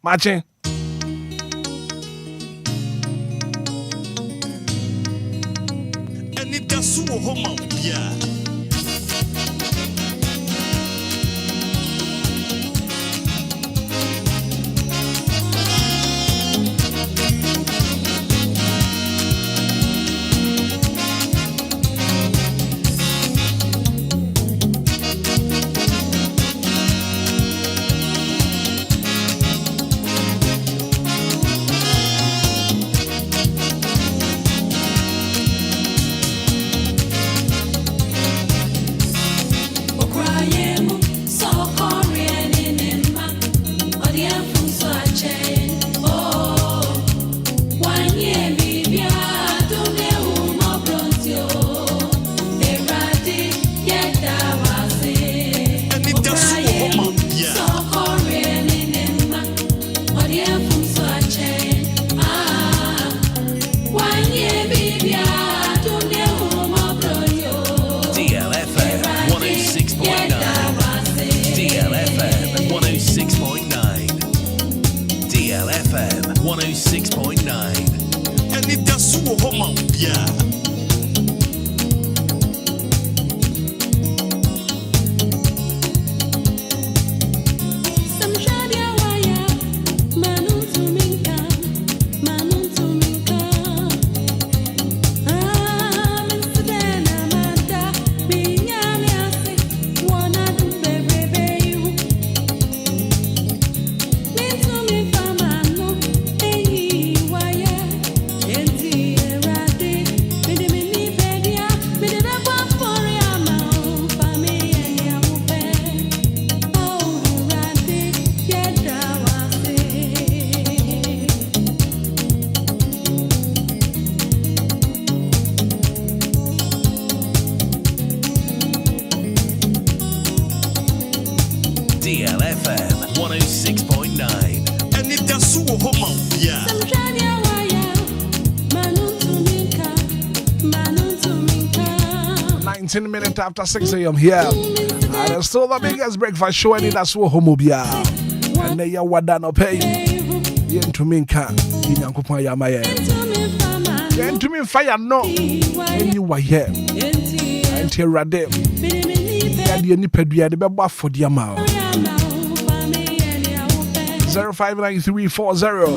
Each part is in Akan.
Matching. Anidaso Wɔhɔ, Obia. DLFM 106.9. Anidaso Wɔhɔ, Obia. DLFM 106.9. Anidaso Wɔhɔ, Obia. 19 minutes after 6 a.m. here. And it's still the biggest breakfast show. Anidaso Wɔhɔ, Obia. And they are wada no pay. Yen to me ka. Inyankopon ya maye. Yen to me fire no. Any wa here. And here rade. And the nipadua de beba for the amount. 059340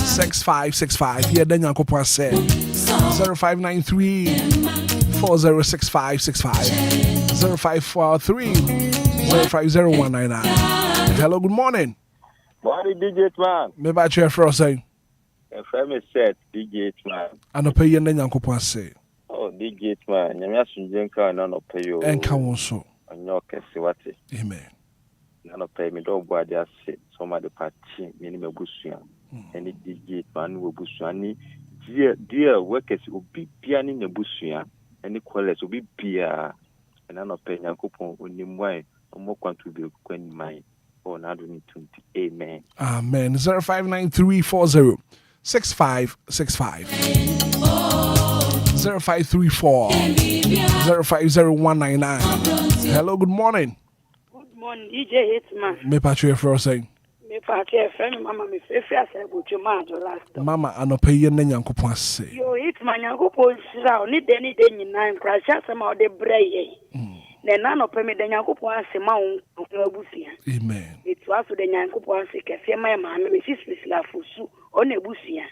6565. Yeah, then Yankopon said 0593406565 0543 050199. Hello, good morning. Morning, DJ Hitman. Me ba che for saying. FM is set, DJ Hitman. Ano pay yen Yankopon say. Oh, DJ Hitman. Nyame asunjenka na no pay yo. Enka won so. Onyo kese wate. Amen. Na no pay me do boade ase. So ma de party me ni mebusua. Eni DJ Hitman wo busua ni dear workers obi bia ni nebusua. Eni kwales obi bia. Na no pay Yankopon onimwan omo kwantu bi kwani mai. Oh, na do ni 20. Amen. Amen. 059340 6565 0534 050199. Hello, good morning. Good morning, DJ Hitman. Me patrie for saying. Me patrie friend, Mama, me fefe ase bucho ma do last. Mama, anope yen na Nyankopon ase. Yo, Hitman Nyankopon sira oni de nyina nkra sha se ma o de breye. Na na no pe me de Nyankopon ase ma on abusia. Amen. Itu aso de Nyankopon ase kese ma ma me sisi la fusu on ebusia.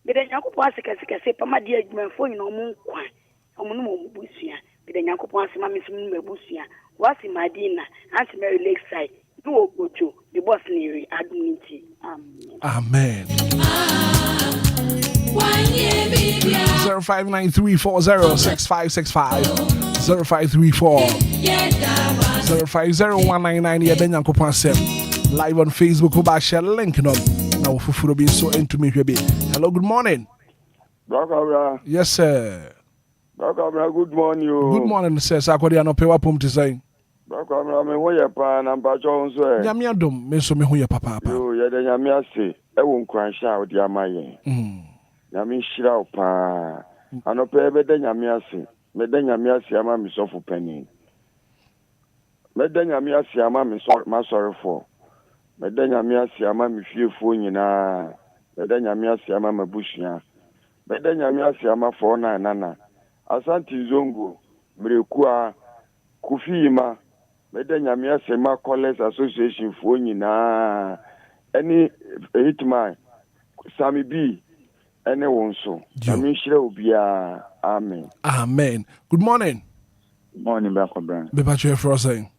Me de Nyankopon ase kese pa ma de adwumanfo nyina omu nkwa. Omu no mu busia. Me de Nyankopon ase ma me sum mu ebusia. Wasi Madina, Auntie Mary Lakeside, do Ogojo, the boss near Adminity. Amen. 059340 6565 0534 050199. Yeah, then Yankopon said live on Facebook. Who share link no now for be so into me. Hello, good morning. Yes, sir. Good morning. Good morning, sir. Sakwadi no pewa pum to say. Me ho ye pa na mpacho nso e. Nyame adom me so me ho ye papa. Yo, ye de nyame ase. E wo nkwansha odi amaye. Nyame hira o pa. Anope be de nyame ase. Me de nyame ase ama me sofo pani. Me de nyame ase ama me so ma sorry for. Meda nyame ase ama me fiefo nyinaa. Meda nyame ase ama mabusua. Meda nyame ase ama fo na nana. Asante Zongo, Mrekua, Kufima. Meda nyame ase ma College Association fo nyinaa. Any Hitman, Sammy B, any one so. Nyame shire Obia. Amen. Amen. Good morning. Good morning, Brother. Be back here for us saying.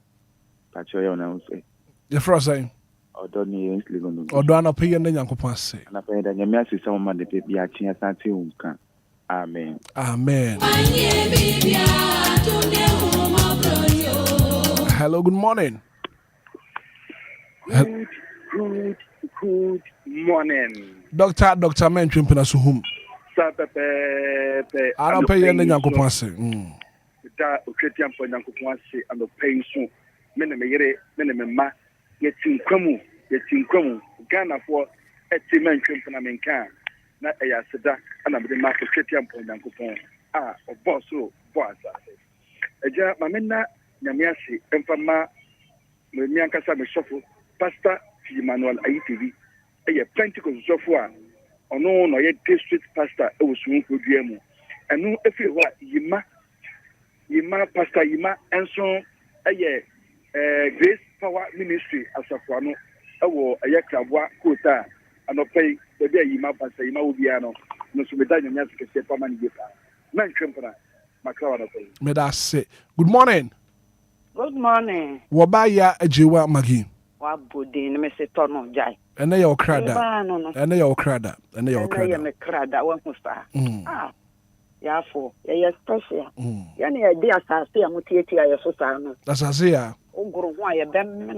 Pacho yo na say. The first saying. Odoni Ligono. Odwana pay and Yankopon say. Na pay da nyame ase some man de bi a chia sante unka. Amen. Amen. Hello, good morning. Good morning. Doctor Mentrin Penasuhum. I don't pay any Yankopon say. Da Christian for Yankopon say and the paying soon. Menema, yet in Kwamu, Ghana for a Timan Crimpanaminka. Not a Yasada, and I'm the master Christian for Yankopon. Ah, or Bosso, Boss. A jar, Mamena, Yamiasi, and Fama, Miankasa, Shuffle, Pastor, Emmanuel ITV, a Pentecost software, or no, or yet district pastor, it was soon for Diemo. And no, if you what, Yima, Pastor Yima, and so, Grace Power Ministry as a Fano, a Yakabwa, Kota, and a pay the day Yima, Pastor Yima Ubiano, no Subitanian Yasika, Paman Yipa, Man Compana, Macron. May I say, good morning. Good morning. Wabaya Ejiwa Magi. Wabudin, Mr. Tono Jai. And they are crada. And they are crada. And they are crada. I am a crada, one star. Ah, yeah, for a special. Yanni idea, I say, I'm with you, I so. That's a zia. Oh, grow why a bam.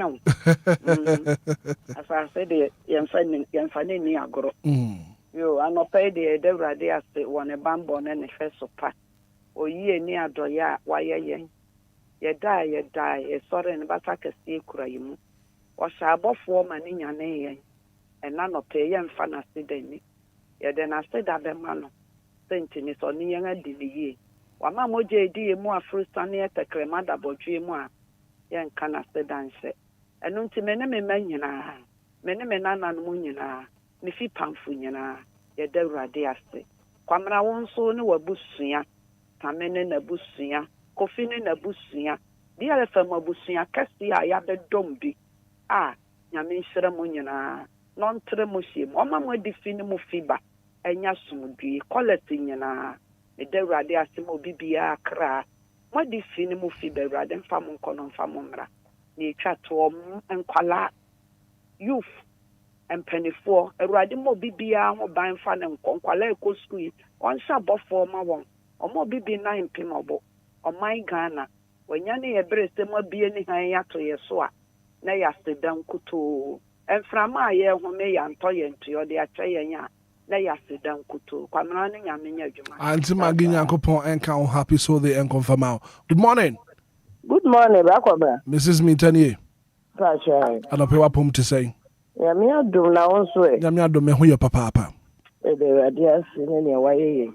As I said, young fanny near grow. You are not paid the idea, one a bamboo and a first of pat. Or ye near Doya, why ye die, a sorry and bataka see crying. Was a buff woman in your name, and none of the young fantasy day. Yet then I said that the man sentient is on the younger DVE. One mamma JD more fruit sunny at the cremada botry more. Young cana said and said, and unto many men, many men and munina, Nifi Pamfuina, yet the radiaste. Quamra won't so no a busia, Tamen in a busia, coffin in a busia, DLFM a busia, Cassia, Yabed Dombi. Ah, Yamin Sheramunina, non tremushim, or mamma definimu fiba, and Yasumudi, collecting yana, the deradiasimo bibia cra, what definimu fiba rather famum conon famumra, nature to and quala, youth, and penny for a radimo bibia, or buying fan and conquale screen, one shab of for my one, or more bibi 9 pimable, or my Ghana, when Yanni a breast, there might be any higher to your soa. Na yasidan kuto enframa ye home ya ntoye ntuyo de atweye na yasidan kuto kwamra ne nyame nya adwuma anti magi Yankopon enka o happy so they confirm out. Good morning. Good morning, Bakoba. Mrs. Mitanie. Pasha. Anope wa pom to say. Ya mi adum na wonso e. Ya mi adum me ho ye papa. E de adia sine ne waye.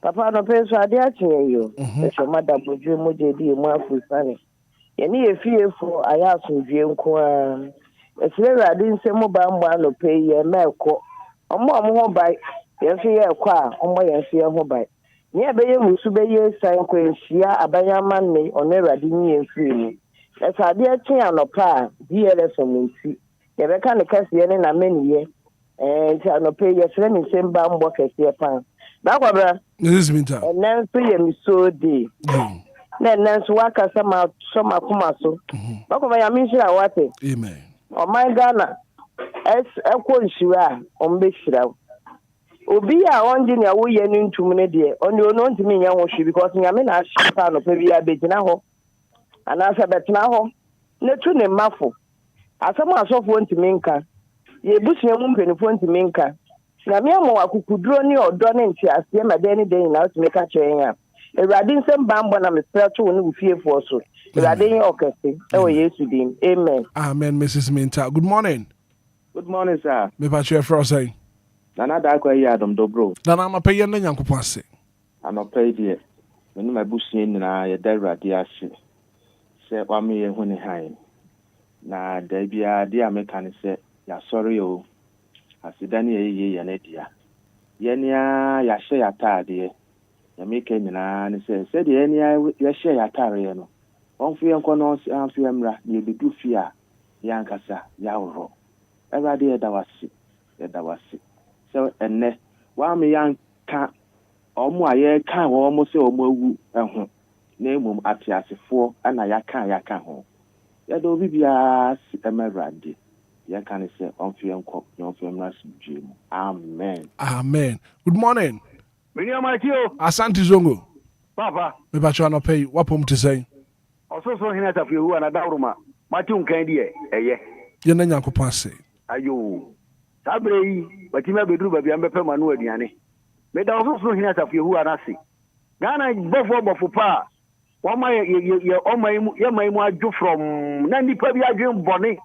Papa no pe so adia chin yo. E so mada boju mo je di mo afusane. Yeni efiefo aya asundwie nko a esire rade nsemo ba mba no pe ye meko omo ho bai ye so ye kwa a omo ye so ye ho bai ni ebeye musu beye san kwenhia abanyama ne ono rade ni enfiri ni esade akin anopa DLFM nti ye beka ne kase ye ne na meniye nti anopa ye sire ni semba mbo kase pan ba kwabra This winter enen so ye mi so dey Then waka some akumaso. Bakoma ya minshira wate. Amen. O my Ghana. Ekwo nshira ombeshira. Obi a onje ne wo ye ni ntum ne de. Oni ono ntimi nya ho hwe because nyame na ahyepa no pa bia begina ho. Ana sa betena ho. Ne tu ne mafo. Asamo asofo ntimi nka. Ye busia mu mpenifo ntimi nka. Nyame amo akukuduro ni odo ne nti ase ma den den na otimi ka kyen Erade nsem bambo na me prato woni ufiefo so. Erade yin okese. E Yesu din. Amen. Amen, Mrs. Minta. Good morning. Good morning, sir. Me pa che fro say. Nana da kwa ya dom dobro. Nana ma pe ye na Yankopon ase. Ano pe die. Me no mabusie nyina ye da Erade ase. Se kwa me ye hu ne han. na da bia de ameka ne se ya sorry o asida ne ye ya na dia ye nia ya hye ya taade ya meka nyina ne se de ye nia ya hye ya taare no onfu ye nko no anfu emra ne bedu fi a ya nkasa ya woro everybody ya da wasi so enne wa me yanka omo aye kan wo mo se omo awu eho na emum atiasefo ana ya kan ho ya do bibia emerade ya kan se onfu enko na onfu emra sujue mu amen. Good morning. Meni amatio Asante Zongo. papa Me ba chwa no pay wapom te say. ososo hina tafi hu ana dawruma mati unkan di eye Ye na Nyankopon ase. ayo sabre yi bati ma beduru ba bia mbepe manu aduane me da ososo hina tafi hu ana se Ghana bofo pa wama ye omaimu aju from na nipa bi adwen bone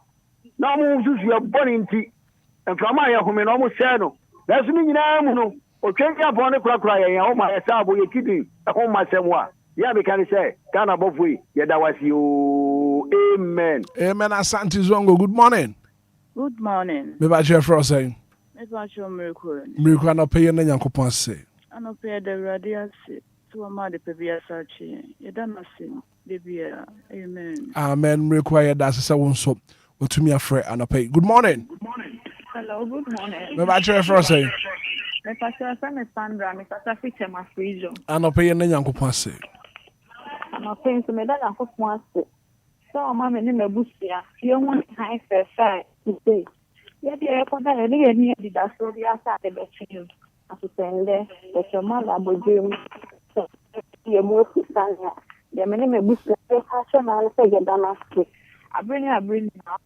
na mo susu ye bone nti enfama ye home na mo se no da su ni nyina mu no otwen ya bone kura ye o ma ye sabo ye kidin e ho ma semwa ya be kan say Ghana bofo ye da wasi o amen Asante Zongo. Good morning. Good morning. Me ba chwa for say. Me ba chwa miracle. Miracle no pay na Nyankopon ase. Ano pay the radiance to ma de pebia sachi. Ye da na sin. Debia. Amen. Amen. Miracle ya da se won so. Otumi afre anopay. Good morning. Hello, good morning. Me ba chwa for say. Me pastor Sam Sandra, me pastor Fiche Mafrizo. Anopay na Nyankopon ase. My friends me da Nyankopon ase. So ma me ni me busia. You want high fair today. Yeah, the airport that any di da so dia sa de be chill. Aso sende, the chama la bojum. Ye mo kusanya. Ye me ni me busia e ha so na le se get na ske. Abrini na.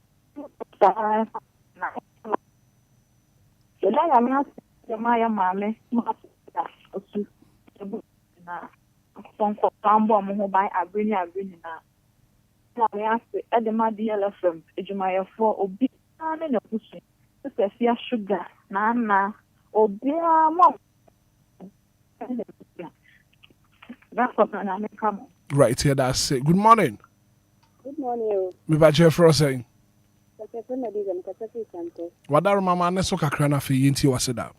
Yeda ya me asema ya mame ma osu na sonko tambo mo ho ban abrini na na me ase edema DLFM ejumayefo obi na na kusu se fia sugar na Obia mo that's what na me come Right here, that's it. Good morning. Good morning. Me ba chwa for say. Kasa na diga mkasa santo. Wadaru mama ne so kakra na fe yinti waseda.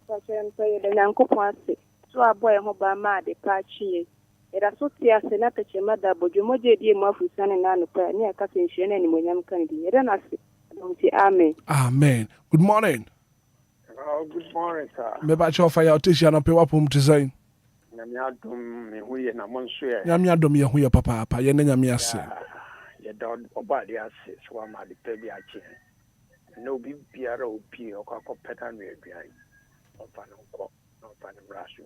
Kasa mpe de Nyankopon ase. So aboy ho ba ma de pa chie. Era so tia se na tache mada bojumoje die mu afusane na no pa ni aka senhye na ni monyam kan di. Era na se. Amen. Amen. Good morning. Oh, good morning, sir. Me ba chwa fa ya otishi na pe wapom te say. Nyame adom me hu ye na monso ye. Nyame adom ye hu ye papa ye ne nyame ase. Ye da oba de ase so ma de pe bi ache. No bi biara opi okakopeta no aduan. Ofa no ko. Ofa no brasu.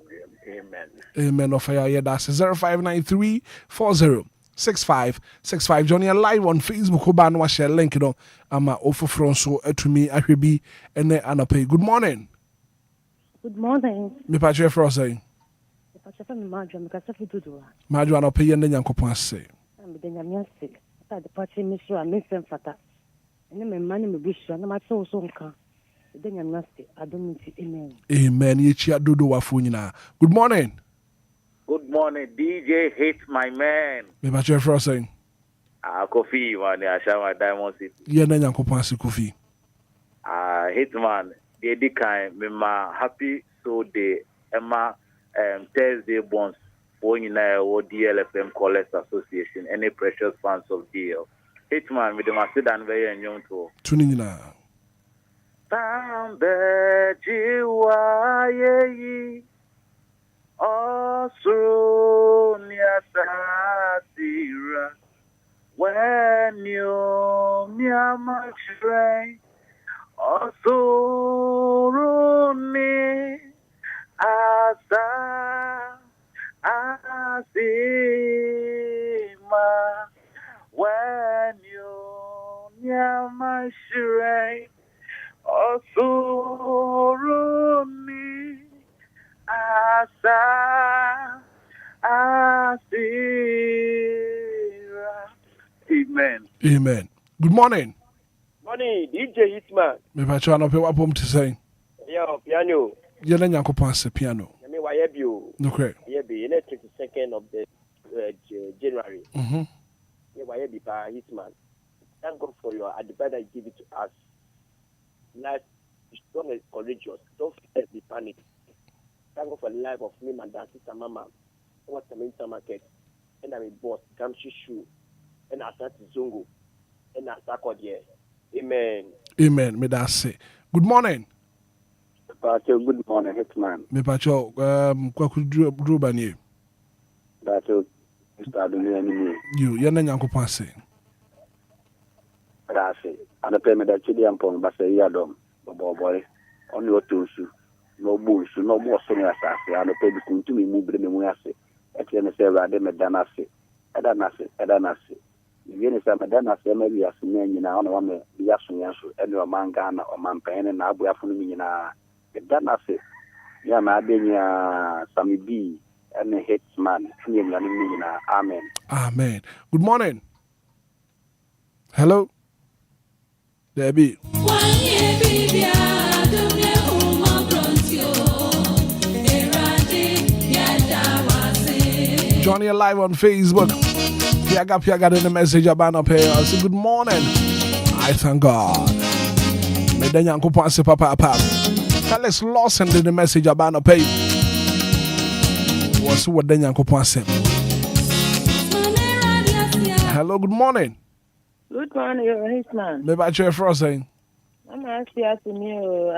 Amen. Amen. Of ya ye that's 0593406565. Johnny live on Facebook. Oba no share link no ama ofofro so atumi ahwebi ene anapay. Good morning. Good morning. Me pa chwe for say. Pachafa me madwa me kasa fududu. Madwa no pay ene Nyankopon ase. Me de nyame ase. Ta de pachi me so a me semfata. Ene me mani me bushu na ma so nka. De nyame ase adom nti amen. Amen. Ye chia dodo wafo nyina. Good morning. Good morning, DJ Hit My Man. Me pa chwe for say. Kofi man, Ashama Diamond City. Ye ne Nyankopon ase Kofi. Hitman, the kind me ma happy so day Emma Thursday bonds for DLFM Callers Association, any precious fans of DL. Hitman with the Macedan very young to Tunina. Tambe jiwa ye Osrunia Satira when you miamachre Osuruni Asa Asima when you miamachre Osuruni Asa Asira. Amen. Amen. Good morning. Morning, DJ Hitman. Me pa chwa no pe wapom te say. Yo, piano. Ye ne Nyankopon ase piano. Me wa yebio. No correct. Yebi, the 22nd of the January. Ye wa yebi pa Hitman. Thank God for your advice that you give it to us. Life is strong and courageous. Don't be panic. Thank God for the life of me, my dad, sister, mama. What I'm in the market. And I'm a boss, Gamshi Shoe. And I start Zongo. And I start here. Amen. Amen. Me that say. Good morning. Pacho, good morning, Hitman. Me Pacho, kwaku drew banye. Pacho, Mr. Adunni. You, yana nyankopon say. Rase. Ana pe me da chidi ampon ba say yadom. Boy. Only otusu. No busu, no more so ya sase. Ana pe bi kuntumi mu bre me mu ase. Eti me say rade me danase. Edanase. Yene sa me danase me bi ase me nyina ona wa me bi aso yanso. Eni o manga na o mampene na abu afunu mi nyina. Edanase. Ya ma adenya Sami B and Hitman. Amen. Amen. Good morning. Hello. Debbie. Johnny live on Facebook. Piaga in the message about up here. I say good morning. I thank God. May the young couple say papa. Tell us lost in the message about up here. What's what the young couple say? Hello, good morning. Good morning, Hitman. Maybe I try for saying. I'm asking you,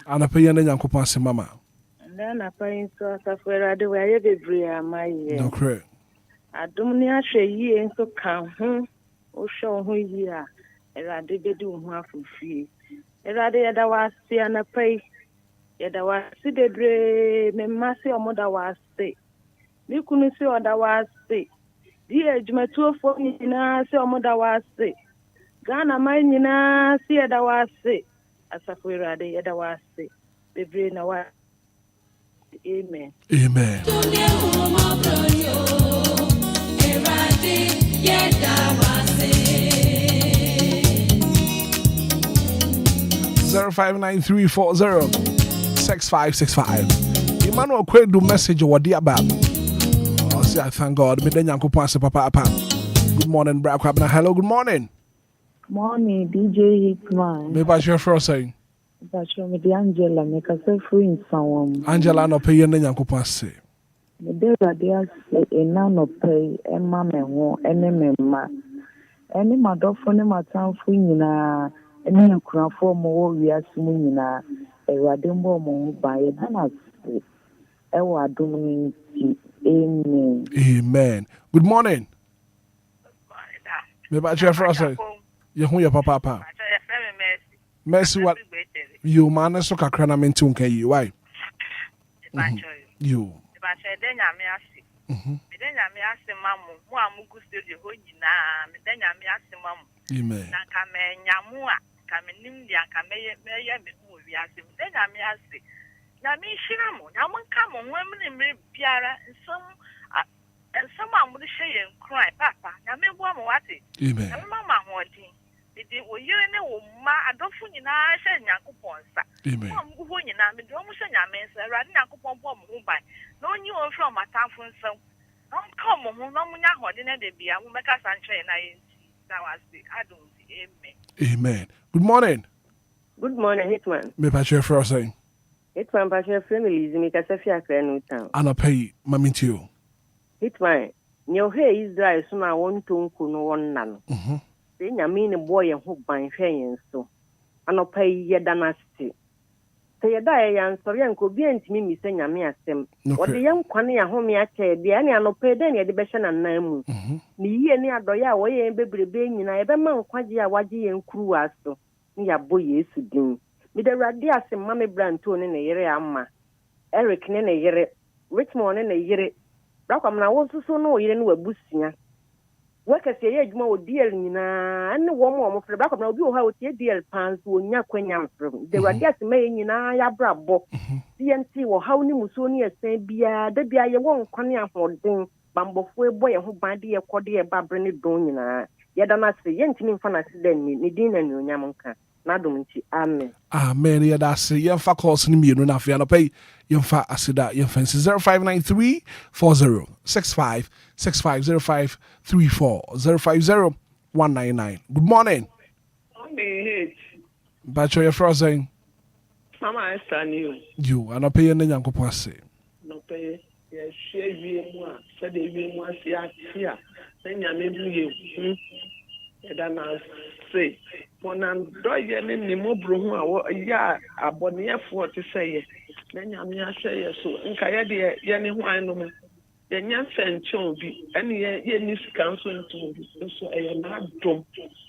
and I pay the young couple say mama. And then I pay so after the way every my no correct. I don't know ye and so come or show who ye are. And I did do half of free. And I did that was see and I pay. Yet I was see the dre, me massy or mother was say. You couldn't see what I was say. Dear, my 2 for me, say or mother was say. Ghana, mine, see that was say. As a queer, I did that was say. The brain, amen. Amen. 0593406565. Emmanuel Quaid do message what the about. Oh, see, I thank God. Me den yankopon se papa. Good morning, Brad Kwabna. Hello, good morning. Morning, DJ Hitman. Me ba share for saying. Ba share me di Angela me ka se free in someone. Angela no pay den yankopon se. Me de radia se ena no pay e ma me ho ene me ma. Ene madofo ne matamfo nyina ene nkurafo mo wo wiase mu nyina ewade mbo mo ba ye na se. Ewa adum ni amen. Amen. Good morning. Me ba share for saying. You hu your papa. Mercy what you man so kakra na menti unka yi why? You. Amen. Amen. Good morning. Good morning, Hitman. Me pa share for saying. Hitman pa share family me ka safi akra no town. Ana pay mamiti you. Hitman, nyo he Israel so na won tonku no won na no. Se nyame ne boy ho ban hwe yen so. Ana pay ye danasti. Se ye da ye yan so yan ko bi antimi mi se nyame asem. Ode yan kwane ya ho me ache de ne ano pay de ne de be hye na nan mu. Ni yie ne adoye a wo ye bebrebe nyina e be ma nkwaje a waje ye nkuru aso. Ni ya boy Yesu din. Mi de rade asem ma me branto ne ne yere amma. Eric ne ne yere, Richmond ne ne yere. Brakwam na wo susu no yire ne wabusia. Wekase ye adwuma wo DL nyina ne wo mo fre brakwam na obi wo ha wo tie DL pans wo nya kwanya mfre. De rade asem ye nyina ya brabo. CNT wo ha ni muso ni esen bia da bia ye wo nkwane ahoden bambofo ebo ye ho ban de ye kode ye babre ne don nyina. Ye da na se ye ntimi mfa na se den ni din na nyonyam nka. Amen. Amen. Yeah, that's it. Yemfa calls ni mienu na afia no pay. Yemfa asida yemfa 0593 40 65 65 05 34 050 199. Good morning. Bacho your frozen. Mama I stand You are not paying the young couple. No pay. Yes, she said they want to see here. Then you may be you. Then I say, when I'm doing any more broom, yeah, a bonny for to say. Then I may say so. And Kayadi, Yanni, why no? Then yan send Chombi, and ye council to so I am not dumb.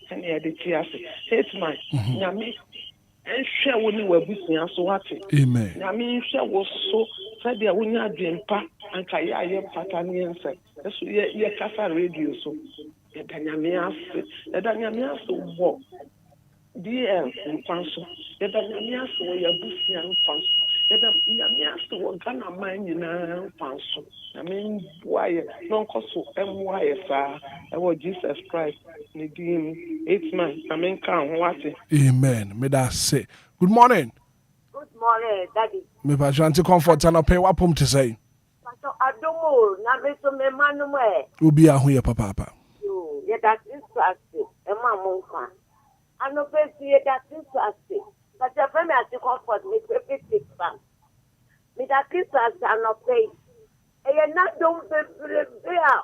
And ye the Tiasi. Hitman, Yami. And share when you were business so what it. Amen. I mean, share was so said there when you are doing pa and Kaya Patanian said, that's ye Casa radio so. The Danyamias, the Danyamias walk. DL and Panso, the Danyamias were your business Panso. The Danyamias were Ghana mine in Panso. I mean, why non coso MY, sir? I was Jesus Christ. Hitman, I mean, can't watch it. Amen. May that say. Good morning. Good morning, Daddy. Me pa janti comfort and pay what pum to say. Pastor Adomo, na me so me manu me. Obia hu ye papa. Yo, ye that is plastic. E ma mon fa. Ano pe si ye that is plastic. But your friend me at comfort me pepe six fan. Me that is plastic ano pay. E ye na dom be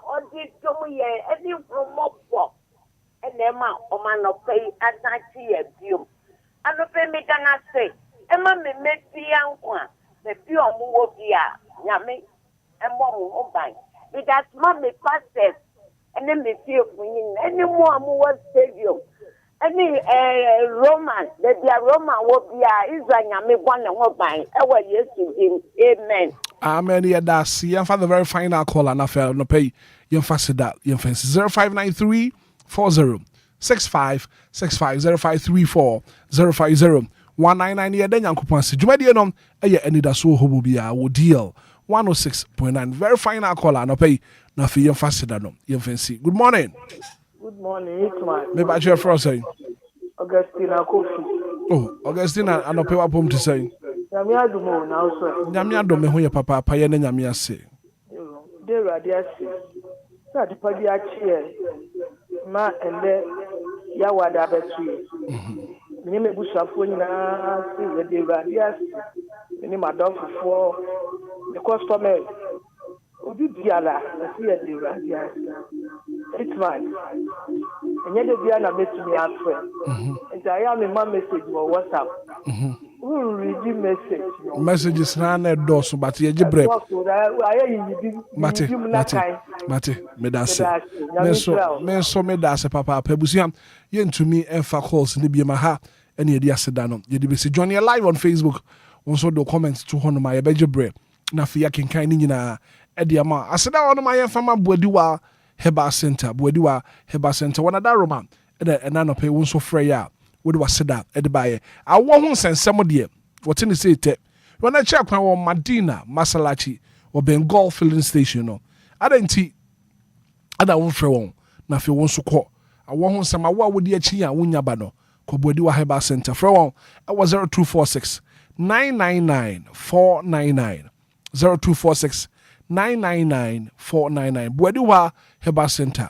or di dom ye any from up. And Emma, o man no pay at 90 years. And no pay me can I say, Emma me make the young one, the few Obia, Yami, and Mom Bank. Because Mommy passes, and then me feel any more Moa Stadium. Any Roman, that the Roman Obia is a Yami one and one bank. I was yes to him. Amen. Amen. Yeah, that's the for the very final call and affair no pay. You fancy that. You fancy 0593 40 65 65 0534 050 199 ye den yankopon se dwumade nom eye Anidaso Wɔhɔ bia wo deal 106.9 very final caller no pay na fi yemfa seda no yemfansi. Good morning. Good morning, Hitman. Me ba che for say Augustina Kofi. Oh, Augustina anope wa pom to say Nyame adumo na so. Nyame adom me ho ye papa pa ye na nyame ase. De rade ase. Sa de pa bi ache ma ende ya wada betu. Mini me busafo nyina se de rade ase. Mini madam fofo the customer obi biala na se de rade ase. Hitman. Enye de bia na metumi afre. And I am a message on WhatsApp. Who read the message? Messages na na do so but ye gibre. Mate me da se. Me so me da se papa pabusia ye ntumi enfa calls ni bia ma ha ene ye di aseda no. Ye di be se join ye live on Facebook. Also do comments to hono ma ye be gibre. Na fi ya kenkan ni nyina e di ama. Aseda hono ma ye fama boadiwa Heba Center, Buediwa Heba Center, one of that Roman, and an pay one so freya, would was said that at the buyer. I won't send some of the what in the city. When I check my one Madina, Masalachi, or Bengal filling station, no, I didn't see other one for one. Now, if you want to call, I want some, I would ye chia, Wunyabano, Kobuediwa Heba Center, for one, I was 0246 999 499 0246 999 499 Buediwa Heba Center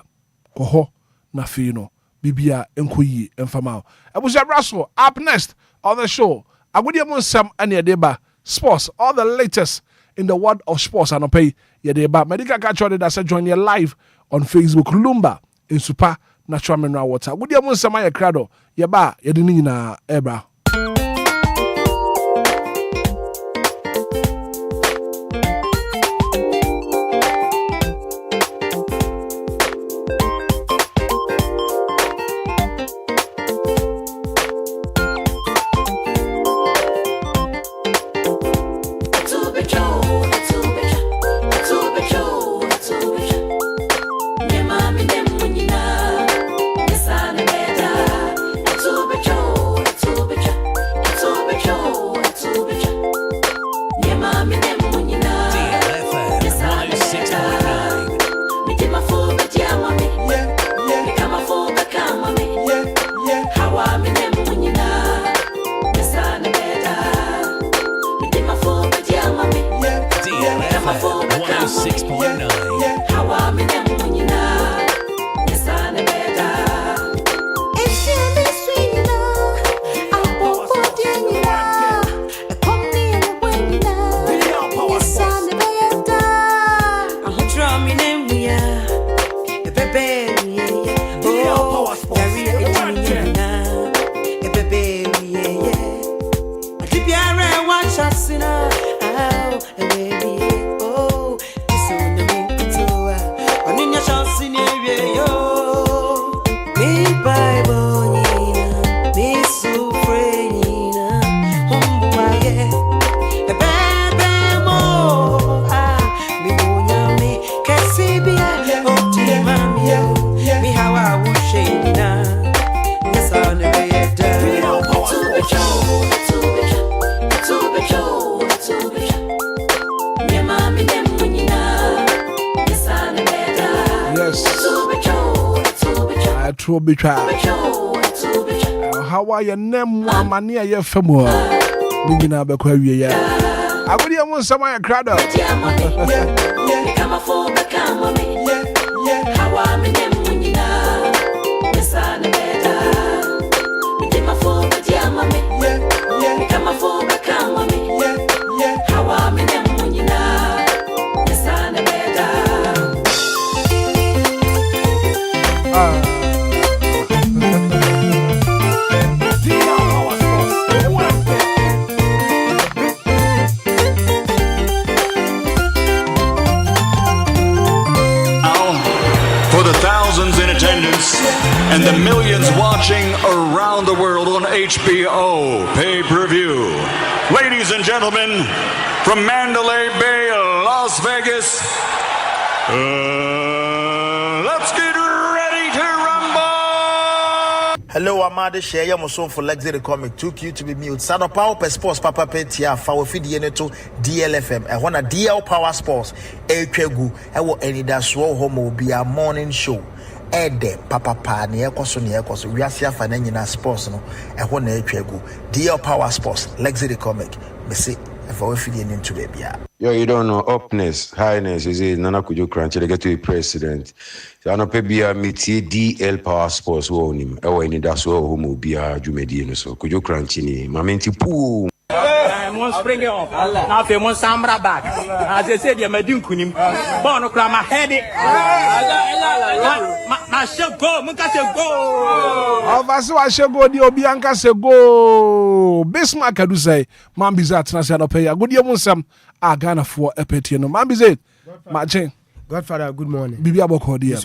Koho na fino Bibia Enquiries Enfamao. Abuja Brasso up next on the show. Agudia Sam and Yadeba Sports, all the latest in the world of sports and pay Yadeba. Medical Catcher that said join you live on Facebook. Lumba in Super Natural Mineral Water. Agudia Sam Maya Crado Yaba Yadinina Ebra. Too to be tried. How are your name? Mania, your family. Nina Bequia. I would have won some of your crowd. And the millions watching around the world on HBO pay-per-view. Ladies and gentlemen, from Mandalay Bay, Las Vegas, let's get ready to rumble! Hello, I'm Anidaso Wɔhɔ. I'm son for Luxury Comic. Too cute to be mute. Sada Power per Sports Papa Petia. Fawo fidi to DLFM. I want a DL Power Sports. Echegu. I want Anidaso Wɔhɔ Obia morning show. Ede papa ne ekoso we asia fa na nyina sports no ehwo na etwagu DL Power Sports Luxury Comic me say if we feed into baby. Yo, you don't know upness, highness is it Nana Kujo Crunch they get to be president. So I know pebia metie DL Power Sports wo nim e wo Anidaso Wɔhɔ Obia dwumadi no so Kujo Crunch ni mamenti pu Mon spring off. Now if mon sambra back. As I said, you may do kunim. Bono kra my head. Ma should go. Munka should go. Ovasu I should go. The Obianka should go. Bismarck do say, Mambiza Transano pay a good year Musam. Ghana for a petino. Mambizet. Marching. Godfather, good morning. Bibi Aboko dear.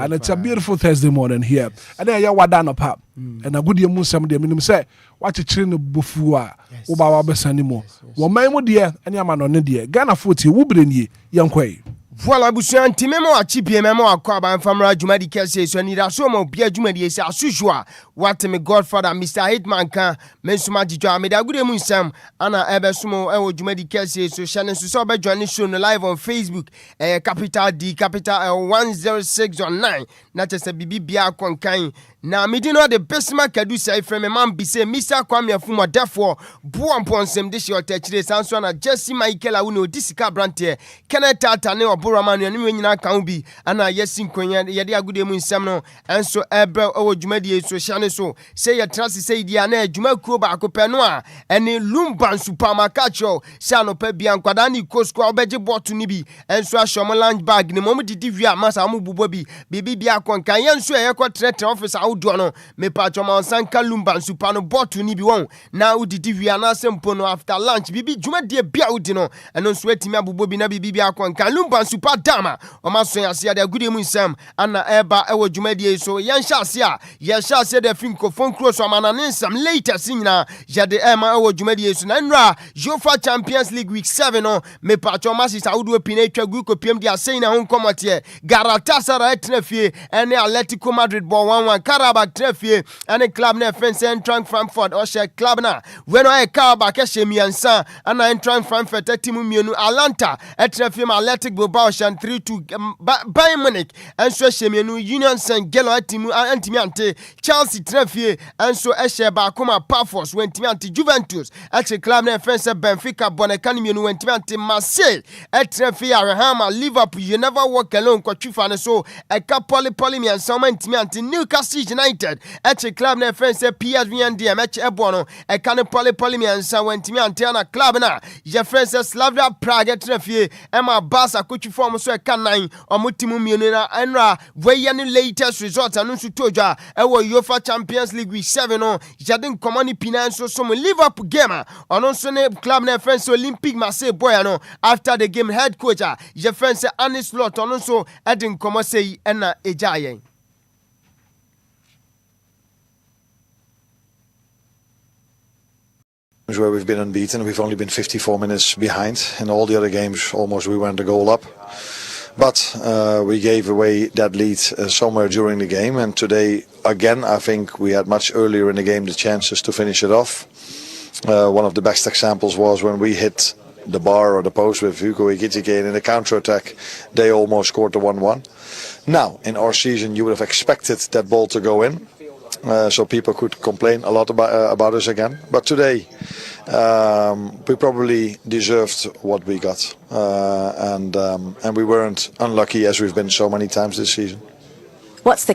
And it's a beautiful Thursday morning here. And then you are done up. And a good year Musam dear minimum say, watch a train of Bufua. Ubawa besanimo. Wamaimo dear, and Yaman on dear. Ghana 40, Wubrin ye, young quay. Voilà, Bussian, Timemo, a chip, memo, a crab, and family, Jumadi Kelsey, so Anidaso Wɔhɔ Obia Jumadi, as usual. What me Godfather, Mr. Hitman can, Mensumaji, made a good Musam, Anna Ebesumo, Jumadi Kelsey, so Shannon Susoba joining show live on Facebook, capital D, capital 106.9, not just a BBBA Concain. Now, me didn't know the best man can do say from a man be say, Mr. Kwame Afuma, therefore, Buon Ponsem, this your touch, this answer, and Jesse Michael, I will know this Cabrante, Kenneth Tata, or Buraman, and when you can't be, and I yes, in Quenya, Yadia good in Samno, and so Ebel or Jumedi, so Shane so, say a trust, say Diana, Jumakuba, Copenoa, and in Lumba, Supermacacho, Sano Pebian, Quadani, Cosco, Beji bought to Nibi, and so a Shomaland bag, the moment the Divia, Masamu Bubobi, Bibia Concayan, so a quadrant office out. Me patron sanka Lumba supano botu ni biwon na udi divi anasempono after lunch bibi juma de bia udino eno sweti mi abubobi na bibi bia kwanka Lumba super dama o maso yase de gude mu nsam ana eba ewo juma de so yan hyase de finko phone cross o manane nsam later sinyina jade ema ewo juma de so na nra Jofa Champions League week 7 no me patron masisa udu opine twagu kopiem de asɛn na hon komote Galatasaray etnafie ene Atletico Madrid bo 1-1 Karabak trefie ene club na fence Eintracht Frankfurt o she club na when I Karabak she miansa ana Eintracht Frankfurt timu mienu Atlanta etrefie ma Athletic Bilbao shan 3-2 Bayern Munich enso she mienu Union Saint-Gelo timu antimi ante Chelsea trefie enso she ba koma Pafos wentimi ante Juventus eche club na fence Benfica Bonnekan mienu wentimi ante Marseille etrefie Arahama Liverpool you never walk alone kwatwifa ne so eka poli miansa wentimi ante Newcastle United eche club na friends PSV NDM eche ebono ekane poli miansa wentimi ante na club na je friends Slavia Prague etrefie ema Barca coach form so ekanan omutimu mienu na enra weye ne latest result anu su toja ewo UEFA Champions League week 7 no jadin komani pinanso so Liverpool game ono so ne club na friends Olympique Marseille boy no after the game head coach je friends Anis Lot ono so edin komo sei ena ejayen. Where we've been unbeaten, we've only been 54 minutes behind. In all the other games, almost we went a goal up. But we gave away that lead somewhere during the game. And today, again, I think we had much earlier in the game the chances to finish it off. One of the best examples was when we hit the bar or the post with Hugo Ekitike, and in the counter-attack, they almost scored the 1-1. Now, in our season, you would have expected that ball to go in, so people could complain a lot about us again. But today, we probably deserved what we got, and we weren't unlucky as we've been so many times this season. What's the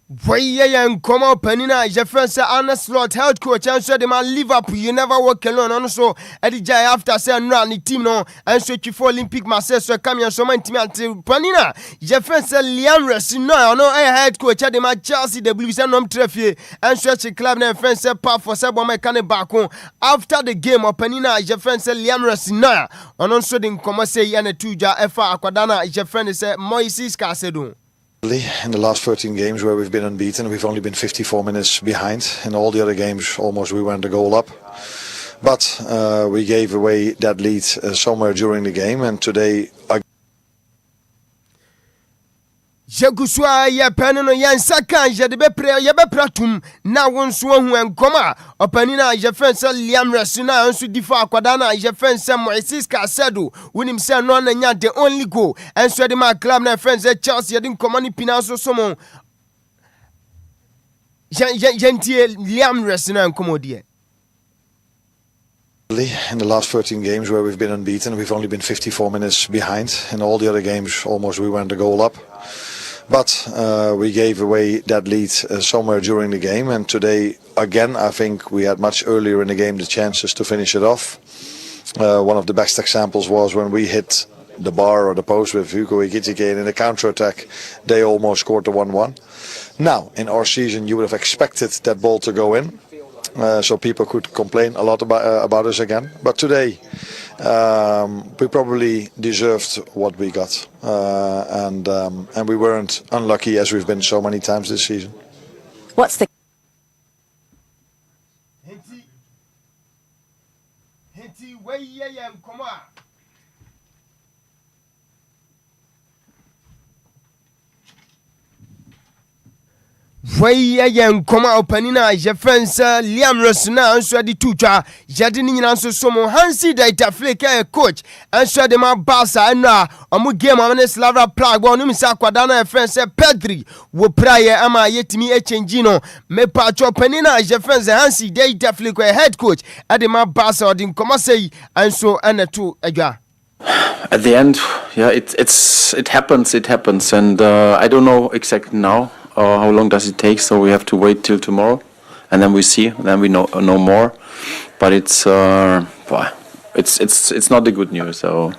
Why come up Penina Jefferson Anna Slot health coach and so the man Liverpool you never walk alone and also Eddie Jai after saying run the team no and so you for Olympic Marseille so come and so many team until Penina Jefferson Liam Resino no head coach at the man Chelsea the Blues and nom trophy and so the club and friends part for several mechanic back home after the game of Penina Jefferson Liam Resino and also the Commerce and the Tuja FA Aquadana Jefferson said Moises Casedo. In the last 13 games where we've been unbeaten, we've only been 54 minutes behind. In all the other games, almost we went a goal up. But we gave away that lead somewhere during the game, and today... Jaguswa ya penino ya nsaka ya de bepratum na wonso hu enkoma opanina ya fensa Liam Resina nso difa akwadana ya fensa Moises Casedo winim se no na nya the only goal enso de ma club na fensa Chelsea de nkoma ni pinanso somo gentie Liam Resina enkomodie. In the last 13 games where we've been unbeaten, we've only been 54 minutes behind. In all the other games, almost we went a goal up. But we gave away that lead somewhere during the game, and today again I think we had much earlier in the game the chances to finish it off. One of the best examples was when we hit the bar or the post with Hugo Ekitike, and in the counter-attack they almost scored the 1-1. Now, in our season you would have expected that ball to go in, so people could complain a lot about us again. But today we probably deserved what we got, and we weren't unlucky as we've been so many times this season. What's the Why koma opanina je fensa Liam Resina anso de tucha jade ni nyina nso somo Hansi Data Flake coach anso de ma Barca na omu game amane Slava Prague onu misa kwada na fensa Pedri wo praye ama yetimi echange no me pa opanina je fensa Hansi Data Flake head coach ade ma Barca odin koma sei anso anetu adwa. At the end, yeah, it happens, and I don't know exactly now. How long does it take? So we have to wait till tomorrow, and then we see. Then we know more. But it's not the good news. So.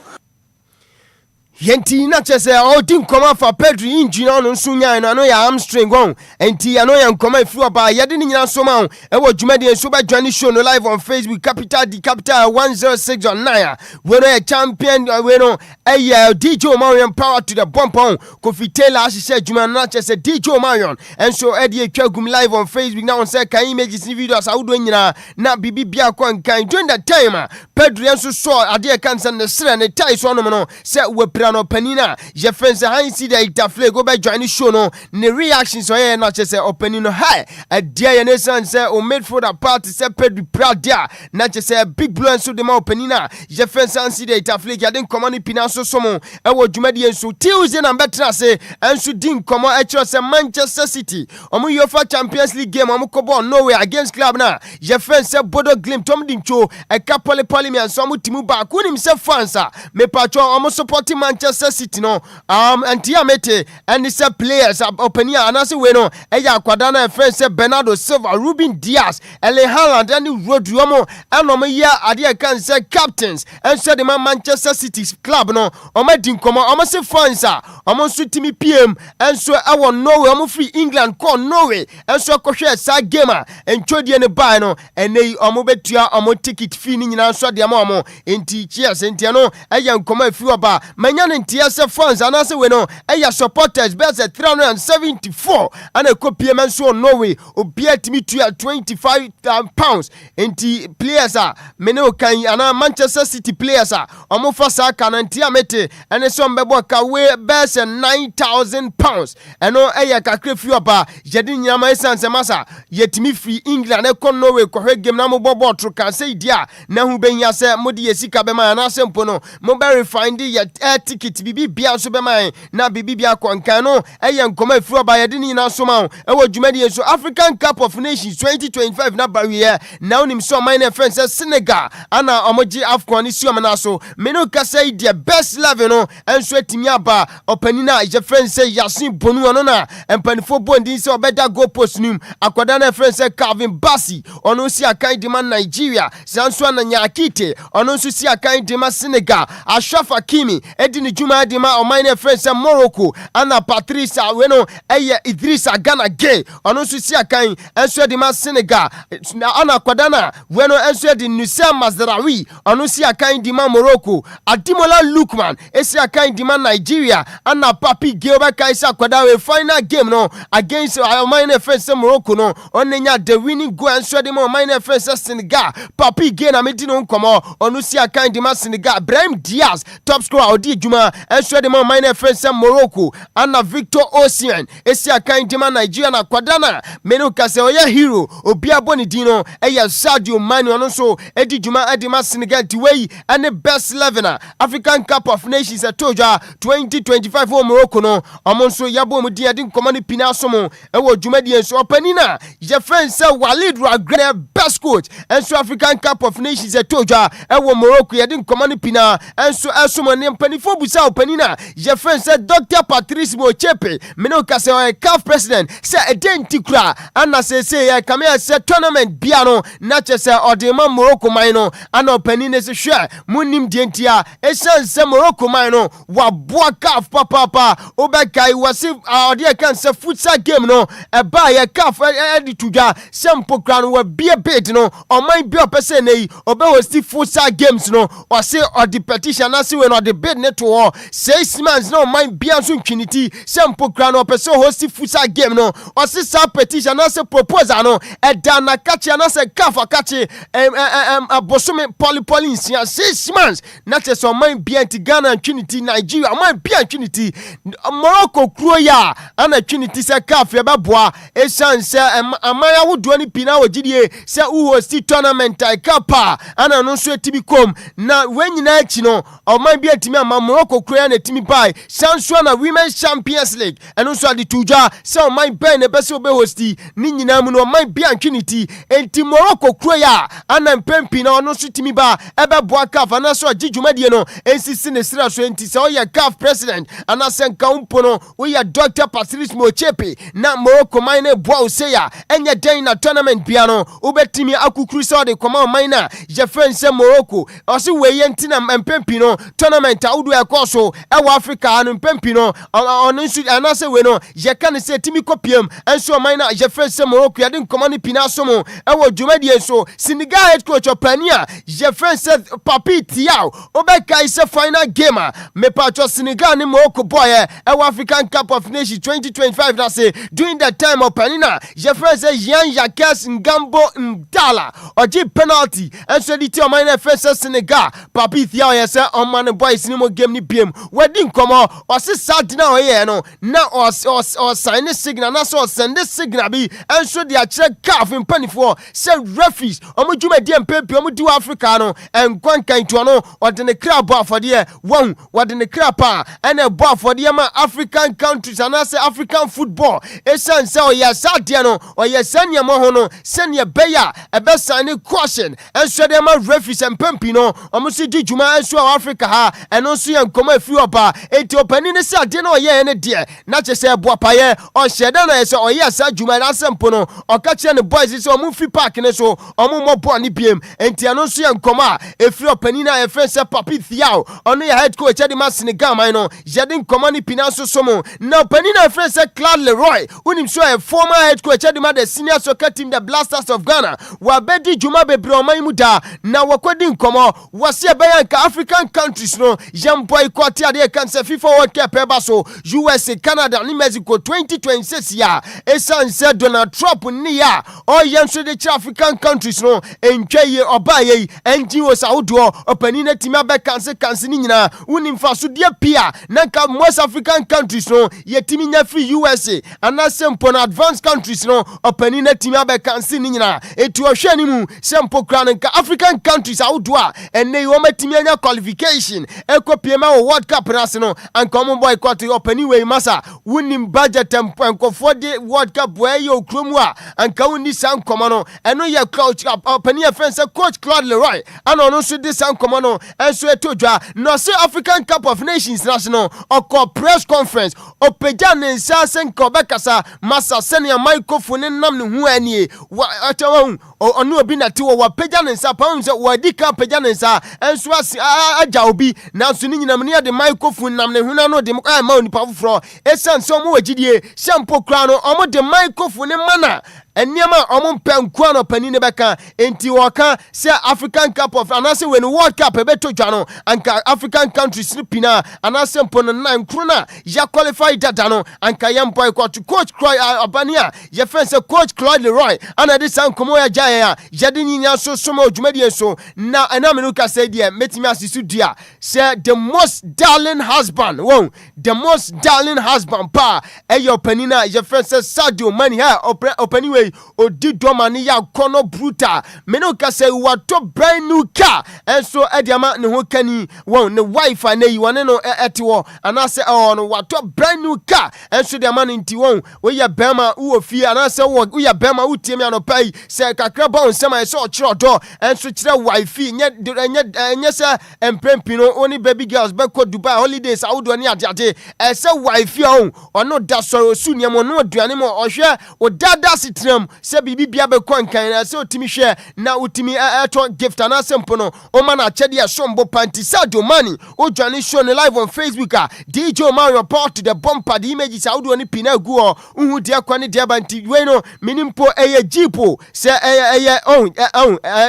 Yenti na chese o din koma fa Pedri injina no nsunya no ya hamstring gon enti ano ya nkoma ifru ba yede ni nyina soma e wo dwumade enso ba dwane show no live on Facebook Capital 106 on 9 we no champion we no DJ Omarion power to the bump on Kofi Taylor ahye dwuma na chese DJ Omarion enso e de twagum live on Facebook na on say kan images ni videos awdo nyina na bibi bia kon kan during that time Pedri enso so ade kan san ne sere ne tai so no no say we no penina je fensa Hansi Data Flake go be join show no ne reactions so here na say openino high a dia ne san say o midfielder party say Pedri Pradia na say big blow so de ma openina je fensa Hansi Data Flake ya den command pina so somo e wo dwumadi enso Tuesday na betra say enso din komo e kiro say Manchester City omo UEFA Champions League game omo kobo Norway against club na je fensa Bodo Glimt tom din cho e kapole polimian so omo timu ba ko nim say fansa me patcho omo supporting Manchester City no antiamete and the players openia anase we no eya kwada na friend say Bernardo Silva, Ruben Diaz, Erling Haaland and Rodri mo anom ya ade kan say captains and say the Manchester City club no omadin komo omo se fansa omo so timi PM and so awo Norway omo free England call Norway and so kohwe sa game and chodie ne buy no enei omo betua omo ticket fee ni nyina so de omo enti cheers enti no eya komo afi oba manya Ghana TSF funds and also we know supporters best at 374 and a copy so Norway Obia to me to 25 pounds into players are meno kan and Manchester City players are omofasa kanantia mete and some beboka we best 9,000 pounds and no kakre few ba yedin nyama esanse masa yetimi free England e kon Norway ko game na mo bobo tro kan say dia na hu benya se modi yesika be ma na sempo no mo be find ye ticket bibi bia so be ma na bibi bia kwankan no nkoma few ba yedin na so ma e wo dwumadi so African Cup of Nations 2025 na barrier na onim so mine friends Senegal ana omoji AFCON isi omana so meno ka say the best level no enso atimi aba opanina je friends say Yasin Bonu ono na empanifo bondi say obeda go post nim akwada na friends say Calvin Bassi ono si akan di man Nigeria sanso na Nyakite ono so si akan di man Senegal Ashraf Hakimi edi ni juma di man o mine friends say Morocco ana Patrice Aweno Idrissa Gana Gay ono so si akan enso di man Senegal ana akwada na weno enso di Nusa Mazraoui ono si akan di man Morocco Ademola Lookman esi akan di man Nigeria ana Papi Gilbert Kaisa akwada we final game no against our minor friends Morocco no onenya the winning goal and so the minor friends Senegal Papi Gay na medino nkomo ono si akan di man Senegal Brahim Diaz top scorer odi juma and so the minor friends Morocco ana Victor Osimhen esi akan di man Nigeria na akwada na menu kase oya hero Obia boni dino eya Sadio Mane ono so edi juma edi man Senegal the way and the best 11 African Cup of Nations atoja 2025 for Morocco no omonso yabo mu dia din komani pina somo e wo dwumadi enso opanina je friend say Walid Ragre best coach enso African Cup of Nations atoja e wo Morocco ye din komani pina enso esomo ne mpanifo busa opanina je friend say Dr. Patrice Mochepe meno kase o CAF president say identikura ana say ya kamia say tournament bia no na che say odema Morocco man no ana opanina se hwe munim dientia e say Morocco man no wa boa CAF papa obekai wasi odi kan say futsal game no e ba ye CAF edi tuja sempo kran wa bia bid no o man bia person nei obe hosti futsal games no o say odi petition na say we no the bid ne to 6 months no man bia so twinity sempo kran o person hosti futsal game no o say sa petition na say proposal no e da na kache na say CAF akache abosome poly 6 months na say so man bia anti Ghana twinity Nigeria man bia twinity Morocco kro ya ana twinity se CAF e beboa e chance amaya wodo ni pina wogidie se u hosti tournament ai kapa ana no so etibi kom na wenyina achi no o man bia timi ama Morocco kro ya na timi bai chance na Women's Champions League eno so ade tuja se o man bai na bese obe hosti ni nyina mu no man bia twinity enti Morocco kro ya ana mpempi na ono so timi ba e beboa CAF ana so agidwumadie no ensisi ne sira so enti se o ya CAF president ana senka umpono we ya Dr. Patrice Mochepe na Morocco mine boa say ya enye den na tournament piano ubetimi akukuru so de koma mine je friend say Morocco o se we yenti na mpempi no tournament awudu e koso e wa Africa anu mpempi no on nsu anase we no je kan say timi kopiem enso mine je friend say Morocco ya den koma ni pina so mo e wo dwumadi enso Senegal head coach opania je friend say Papi Tiao obekai say final game me patcho Senegal ni Morocco boy e African Cup of Nations 2025 that say during the time of Panina je friend say Jean Jacques Ngambo Ndala oji penalty and so the team mine first Senegal Papi Thiaw ye say on man boys ni mo game ni biem wedding komo o se sad na o ye no na o sign signal na so send signal bi and so the check CAF in panifo say referees o mo dwuma die mpempi o mo di Africa no en kwankan to no o de ne crab for the one what de ne crab and a bar for the African countries and as African football esan say o ya sadia no o ya sanya mo ho no senya beya e be sign caution and so dem referees and pempi no o mo si di dwuma enso Africa ha eno so yan koma afi oba Etiopani ne say ade no o ye ne de na che say boa paye o sheda na say o ya sa dwuma na sempo no o ka che ne boys say o mo fi park ne so o mo mo bo ni biem enti eno so yan koma efi opani na e friend say Papi Thiaw ono ya head coach ade ma Senegal man no jedin koma ni pina so somo na opani na friend say Claude Leroy unim so a former head coach ade ma the senior soccer team the Blasters of Ghana wa bedi dwuma bebre o man mu da na wakodi nkomo wase bayan ka African countries no yampo boy kwati ade kan se FIFA World Cup eba so USA, Canada ni Mexico 2026 ya esan se Donald Trump ni ya o yenso de African countries no entwaye obaye NGO saudo opani na timi abekanse ni nyina unim fa so dia pia nanka most African countries no yetimi nya free USA anase mpo na advanced countries no opani na timi abekanse ni nyina etu ohwe ni mu sempo kra nanka African countries audo a enne yo matimi anya qualification ekopie World Cup rase no anka mo boycott opani we masa unim budget tempo for the World Cup where you kromu a anka uni san komo no eno ye coach opani offense coach Claude Leroy ano no so this san komo no enso etodwa no say African Cup of Nations national oko press conference opeja ne nsa sen ko bekasa masa senior microphone nam ne hu ani atawo onu obi na tiwo wa peja ne nsa pa nse wadika peja ne nsa enso aja obi na so ni nyinam ne de microphone nam ne huna no de ma onipa foforo esan so mo wagidie sempo kra no omo de microphone mana eniama omo penkwa no pani ne beka enti woka se African Cup of anase when World Cup ebeto dwa no anka African countries ni pina anase mpo no na nkruna ya qualify data no anka yempo to coach Croy Abania ye fense coach Claude Leroy ana de san komo ya jaya ya de nyinya so somo odwumadie so na me ka say dia metimi asisu dia say the most darling husband the most darling husband pa eyo panina ye fense Sadio Mane ha opani we odi domani ya kono bruta me no ka say wato brand new car enso ediama ne ho kani ne wife na yi wane no etiwo anase no wato brand new car enso de man nti we ya bema wo fie anase wo ya bema utie mi anopai se kakra ba onsema se o kire odo enso kire wife nye se emprempino oni baby girls be ko Dubai holidays awudo ni ade se wife ono da soro su ne mo no aduane mo ohwe o dada sitrem se bibi bia be kwankan na se otimi hwe na utimi eto gift na sempo no o ma na chede ya sombo panti Sadio Mane o dwane show ne live on Facebook DJ Omar report to the bumper the images audio ni pina gu uhu dia kwani dia banti we no minimpo eye jeepo se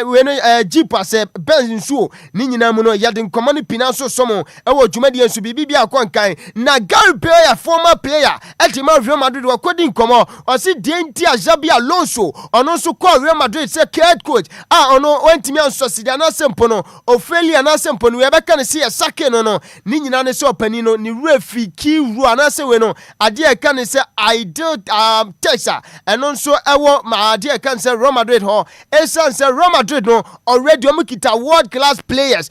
we no jeepa se Benz so ni nyina mu no yade nkomo ni pina so somo e wo dwumade ensu bibi bia kwankan na Gary player former player etima Real Madrid wa kodi nkomo o si denti Xabi Alonso ono so call Real Madrid say head coach ono wentimi ansosidi na sempo no Ophelia na sempo no we beka ne se sake no ni nyina ne se opani no ni refi ki ru na se we no ade e ka ne se ideal Texas eno so ewo ma ade e ka se Real Madrid ho esan se Real Madrid no already omukita world class players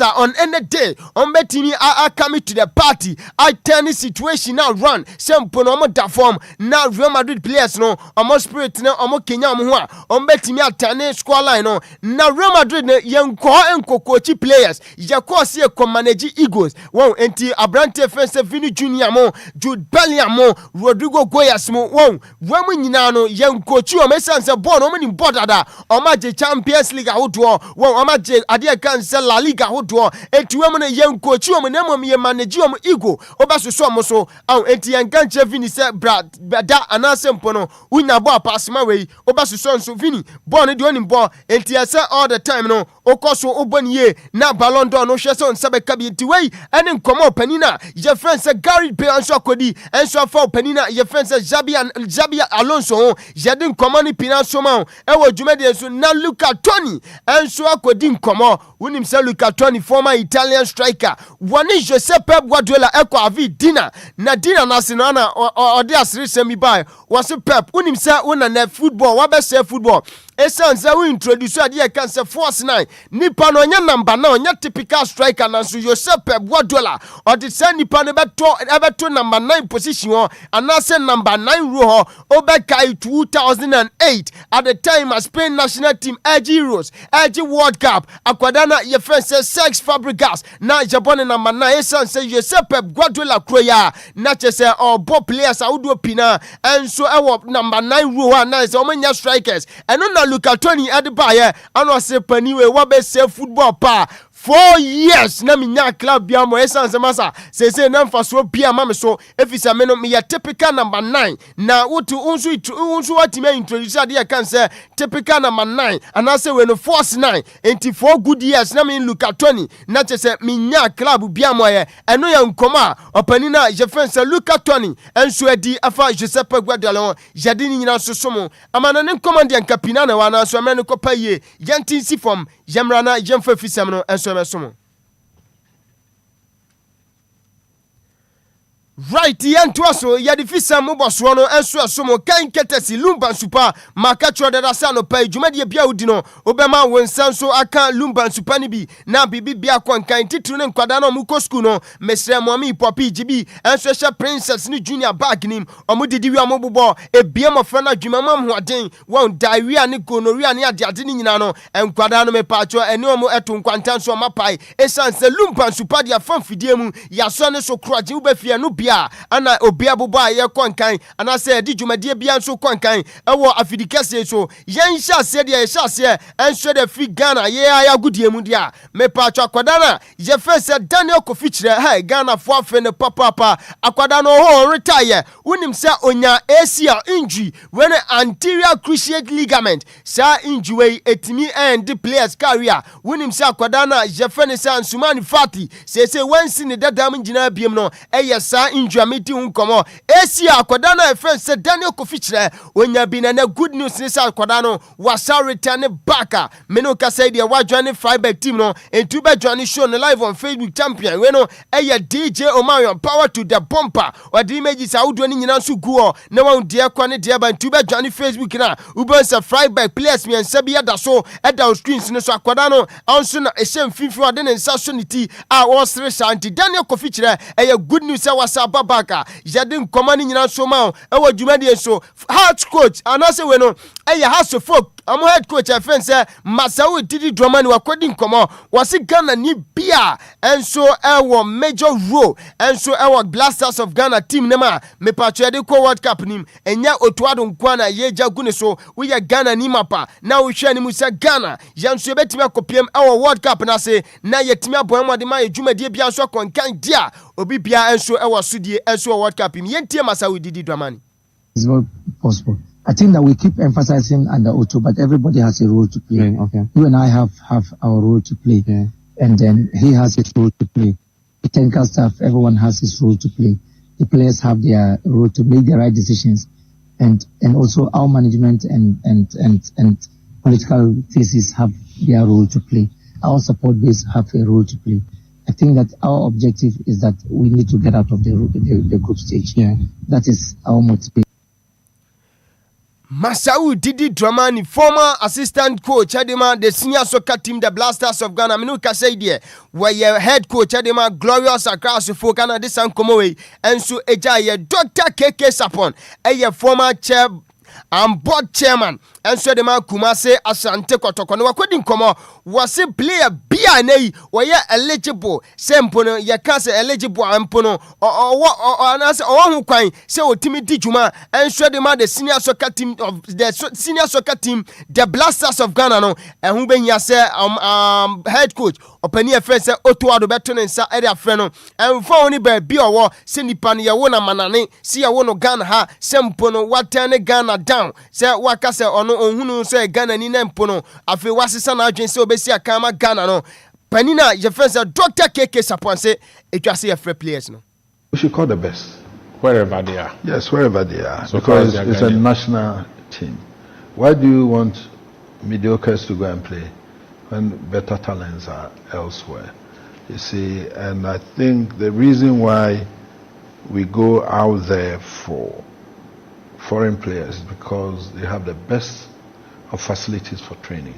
are on any day on betimi are coming to the party I turn situation now run sempo no mo da form na Real Madrid players no omo spirit na omo Kenya omo ho a on betimi atane score line no na Real Madrid ne yenko coach players je ko se ko manage Eagles enti Abrante Fense Vini Junior mo Jude Bellingham mo Rodrigo Goyas mo wemu nyina no yenko chi o mesanse ball no mani bodada o ma je Champions League ahodo o ma je ade kan se La Liga ahodo enti wemu ne yenko chi o ne mo me manage o Eagle o ba so mo so enti yenkan che Vini se da anase mpo no unya ball pass ma we o ba so Vini ball ne de oni ball enti say all the time no okoso oboniye na Ballon d'Or no hwe so nsabe ka bi enti we ene nkomo panina ye friend say Gary Bale anso kodi enso fa panina ye friend say Xabi Alonso je din nkomo ni pina so ma e wo dwumade so na Luca Toni enso akodi nkomo unim say Luca Toni former Italian striker woni Josep Pep Guardiola eko avi dinner na se no na ode asire semi bai was Pep unim say una na football wa be say football esanse we introduce ade kan say force 9 nipa no nya number na nya typical striker na so Josep Pep Guardiola or the same nipa no beto number 9 position ho anase number 9 row ho obekai 2008 at the time as Spain national team AG World Cup akwadana ye friend say Sex Fabregas na Japan number 9 esanse Josep Pep Guardiola kroya na chese obo players awudo pina enso ewo number 9 row na say omanya strikers eno na Luca Toni Adibaye ano se paniwe wa be say football pa 4 years na minya club bia mo esan semasa say na mfaso bia ma me so efisa me no me ya typical number 9 na wotu unsu watime introduce ade kan say typical number 9 and I say we no force 9 enti 4 good years na me look at 20 na che say minya club bia mo ye eno ya nkoma opani na je fense look at 20 enso adi afa Giuseppe Guardiola jadi ni nyina sosomo amana ne command yan kapina na wana so me no kopaye yantin si form Jamrana Jamfa Fisamno and Somasomo. Right, yan twaso ya di fisa mo boswono enso asomo kan ketesi Lumba super makacho da sano pay jumadi bia udino obema wonsanso aka Lumba super ni bi na bibi bia kwankan titru ne nkwada no mu kosku no mesre mo mi popi gibi enso sha princess ni junior bag nim omudidi wi amobobo ebie mo frana dwuma mam hoaden won diarrhea ni gonorrhea ni ade ni nyina no enkwada no me pacho ene omo eto nkwantan so mapai esanse Lumba super dia famfidie mu ya so ne so kroaje ubefie no ana Obia boba ye kwankan ana se di dwumadie bia nso kwankan ewo afidikase so yen hya se de ye hya se enso de fi Ghana ye aya gudie mu dia me pa twa kwadana ye fese Daniel Kofichire hey Ghana fo afe ne papa akwada no ho retire unim se onya ACL injury when anterior cruciate ligament sa injury etimi end the players career unim se akwada na ye fe ne se Ansumani Fati se wansi ne dadam ngina biem no sa injury unkomo Asia akwada na efense Daniel Kofichire onya bi na good news ni sa akwada no wasa return back meno ka say dia wa join Freiburg team no entu be join show no live on Facebook champion we no DJ Omarion power to the bumper or the images awudo ni nyina so guo na wan dia kwa ne dia ba entu be join Facebook na ubansa Freiburg players me nsa bi da so edal screens no so akwada no anso na ehye mfimfi ade ne nsa so niti a wo sere shanti Daniel Kofichire good news wasa babaka jadi nkomani nyina so ma ewo dwumadi so heart coach anase we no house of folk am head coach afense Masawu Didi Dramani wakodi nkomo wasi Ghana ni bia enso ewo major role enso ewo Blasters of Ghana team nema me patcho de ko World Cup nim enya otuado nkwana yeja gune so we Ghana ni mapa na wo hwe ni musa Ghana yanso betimi akopiem ewo World Cup na se na yetimi aboamade ma dwumadi bia so konkan dia obi bia enso ewo sudie enso World Cup im yentie Masawu Didi Dramani. It's not possible. I think that we keep emphasizing under Otto, but everybody has a role to play. Okay. You and I have our role to play, and then he has his role to play. The technical staff, everyone has his role to play. The players have their role to make the right decisions, and also our management and political faces have their role to play. Our support base have a role to play. I think that our objective is that we need to get out of the group stage. Yeah. That is our motivation. Masawu Didi Dramani, former assistant coach Adema, the senior soccer team, the Blasters of Ghana. Minu kasei die, where your head coach Adema, glorious across for Ghana, this and Komowe, and so Eja, Dr. KK Sapon, a former chair and board chairman, and so the man Kumase Asante Kotoko. No, according Komo, was a player BNA, or ye eligible, Sempono, ye can't say eligible Ampono, or answer all who can say, Timothy Juma, and so the man, the senior soccer team of the senior soccer team, the Blasters of Ghana, no, and who ben yase head coach, Openia Fence, Otuado Beton and Sa Area Freno, and for only by Bio, Cindy Pania, Wona Manane, see a one Ghana ha, Sempono, what turn Ghana down, say Wakase or no, who say Ghana ni Nempono, afi wasisa na adwen se obesi akama Ghana no panina je fence Dr. KK Sapon say it was a free players no. We should call the best wherever they are. Yes, wherever they are, so because it's a national team. Why do you want mediocres to go and play when better talents are elsewhere? You see, and I think the reason why we go out there for foreign players is because they have the best of facilities for training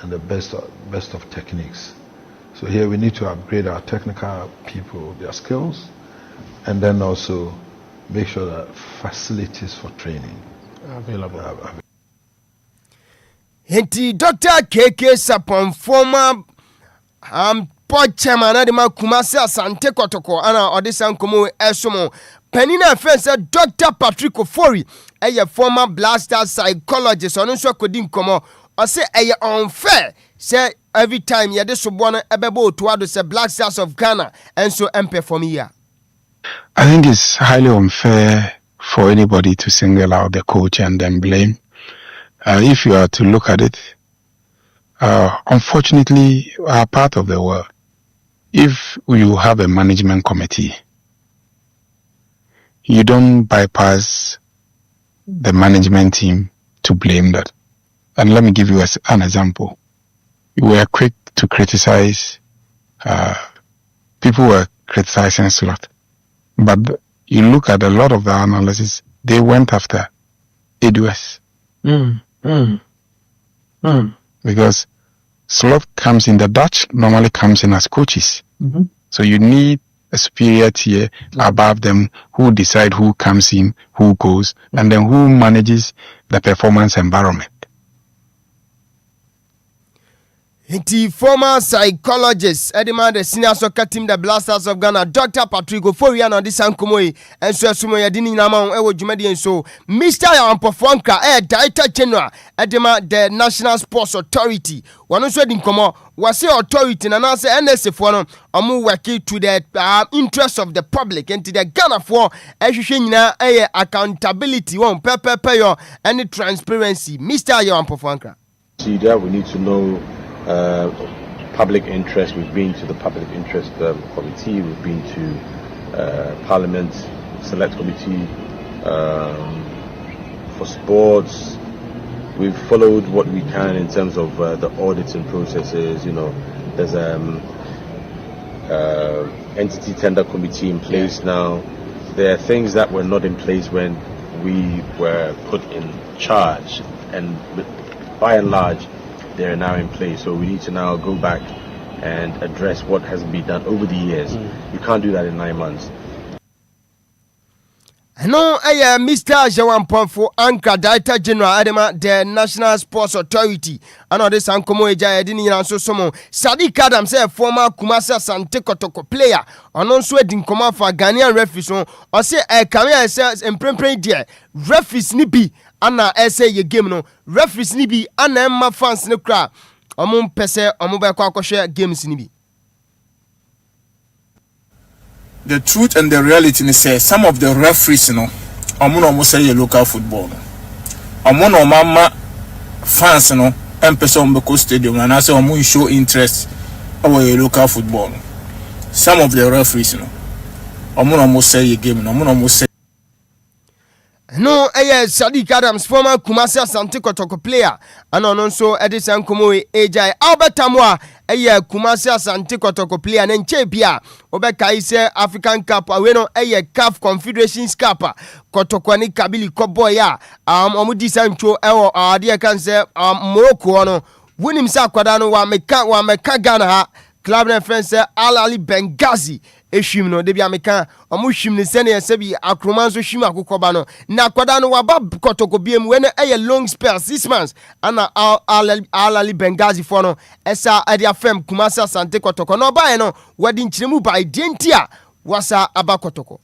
and the best of techniques. So here we need to upgrade our technical people, their skills, and then also make sure that facilities for training are available. Henti Dr. KK Sapon, former board chairman Adema Kumase Asante Kotoko, ana Odesan Komo Esomo. Penina Fence Dr. Patrick Ofori, a former Blaster psychologist on Unso Kodin Komo, I say unfair. Say every time you this one ebebo to say Black Stars of Ghana and so MP for me here. I think it's highly unfair for anybody to single out the coach and then blame. If you are to look at it, unfortunately, we are part of the world. If you have a management committee, you don't bypass the management team to blame that. And let me give you an example. You were quick to criticize, people were criticizing Slot. But you look at a lot of the analysis, they went after ADOS. Because Slot comes in, the Dutch normally comes in as coaches. So you need a superior tier above them who decide who comes in, who goes, and then who manages the performance environment. The former psychologist, Edema, the senior soccer team, the Black Stars of Ghana, Dr. Patrick Oforian on this Ankomoy, and so Sumoya Dini Namon, Ewo Jumedi, so Mr. Ampofonka, Director General, Edema, the National Sports Authority. One also didn't come out, was the authority, and I say NSF one, amu working to the interest of the public and to the Ghana for accountability, one pay any transparency. Mr. Ampofonka. See that we need to know. Public interest. We've been to the public interest committee. We've been to Parliament Select Committee for sports. We've followed what we can in terms of the auditing processes. You know, there's entity tender committee in place now. There are things that were not in place when we were put in charge, and by and large they are now in place. So we need to now go back and address what has been done over the years. You can't do that in 9 months. No, Mr. Jawan for Anchor, Director General Adema, the National Sports Authority. And this Ankomo Eja Edini Ranso Somo. Sadiq Adam say former Kumasi Asante Kotoko player. And also in command for Ghanaian referees. Or say a career says in prempren dear. Referees nibi. Anna essay ye game no. Referees nibi. Anna Emma fans no cry. Omun pese omuba kwa share games nibi. The truth and the reality is say some of the referees, you know, almost say local football. Mama fans, you know, and person beko stadium and I say show interest over local football. Some of the referees, you know, almost say a game, almost say. No, Sadiq Adams, former Kumasi Asante Kotoko player, and also Edison Kumoe Ejai Albert Tamwa, Kumasi Asante Kotoko player, and Chepia, Obeka is African Cup, Aweno, CAF Confederations Cup, Kotokwani Kabili Koboya, Omudi Sancho, dear cancer, Morocco, winning Sakwadano, wa meka Ghana, Club and friends, Ali Benghazi. Eshim no debi ameka omuhim ne sene yesebi akromanso shim akokɔba no na kwada no waba kotoko biem we na long spell 6 months ana Ali Benghazi for no esa ade afem Kumasi Asante kotoko no ba no wadi nkyiremu ba identia wasa abakotoko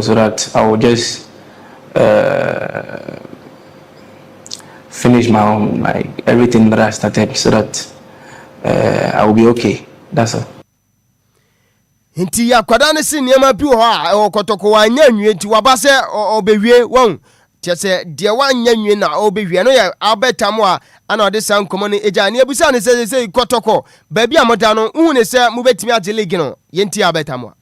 so that I will just finish my own, like everything that I started, so that I will be okay. That's all. Inti ya kwadane si niema bi ho a okotoko wanya nwie nti wabase obewie won tiese de wanya nwie na obewie no ya abetamu a ana ode san komo ne eja ne ebusa ne se kotoko ba bi amoda no hu ne se mubetimi age league no yenti abetamu.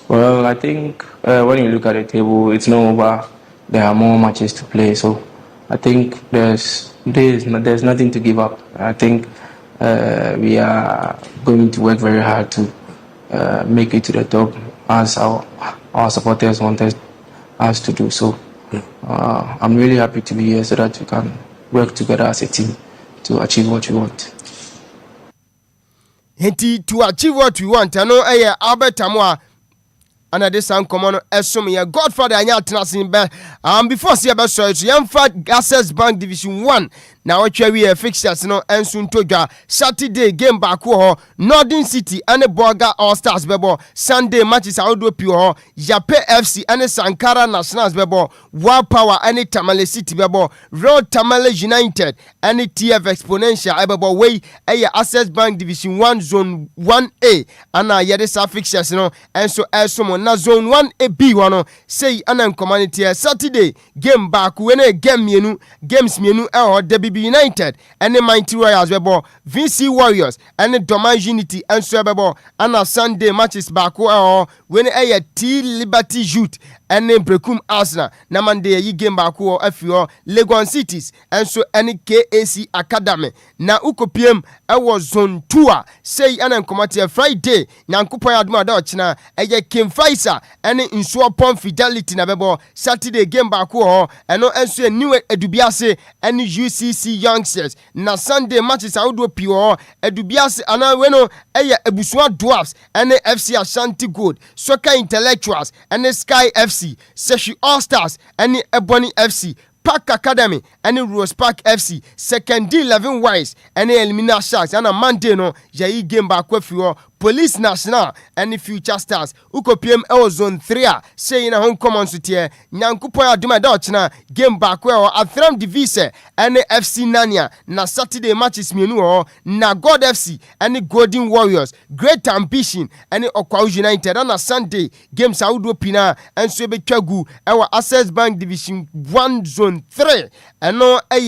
Well, I think when you look at the table, it's not over. There are more matches to play, so I think there's nothing to give up. I think we are going to work very hard to make it to the top as our supporters wanted us to do. So I'm really happy to be here so that we can work together as a team to achieve what we want. To achieve what we want, I know Albert Tamwa and this uncommon esum ya Godfather anya tenasin be before see be so yamfa Access Bank Division 1 na watwa wi fixtures no enso ntodwa Saturday game back ho Northern City ane Borga All Stars bebo Sunday matches awodo pi ho Yape FC ane Sankara Nationals bebo Wow Power ane Tamale City bebo Road Tamale United ane TF Exponential bebo wey eye Access Bank Division 1 Zone 1A ana yede sa fixtures no enso elsomo na Zone 1A B wano say ana community Saturday game back we na game mienu games mienu DBB United ane Mighty Royals bebo VC Warriors ane Doma Unity enso bebo ana Sunday matches back we na eye T Liberty Youth ene Brekum Arsenal na Monday yi game back afio Legon Cities enso ene KAC Academy na ukopiem ewo Zone 2 say ana community Friday nyankopon aduma da ochina eye Kim Faisa ene Nsuo Pon Fidelity na bebo Saturday game back eno enso new Edubiase ene UCC Youngsters na Sunday matches awodo pio Edubiase ana weno eye Ebusua Dwarfs ene FC Ashanti Gold Soccer Intellectuals ene Sky FC Seshi All Stars ene Ebony FC Park Academy and Rose Park FC second D11 Wise and Elimina Sharks and a Monday no Jai game back with Police National and Future Stars uko PM Zone 3 say in a home common city Nyankupoya Duma Dutchna game back where Athram Divise and FC Nania na Saturday matches menu na God FC and Golden Warriors Great Ambition and Okwa United and a Sunday game Saudo Pina and Swebe Chagu our Access Bank Division 1 Zone 3 and no a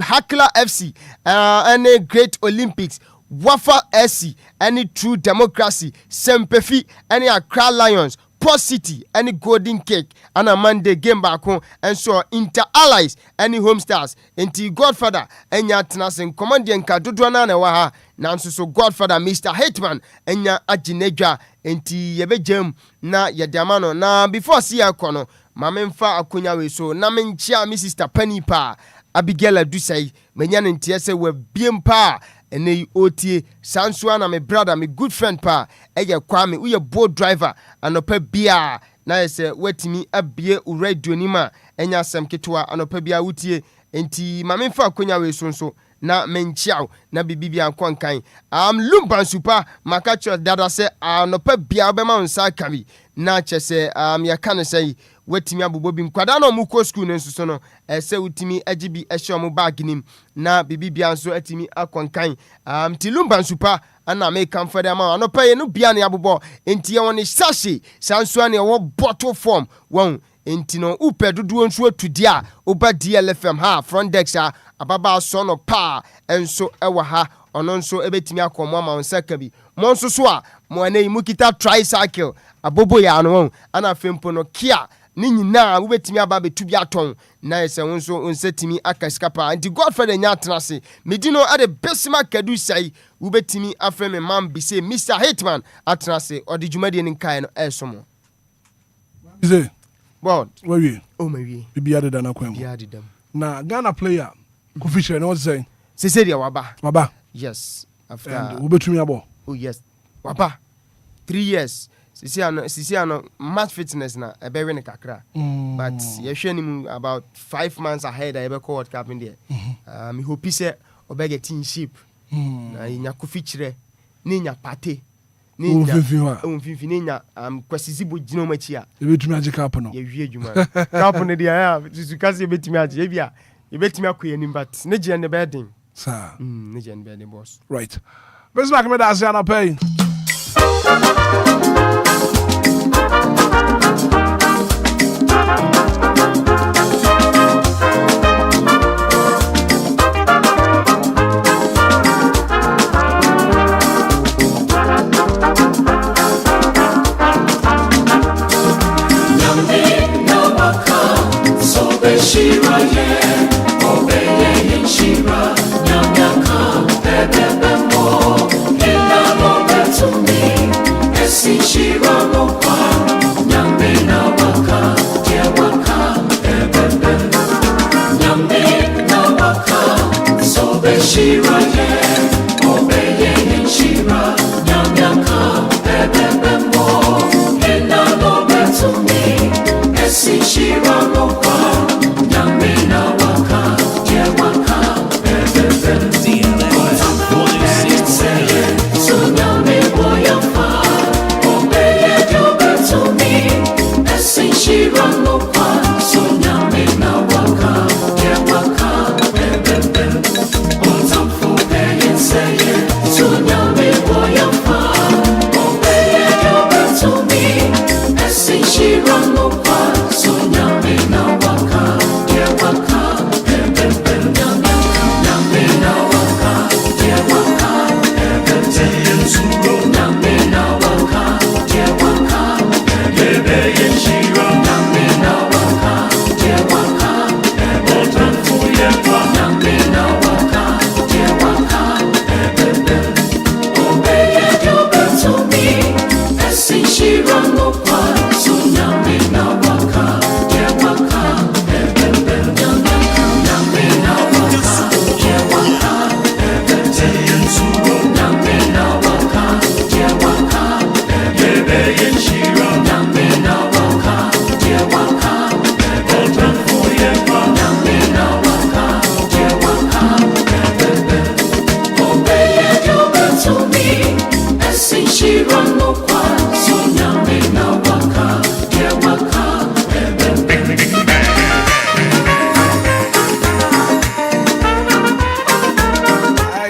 Hakla FC and a Great Olympics Wafa SC, any True Democracy, Sempefi, any Accra Lions, Port City, any Golden Cake, and a Monday game back home, and so Inter Allies, any Home Stars, and Godfather, and Yatnas and Commandant Kadudwana Waha, Nanso so Godfather, Mr. Hitman, and ya Ajineja, and Yebejem, na Yadamano, na before Sia Kono, Mamemfa Akunya we so, Namencha, Mrs. Penny Pa, Abigail Dusay, Menyan and Tiese were bien pa. Ene otie sansua na me brother me good friend pa eye kwame we boat driver anopa bia na ese wetimi abie radio ni ma enya asem ketwa anopa bia wutie enti mame fa akonya we sonso na menchiao na bibibia nkonkan Lumba super makacho dada se anopa bia obema nsa kabi na chese yaka ne sei wetimi abobobi nkwada na mu ko school ne nsuso no ese wutimi agibi ehye mu bag nim na bibibia nso atimi akonkan ti Lumba super ana me kan fede ama anopa ye no bia ne abobo enti ye woni sashi sanso ne wo bottle form won enti no upe dodo nso atudi a oba DLFM ha front desk ababa so no pa enso ewa ha ono nso ebetimi akomo ama onsaka bi mo nso so a mo anei mukita tricycle abobo ya no ana fempo no kia ni nyina wobetimi aba betu bi aton na ese nso onsetimi akaskapa anti Godfather nya atenase medino ade besima kadu sai wobetimi afreme man bi say Mr. Hitman atenase odi dwumade ni kai no esomo Ize What? Where we? Oh my we. Bibi ade dana kwem. Bibi ade dam. Na Ghana player ko feature no what say? Se say dia waba. Waba. Yes. After and wobetumi abo. Oh yes. Waba. 3 years. Sisi ano match fitness na ebe we ne kakra. But ye hwe nim about 5 months ahead I be call World Cup in there. Me hope say obege team ship. Na nya ko feature ni nya pate. Ni nya kwasizibo gino machi a. Ebetumi age cup no. Ye hwie adwuma. Cup ne dia ya sukaze ebetumi age e bia. Ebetumi akoye nim but ne je ne bedin. Sir. Ne je ne bedin boss. Right. Best back me da say na pay. Shira ye, obeye Shira, nyamyaka, bebe mo, ila mo betumi, esi Shira mo pa, nyambe na waka, je waka, bebe, nyambe na waka, sobe Shira ye, obeye Shira, nyamyaka, bebe mo, ila mo betumi, esi Shira mo pa. Nyamina waka, je waka,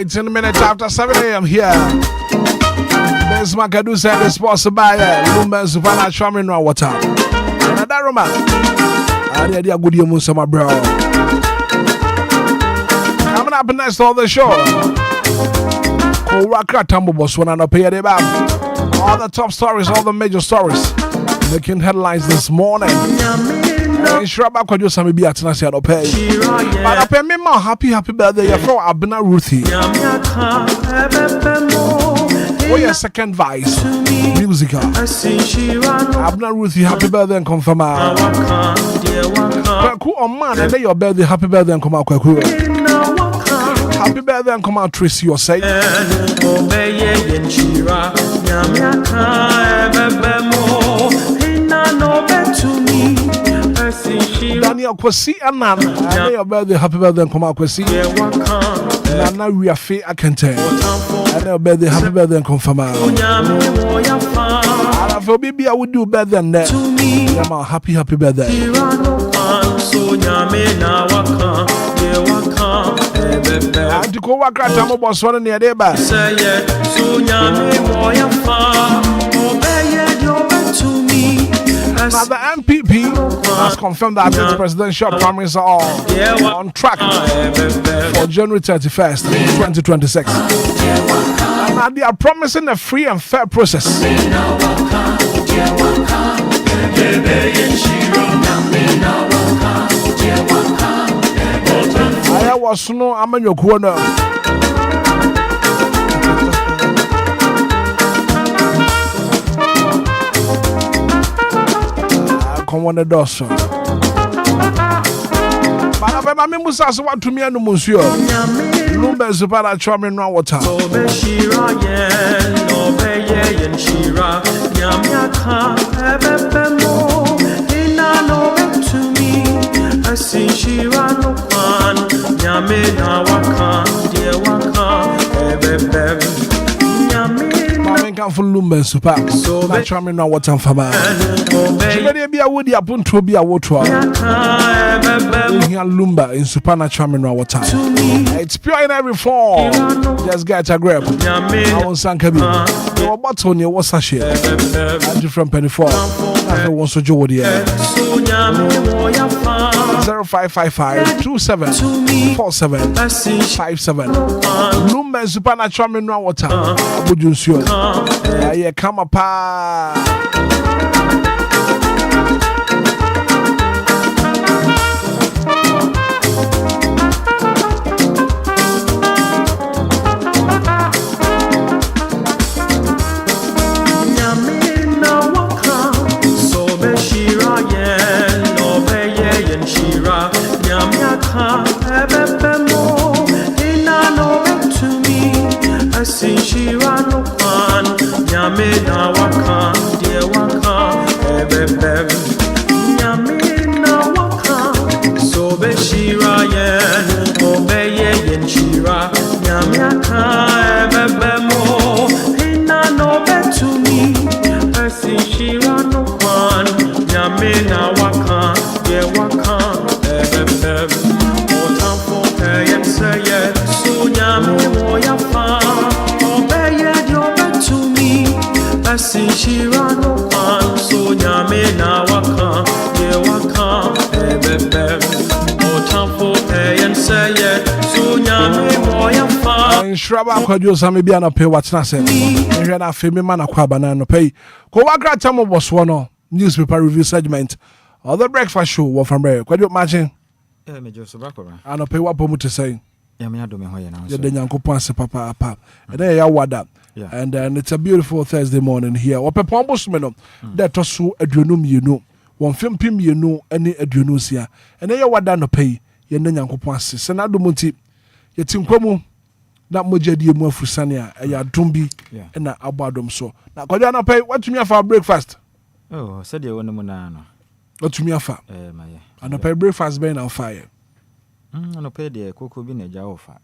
19 minutes after 7 a.m. here. This Macadu said it's sponsored by Lumba Supana Shaman Water. And that Roma. I did a good Musama bro. Coming up next on the show. Raka Tambo Boswana no pay back. All the top stories, all the major stories making headlines this morning. Shraba could do some be at Nasia no pay. But I pay me more happy birthday for Abna Ruthie. Oh, your second vice musical. Abna Ruthie, happy birthday and confirm. Kwaku on man, and your birthday, happy birthday and come out Kwaku. Happy birthday and come out Tracy, you say. Daniel Kwasi and Nana, and your birthday, happy birthday and come out Kwasi. Nana, we are fair, I can tell. And your birthday, happy birthday and confirm. For baby, I would do better than that. I'm happy birthday. And to go back at Tamo was one near there. Now the MPP has confirmed that its presidential primaries are on track for January 31st, 2026. And now they are promising a free and fair process. I was no Amanyo Kuona. Come on the dorsal. But I remember what to me and Monsieur Lumba Supana Charming Water. Come for Lumba Super. So charming now what I'm for. She be a woody upon to be a water. Lumba in Supana charming water. It's pure in every form. Just get a grab. I want Sankabi. Your bottle near what's a share. I'm from Penny 4. I want to join the 0555 274757. Lumba Supana charming water. Would you sure? Yeah, come apart. Shraba Kwadio Samibia no pay what's not saying. And you're not famous man aquabana no pay. Go walk out time of Botswana newspaper review segment or the breakfast show or from where. Kwadio matching. Yeah, me just bakora. I no pay what pomu to say. Yeah, me ado me hoye now. Yeah, the yanko panse papa. And then ya wada. Yeah. And then it's a beautiful Thursday morning here. What pepon bosmeno that tosu adrenum you know. One film pim you know any adrenusia. And then ya wada no pay. Ye ne yanko panse. Senado munti. Ye tinkwamu. Na moja die mu afusane a ya dombi na abadom so na kwaja na pay what to me for breakfast. Oh, said you won na no. What to me afa? My. And pay breakfast be na fire. No pay the cocoa bi na ja ofa.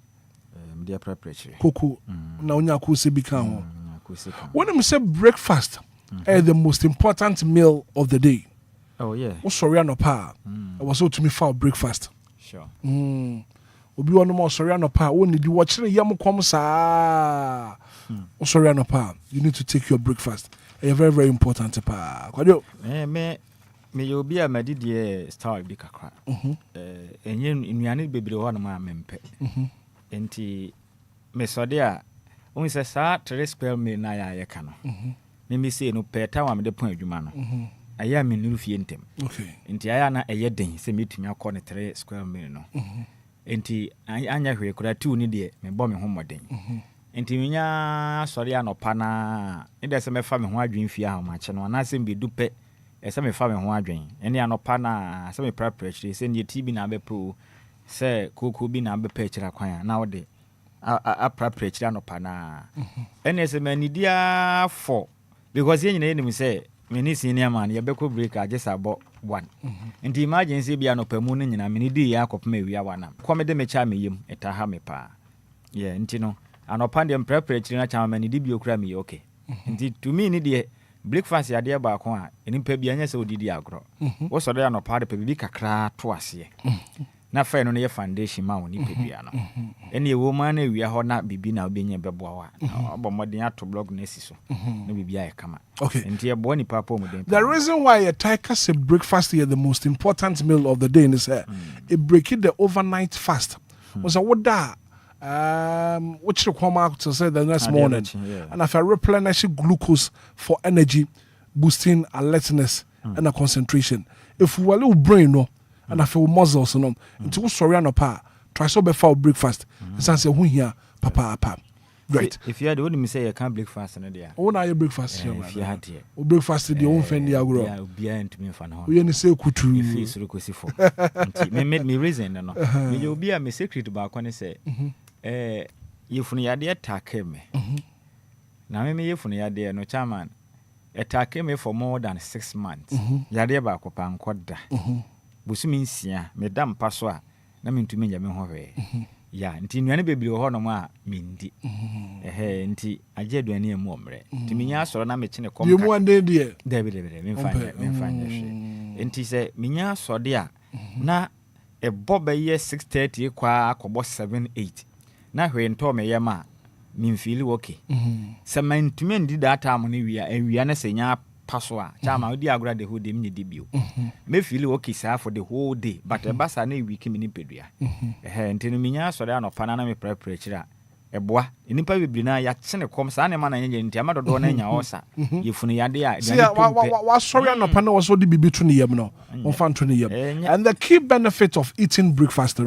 Media preparatory. Cocoa na onya ko se bi kan ho. When you say breakfast is the most important meal of the day. Oh yeah. Wo sorry no pa. I was so to me for breakfast. Sure. obi ono mo sorry anopa woni di wo kire yam kom saa sorry anopa you need to take your breakfast. It's very very important pa kwadio me you be a medidie style bi kakra enye nnuane bebre ho na ma mempe enti me sode a won se sa 3 square meal na ya ye ka no me say no peta wa me de pon adwuma no aya me nuru fie ntem enti aya na eye den se metumi akọ ne 3 square meal no enti anya hwe kura tu ni de me bọ me ho moden enti minya sori anopa na inde se me fa me ho adwen fie ha ma che no na se mbe dupe ese me fa me ho adwen ene anopa na se me prepare se ne TV na be pro se koko bi na be pa kira kwan na wo de a prepare kira anopa na ene se me nidia for because yen nyina enim se me ni senior man ye be ko break just about 1 enti emergency bi anopa mu no nyina me ni di ya akopema ewia wana ko me de me cha me yem eta ha me pa ye enti no anopa de prepare kira na cha me ni di bi okura me okay enti to me ni de breakfast ya de ba ko a enipa bi anya se odidi agro wo so de anopa de pe bi kakra to ase na fa no ye foundation ma woni pe bia no ene e wo ma na ewia ho na bibi na obenya beboa wa obo modern ato blog na esi so na bibia e kama enti e bo ni papa mo den. The reason why a tiger say breakfast is the most important meal of the day is it break it the overnight fast was a woda which come out to say the next morning and if I replenish glucose for energy boosting alertness and a concentration if we little brain no and I feel muscles no into sorry anopa try so be for breakfast say who here papa right if you had only me say you can't breakfast no there oh na your breakfast here if you had here breakfast the own friend agro yeah Obia ntumi fa no we ni say kutu if you so kosi for me reason no me Obia me secret ba ko ne say yefunu yade attack me na me yefunu yade no chairman attack me for more than 6 months yade ba ko pa nkoda busumi nsia me dam paso a na me ntumi nya me ho hwe ya nti nnuane bebiri ho no ma mendi nti age aduane emu omre nti minya asoro na me kine kom ka yemu ande de David me mfanya hwe nti se minya asode a na e boba ye 6:30 kwa akobo 7:8 na hwe nto me yema mi feel okay se man tumi ndi data am ne wia na senya paso a chama odi agora the whole day me di bio me feel okay sa for the whole day but e basa na week me ni pedua ntino minya sori anopa na me prepare kira eboa enipa bibiri na ya kene kom sa na ma na nya nti amadodo na nya osa yefunu yade a wa sori anopa na so di bibi to ne yam no on fan to ne yam and the key benefit of eating breakfast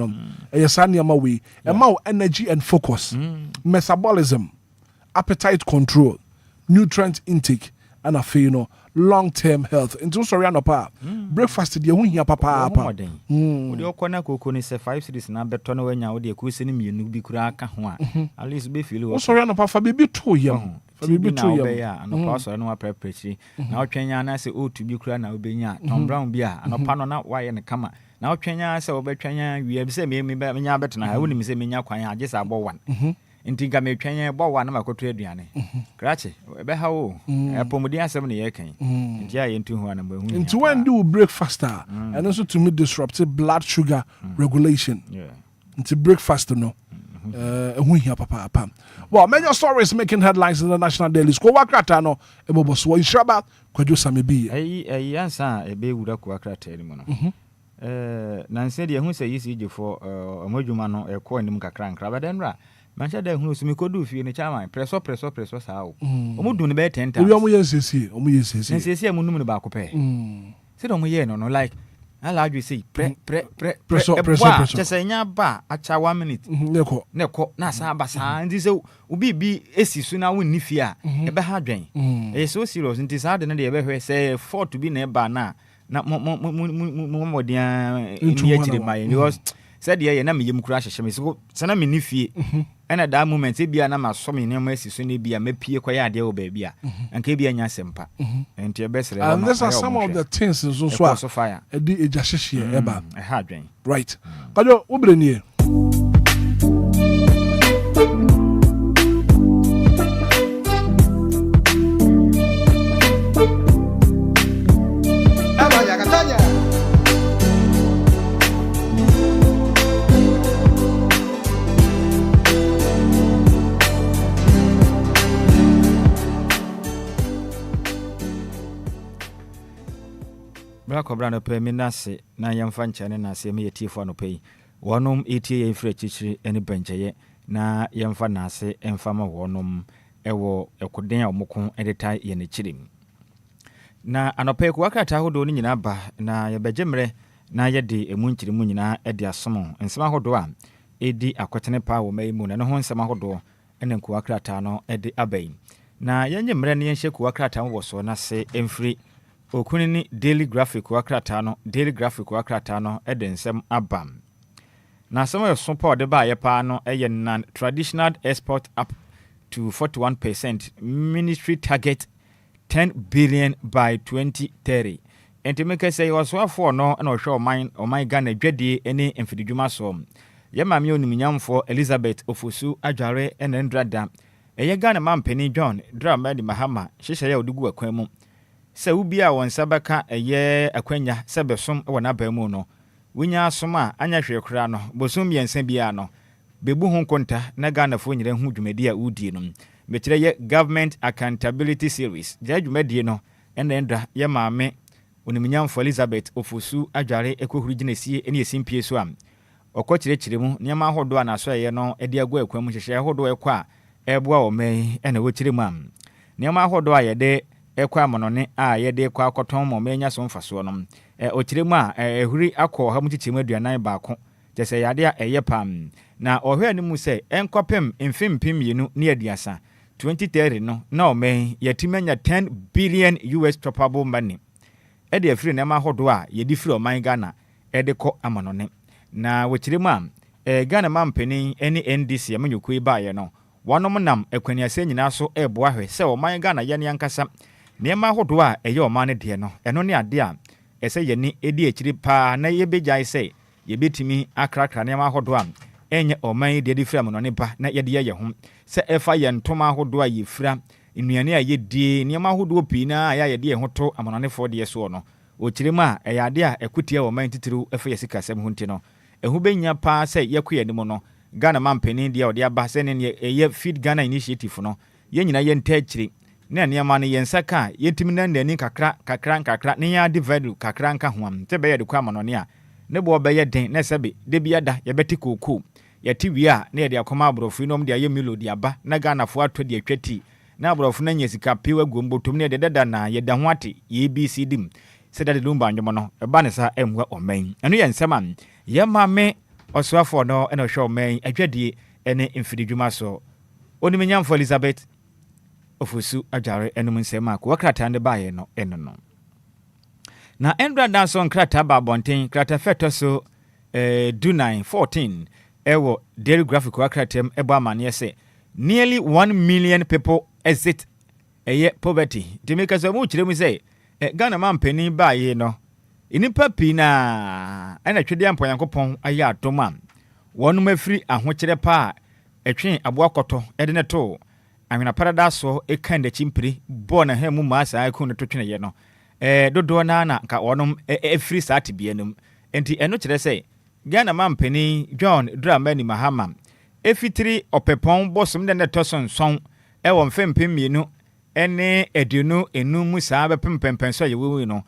yesani ama we ema energy and focus metabolism appetite control nutrient intake and a long-term health. Into sorry anopa breakfast de hu hia papa odi okona koko ni se 5 cities na beto na wanya odi ekusi ni mienu bi kura aka ho a at least be feel sorry anopa fa bibi to yam fa bibi to yam anopa sorry no prepare na otwenya na se otu bi kura na obenya Tom Brown bi a anopa no na waye ne kama na otwenya se obetwenya wi se me nya beto na ha woni me se menya kwan a gesa abo 1 nti ga metwenya bo wa na makoto aduane krache ebe ha o epomudi asem ne ye kan nti aye ntu hu anamba hu nti when do breakfast and also to meet disrupted blood sugar regulation nti breakfast no hu hia papa well major stories making headlines in the national dailies ko wakrata no ebobo so inshaba kwadwo samebi ayi ansa ebe wura ko wakrata ni mo no na nse de hu se yisi jefo omodwuma no ekọ anim kakra nkra badenra mancha da hu so mikodu fie ne chama preso saa o omudu ne be 10 times omo yensesi nsesi amunum ne ba ko pe se do mo ye no like ala adwe sei preso chese nya ba acha 1 minute neko na saa ba saa ndi se obi bi esi su na wonni fie a e be ha dwen e so serious nti saa de ne de e be hwe se 4 to be na ba na modia ni achire mai because said ye na me yem kura hyehye me so sana me ni fie ena that moment e bia na maso me ne ma asiso ne bia mapie kwaya ade wo ba bia anka bia nya sempa enti e besere ma and these are some of the things so fire e di eja hyehye e ba e ha dwen right kajo obre nie Brakobra no pe minase na yemfa nchane na se me yetifo no pe wonom etie ye frɛ chichiri ene bencheye na yemfa na se emfa ma wonom ewo ekoden a omoko edeta ye ne chirim na anope ko akrata hodo ni nyina ba na yebegyemre na yede emu nchirimu nyina ede asomo nsema hodo a edi akwetene pa wo mai mu na ne ho nsema hodo ene ko akrata no ede abai na yenyemre ne yenhye ko akrata wo so na se emfiri okunini daily graphic wakrata no edensem abam na some of support de ba ye pa no eye nan traditional export up to 41%, ministry target 10 billion by 2030 enti make say was for no na ohwe o man Ghana dwedie ene emfididwuma so ye ma me oniminyamfo Elizabeth Ofosu adware ene ndrada eye Ghana mampeni John Dramani Mahama hyehyɛ ya odugu akwan mu sɛ Obia won sabaka eye akwanya sɛ besom wɔ n'abamu no wonya asom a anya hwe kra no bosom yensa bia no bebu ho konta na Ghana fo nyire hu dwumadi a udie no mekyerɛ ye government accountability series gya dwumadi no ɛna ndra ye maame oniminyamfo Elizabeth Ofosu adware ekohuru ginesie ene esimpie so am ɔkɔkyerɛkyerɛ mu niam ahodo a naso ɛyɛ no ɛde agɔ akwam hyehyɛ ahodo ɛkɔ a ɛboa wɔ mɛn ɛna wɔkyerɛ mu am niam ahodo a yɛde ekwa monone a yede kwa akoton mo menya so mfaso no okiremu a ehuri akọ ha mutichemu aduanan baako jese yade a eye pam na ohwe animu se enkopem mfimpim yenu ne aduasa 2030 no na omen yatimanya 10 billion US toppable money ede afiri na ma hodo a yedi firi oman Ghana ede kọ amonone na wokiremu a Ghana mampeni ene NDC amanyukui baaye no wonom nam akwaniase nyina so eboa hwe se oman Ghana yene yankasa niema hodo a eye omane de no eno ne ade a ese yeni edi akiri pa na yebegyae se yebetimi akrakra niema hodo a enye oman de di fram no ne ba na yede ye ho se efa ye ntoma hodo a yefira nnuane a yedie niema hodo pi na ya yede ye hoto amonane fo de so no okirem a eye ade a ekutia oman titiru efa ye sikasem ho nti no ehu benya pa se yekoye nimu no Ghana mampeni de ode aba se ne eye feed Ghana initiative no ye nyina ye nta akiri na niema no yensaka yetimi na ndani kakra ne ya divide kakra nka hoam te be ye de kwa manone a ne bo be ye den na sebe de bia da ye beti koko yeti wi a na ye de akoma abrofu nom de aye melody aba na Ghana fo ato de atwati na abrofu na nya sika pewa gombotom ne de dada na ye da ho ate ye BCD se da de Lumba ndwomo no e ba ne sa emwa oman eno ye nsema ye ma me osoafo no eno hwe oman adwadie ene mfididwuma so oniminyamfo Elizabeth Ofosu ajare enum nsema ko wakrata ne baaye no eno no na endra danso nkrata ba bonten krata feto so Dunai 14 ewo daily graphic wakratem ebo amane se nearly 1 million people exit poverty to make us mu kiremu say Ghana mampeni baaye no inipa pi na ana twede ampo yankopon aye atoma wonum afiri ahokyere pa etwen aboakoto ede ne to amina paradaso ekanda chimpiri bona hemu masa akun ne totwene ye no dodo na nka wonum efiri saati bienum enti eno kire say Ghana mampeni John Dramani Mahama efitiri opepon bosom de ne toson son ewo mfempem mienu ene eduno enum saa be pempempenso ye wewe no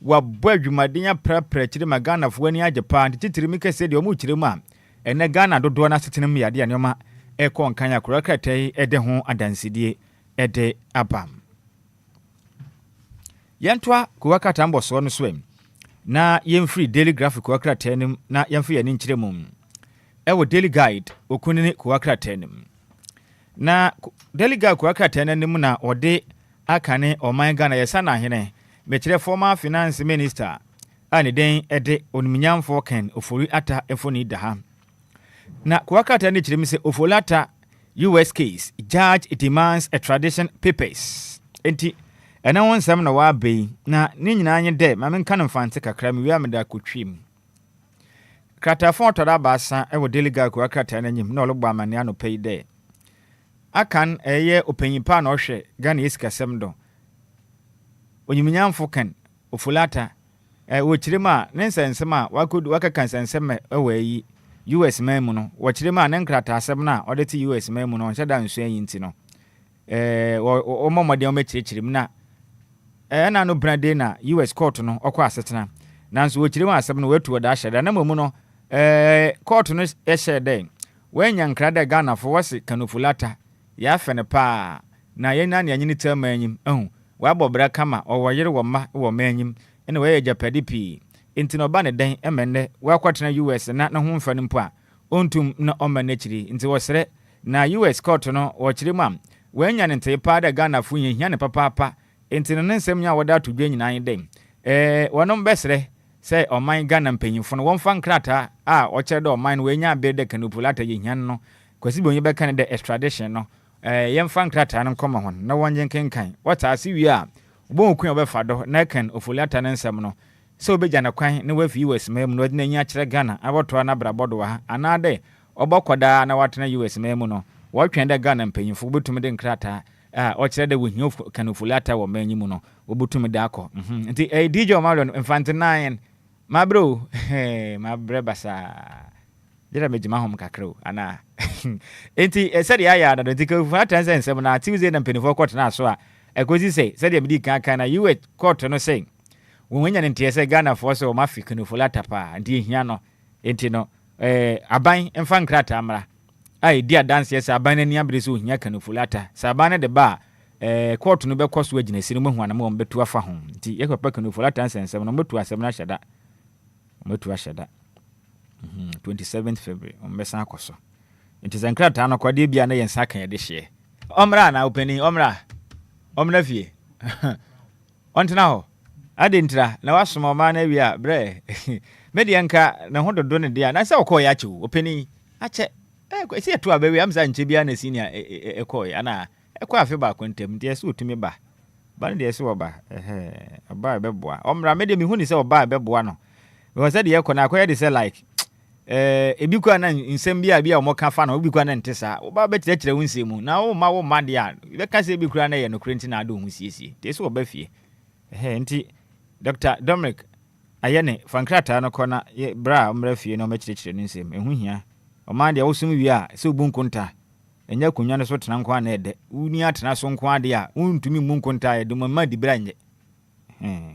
wabɔ adwumaden aprapra kire ma Ghana fo ani ajepa titiri mi kese de omu kire mu a ene Ghana dodo na setenem yade anoma ekɔ nkan akora kratai ede ho adansidie ede abam yentwa ko wakata mboso no so na yemfree daily graphic ko kratai nim na yemfree yani nkire mum ewo daily guide okunini ko kratai nim na daily guide ko kratai nim na ode akane oman Ghana yesa na hene mekire former finance minister ani den ede oniminyamfo Ken Ofori ata efoni daha na kuwakata ni chirimse Ofolata US case judge demands extradition papers enti ena wonsam na wa bei na ni nyina anye de ma menka no mfante kakra mi wi da kotwim krata fon toda basa ewo deliga kuwakata na nyim na ologba amane ano pay de akan eye opanyimpa na ohwe Ghana yesikasem do onyiminyamfo Ken Ofolata wo chirima nensensema wakodu wakakansansema ewe US memu no wachirima na nkrata asem na odeti US memu no hyeda nso yinti no o momode o mechichirim na na no brade na US court no okwa asetena nanso wo kyerem asɛm no wetu da hyɛ da na mamu no court no ɛhyɛ dɛn wanya nkra da Ghana fo wose kanofulata ya fene pa na yɛna ne anyini tama anyim wabɔ bra kama ɔwɔyere wɔ ma wɔ manyim ene wɔyɛ japade pi nti no ba ne den emenne wakɔtena US na ho mfa no mpo a ontum na ɔma n'akyiri nti wɔsrɛ na US court no wɔkyerem am wanya ne nte pa da Ghana fo nyehia ne papa nti no nsɛm nya wɔda to dwa nyinaa den wɔnom bɛsrɛ sɛ ɔman Ghana mpanyimfo no wɔmfa nkrata a ɔkyerɛ dɛ ɔman no wanya abɛ de kanopulata yehia no kwasi bonye bɛka ne de extradition no yɛmfa nkrata no nkɔma ho na wɔnye nkenkan wɔtaase wie a wɔn ku obɛfa do na kan ofulata no nsɛm no sɛ obɛgya na kwan na wafi US mam no ɔde n'anya kyerɛ Ghana abɔtoa na brabɔdo ha anade ɔbɔkɔda na watena US mam no wɔtwɛn dɛ Ghana mpanyimfo bɛtumi de nkrata ɔkyerɛ dɛ wɔhia kanofulata wɔ manyimu no wɔbɛtumi de akɔ nti DJ Omarion Infante 9 mabro mabre basa jira mejima hom kakro ana enti sɛ de aya da nti kanofulata nsɛm na Tuesday na mpanimfo court na so a ekozi sɛ sɛ de medi kan na US court no sɛ wɔnya ne ntie sɛ Ghana fo sɛ o mafi kanofulata pa nti ehia no enti no aban mfa nkrata amra ai dia dance yes aban ni abre so ohia kanofulata sa aban ne de ba court no be koso agina sinu mahu anam o betu afa ho nti yekopa kanofulata nsensem no betu asem na hyeda betu ahyeda 27th February o mbesa akoso nti zankrata no kwade bia na yensa kan ye de hye omra na openi omra fie ontena ho adentra na wasoma ma na wi bre medianka na ho dodo ne dia na se okọ ya chi openi ache kwesi eto abawi amza nche bia na senior ekoi ana ekwa afi ba kwantem de ese otumi ba ne de ese oba oba beboa omra me de mi huni se oba beboa no because said ye kona akoya de say like ebi kwa na nsem bia omoka fa na obi kwa na ntesa oba bekyerɛkyerɛ wo nsemu na wo ma de a be ka se ebi kura na ye no krenti na ado hu siesie de ese oba fie nti Dr. Dominic ayene fankrata no kona bra omra fie no mekyerɛkyerɛ no nsem ehu hia Oman de wosum wi a se obunkunta enya kunwa ne so tena nko na ede uni atena so nko ade a untumi munkunta ye dum ma di bra nje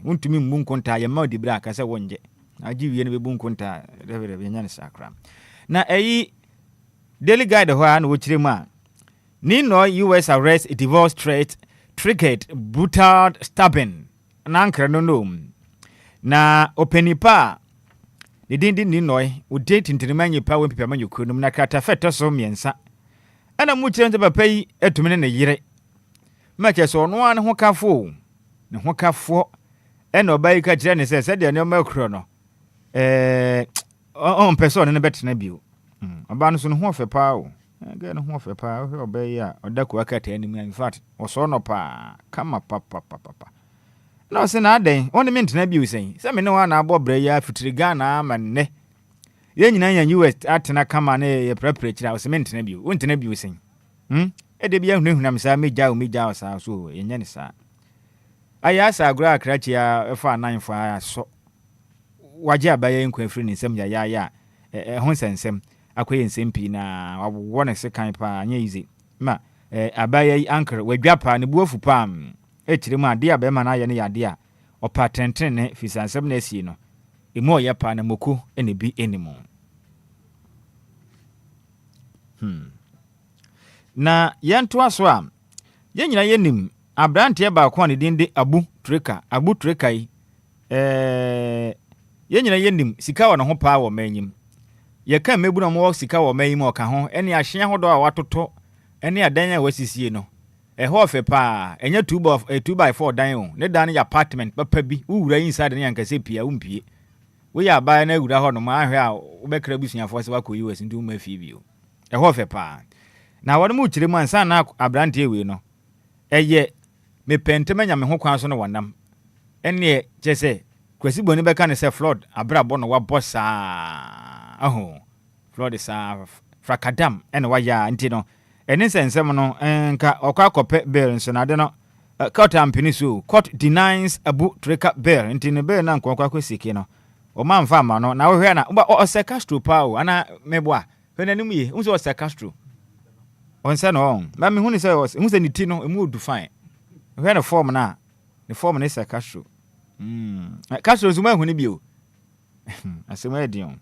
untumi munkunta ye ma di bra ka se wonje agi wie ne be bunkunta revere be nya ne sakra na eyi daily guide ho a na wo kyerem a ni no US arrest divorce threat triggered brutal stabbing na ankra no na openipa ne dindin ni noi o date ntinima pa won pipama nyokunum na krata feto so miensa ana mu kyerɛ nte papa yi atumi ne yere ma kyɛ so no an ho kafo ne ho kafo ɛna obai ka kyerɛ ne sɛ de ne makro no on person ne betena bio oba no so no ho fɛ pa o ga no ho fɛ pa o obai a odako akata anim in fact oso no pa kama papa no se na den on me ntena bio sen se me ne wa na abɔ bra ya fitiri Ghana ma ne ye nyina ya US atena kama na ye prepare kira o se me ntena bio on ntena bio sen e de bia hunahunam sa megya o sa so ye nya ne sa aya sa agura akrachi ya fa 9 fa so waje abaye nkwa firi ne nsem ya ho sensem akoye nsem pi na wo ne se kan pa anya ize ma abaye anchor wadwa pa ne buafu pam ekiremu ade abema na ye ne yade a opa tenten ne fisansem na asie no emu oye pa na moku ene bi enimo na yento aso a ye nyina yenim abrante ba ko ne dinde abu treka yi ye nyina yenim sika wo ne ho pa wo manyim ye kan mebu na mo sika wo manyim o ka ho ene ahye ho do a watoto ene adan a wasisie no ho fe pa enya 2x4 dan o ne dan ya apartment papa bi wura inside ne yankase pia umpie we ya ba na wura ho no ma ahwe a wo bekra busuafo se wako US ndu ma fi bi o ho fe pa na won mu kyire mu ansa na abrante ewe no eye me pentema nya me ho kwan so no wonam ene kyese kwasi boni beka ne se flood abrabo no wabosa flood sa frakadam ene waya nti no ene sensem no nka okwakope bill nso na de no court ampini so court denies abu treka bill nti ne bill na nkwakwakwasiki no o man fa ma no na wo hwe na o se Castro pa o ana meboa hwe na nim ye unso o se Castro on se no ma me huni se o se ni ti no emu odu fine hwe na form na ne form ne se Castro Castro zuma huni bio asɛm adion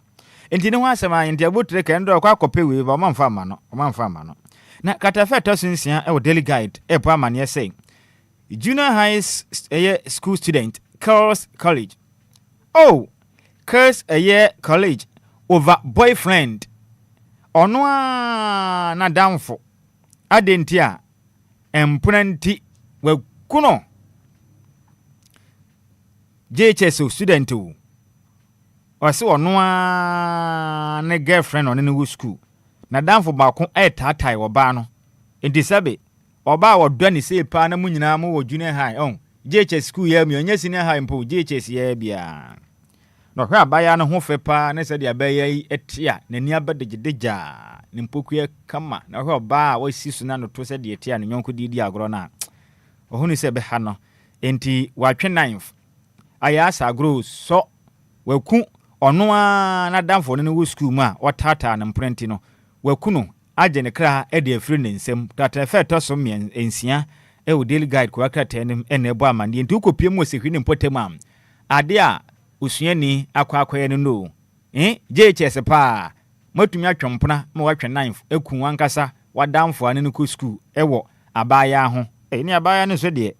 enti ne ho asɛm a enti abotre ka ndo kwa akɔpɛ we ba ɔmanfa ama no na katafa to sinsia e wo daily guide e po amane say junior high school student Curse College Curse college over boyfriend ono a na damfo adenti a empunanti wakuno JHS student o wase ono a ne girlfriend on ne school na damfo baako tatai oba no enti sabe oba wodwa ne sei pa na munyina mo wo junior high JHS school ya mi onye senior high mpo JHS ya bia no hwa abaya no ho fe pa ne se dia abaya yi etia nani abadegedeja ne mpokua kama na hwa oba wasi so na no to se dia etia ne nyonko didi agro na ohunu se be ha no enti watwe 9th ayasa agro so waku ono a na damfo ne wo school mu a watata na mprenti no waku no agye ne kra e de afiri ne nsem tata fe to so ensia e wo daily guide ko akata ne ene ebo amande enti ukopie mu osehwi ne mpotem am ade a osuani akwakoye no JHS pa matumi atwempona ma watwe 9th eku wankasa wadamfo ane ne ko school ewo abaya ho ni abaya ne so de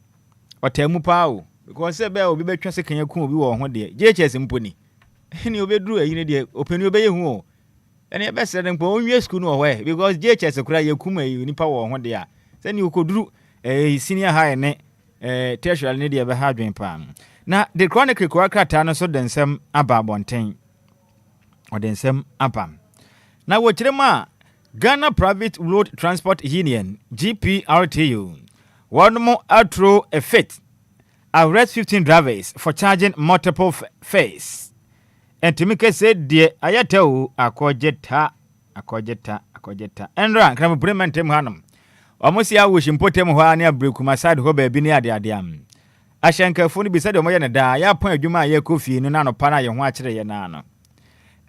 otamu pa o because se be obi betwa se kanya ku obi wo ho de JHS mponi ni obeduru ayi ne de openi obeye hu o ene e be se de mpo onwie school no we because JHS kura yakum ayi nipa wo ho de a se ni okoduru senior high ne tertiary ne de be ha dwen pa na the chronicle ko akrata no so densem aba bonten o densem apam na wo kirema Ghana Private Road Transport Union GPRTU one more outro a fit arrest 15 drivers for charging multiple fares and to make said dear ayatao akojeta enra kram brementem hanum omosi awoshim potem ho ani abrekuma side ho ba bi ni ade am ahyankafo no bi sɛ de ɔmɔ yɛ ne daa ya pon adwuma ya kofi no na no pa na yɛ ho akyere yɛ na no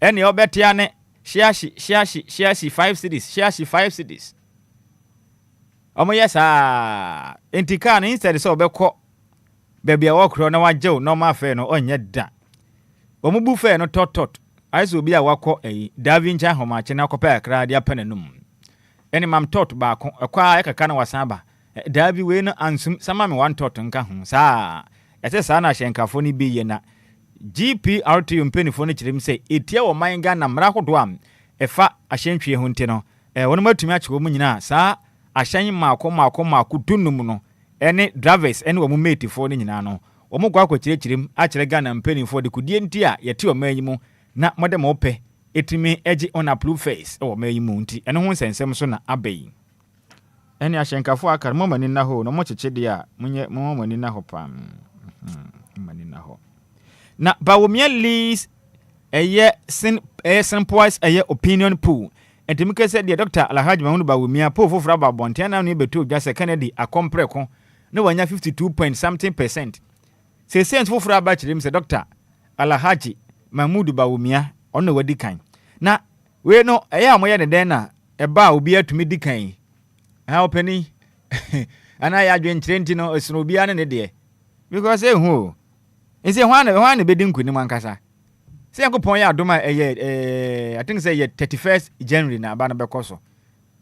ɛne ɔbɛtea ne hyiashi 5 cities hyiashi 5 cities ɔmɔ yɛ saa entika no instead sɛ ɔbɛkɔ baabi a wɔkoro na wagyew na ɔma afɛ no ɔnyɛ da ɔmɔ bu fɛ no totot ayɛ obi a wakɔ Davi ncha homache na akɔpɛ akra de apɛ nanum ɛne mam tot baako ɛkwa ɛkaka na wasan ba Davi we no ansum sama me one tot nka ho saa ɛsɛ saa na hyenkafo ni bi ye na GPRT mpenifo no kyerem sɛ etia wɔ man Ghana mmara hodo am ɛfa ahyɛntwie ho nte no wɔn matumi akyewo mu nyina saa ahyɛn maako dunum no ɛne drivers ɛne wɔn mate fo no nyina no wɔn gwa akɔkyerɛkyerɛm akyerɛ Ghana mpenifo de kudie nti a yɛte wɔ man yi mu na mode mo pɛ etimi egi on approve face ɛwɔ man yi mu nti ɛno ho nsɛnsɛm so na abai ɛne ahyɛnkafo akar mo mani na ho no mo kyekye de a munye mo mani na ho pam mani na ho na bawomia lease ɛyɛ simple ɛyɛ opinion pool entimi kese de Dr. Alhaji Mahmudu Bawumia po foforo ba bonten na no beto dwa se Kennedy akompreko ne wanya 52.something%. Se sense foforo aba kyerem se Dr. Alhaji Mahmudu Bawumia ono wadi kan. Na we no eya amoye ne den na eba obi atumi di kan. Ha opani ana ya adwenkyerenti no esno obi ane ne de. Because ehu nse hwan be di nkuni mankasa. Se yankopon ya adoma I think say 31st January na aba na bekoso.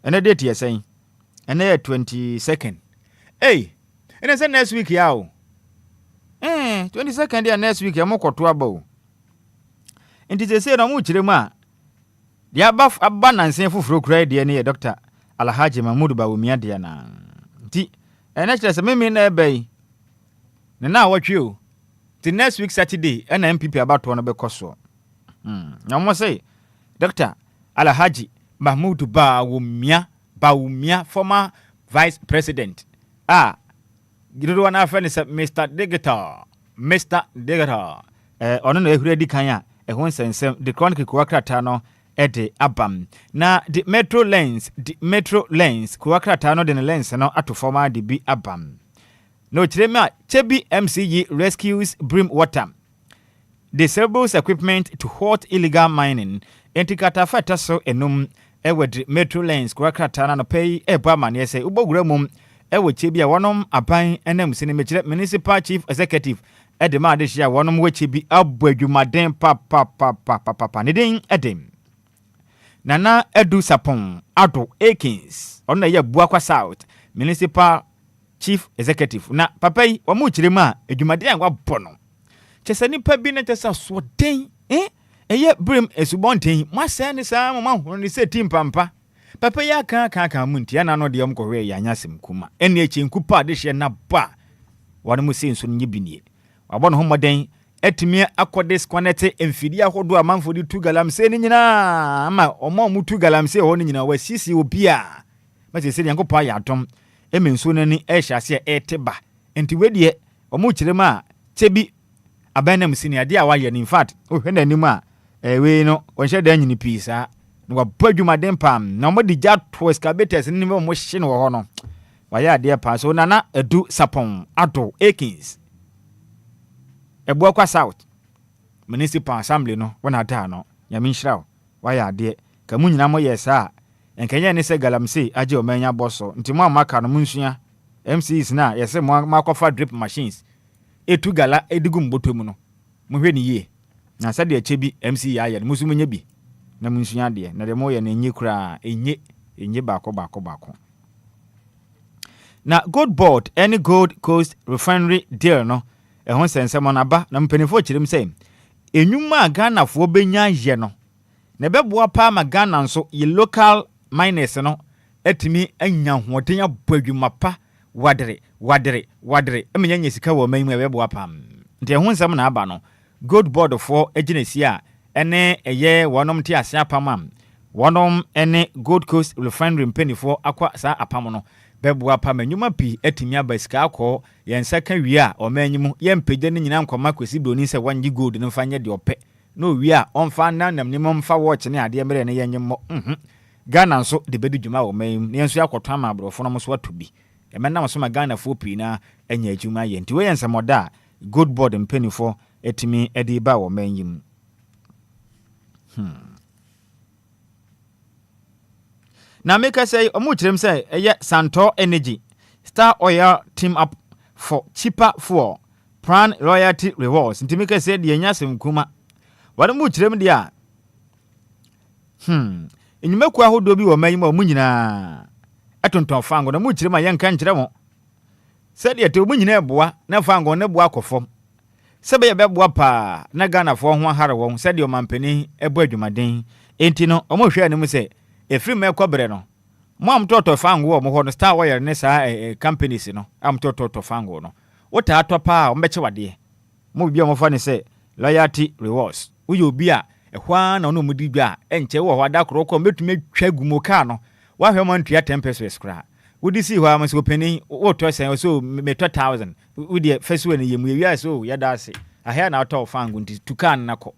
Ene date ye sen. Ene 22nd. Hey, ene say next week ya o. 22nd ya next week ya mokoto aba o. Enti say na mu kiremu a dia aba nansen foforo kura de ne Dr. Alhaji Mahmudu Bawumia de na. Nti ene kire say meme na ebai. Ne na awotwe o. The next week Saturday and MPP about one bekoso. Now mo say Dr. Alhaji Mahmudu Bawumia former vice president. You don't want to Mr. Digital. Ono no ehuri di kan a ehon sensem the chronicle kuwakrata no ede abam. Na the metro lens kuwakrata no the lens no ato former the bi abam. No chirema Chebi MCG rescues brim water. Disables equipment to halt illegal mining. Entikata fata so enum ewe metro lanes kwakratana no pay eba mane say ubogura mum ewe Chebi a wonom aban enem sine municipal chief executive edema de hia wonom wechi bi abadwumaden pa ne den edem Nana Edu Sapon Ado Akins ona ye Buakwa South Municipal Chief Executive na papa yi omo chirema adwumaden angwa bono chese nipa bi na chese so den eye brem esubonten mwase ne saa mama hono ne se timpampa papa ya kan munti ya na no de omkohwe ya nyasem kuma ene echi nkupa de hye na ba wano mu se nso nyibinie wabɔ no homoden etimi akode squanete emfidi ahodo amanfo di 2 galamse ni nyina ama omo mu 2 galamse ho ni nyina wasisi Obia ma se yankopɔ ya atom emenso nani ehyiase eteba enti wedie omo kirema tebi abanam sini ade a waye ni in fact ohwe na anim a we no onhye da nyini pisa no wabadwumaden pam na mo di ja to excavators ni mo hye no ho no waye ade pa so Nana Edu Sapon Ado Akins Buakwa South Municipal Assembly no wana da no nyame nhyiraw waye ade ka mu nyina mo yesa enkenye ne se galamse age o manya boso ntimo amaka no munsua MCs na yese mo makofa drip machines etu gala edigu mboto mu no mo hwe ni ye na sade ache bi MC ya ye musu munye bi na munsua de na de mo ye na enye kura enye bako na Gold Board any Gold Coast Refinery deal no ehon sensem na ba na mpanifo chirim say enwuma Ghana fo benya ye no na beboa pa ma Ghana nso ye local miners no etimi anya hoden abadwuma pa wadere emenya nya sika wo man mu beboa pa nti ehon sensem na aba no Gold Board for agency a ene eye wonom ti ase apam wonom ene Gold Coast Refinery mpanifo akwa sa apam no beboa pa manyuma pi etimi abasika akọ yensa ka wi a omanyimu yempege ne nyina nkoma kwesi broni se wanji gold no fanye de ope no wi a onfa nanam ni momfa watch ne ade mere ne yenyemo Ghana nso de bedu djuma wo mayim ne enso akoto ama abrofo no so atobi emenam so ma Ghana fo pi na anya adwuma ye nti we yensa moda Gold Board mpanifo etimi ede ba wo manyim na make say omu chirem say eye Santor Energy Star Oil team up for cheaper fuel Prime Loyalty Rewards nti make say de nyasem kuma wade mu chirem dia enyumeku ahodo bi wo mayim omu nyina atonton fango na mu chirem ayen kan chire mo se de te omu nyina eboa na fango na boa akofom sebe ye beboa pa na Ghana fo ho hare wo se de o mampani ebo adwumaden enti no omu hwe anim se efiri mekobre no mo am toto fango mo ho no Star Oil ne sa companies no am toto fango no wota atopa o mbeche wade mo bia mo fa ne se Loyalty Rewards uyo obi a ehwa na ono mudi bia enche wo wada kroko metumi twa gumo ka no wa hwe mo ntua 10 pesos kra wudi si hwa mo so penny wo to sen so me 1000 wudi fesu ne yemu wi so yada ase ahia na to fango nti tukan nako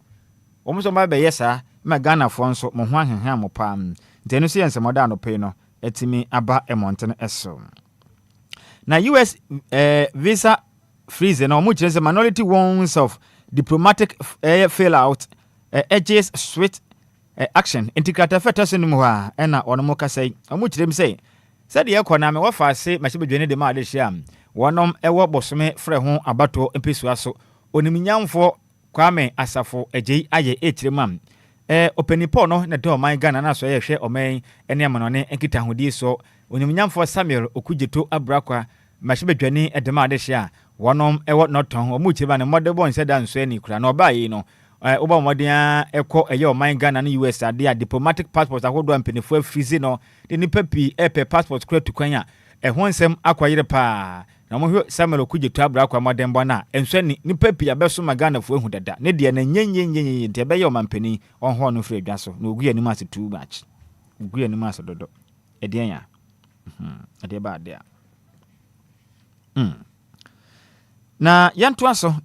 wo mo so ma be yesa ma Ghana fo nso mo ho ahenhan mo pa ntenu si yense moda no pay no etimi aba emontene eso na US visa freeze no mo chire minority wounds of diplomatic fail out edges switch action integrate fetas no mo ha na ono mo kasai mo chire mi say said ye kona me wa fa ase ma chebedwene de ma de hia wonom ewo bosome frɛ ho abato empesua so oniminyamfo Kwame Asafo ejei aye echire mam openipo no na do man Ghana na so ye hwe oman ene amanone enkita hodie so onimnyamfo Samuel Okujeto Abrakwa mahibedwane edema de hye a wonom ewo noton omu chiba ne modebo nse da nso ani kura na oba yi no oba modea ekọ eye oman Ghana na US ade a diplomatic passport ahodo ampenifo afrizi no de nipa pi epe passport kura tukwan a ho nsem akwayire pa na mo hwe Samuel Okujeto Abrakwa modembo na enso ni nipa pi abeso magana fo ehu dada ne de na nyenyenyenye de be ye omampeni onho no fre adwa so na ogu ani mas too much ogu ani mas dodo edian ya ade ba ade a na yanto aso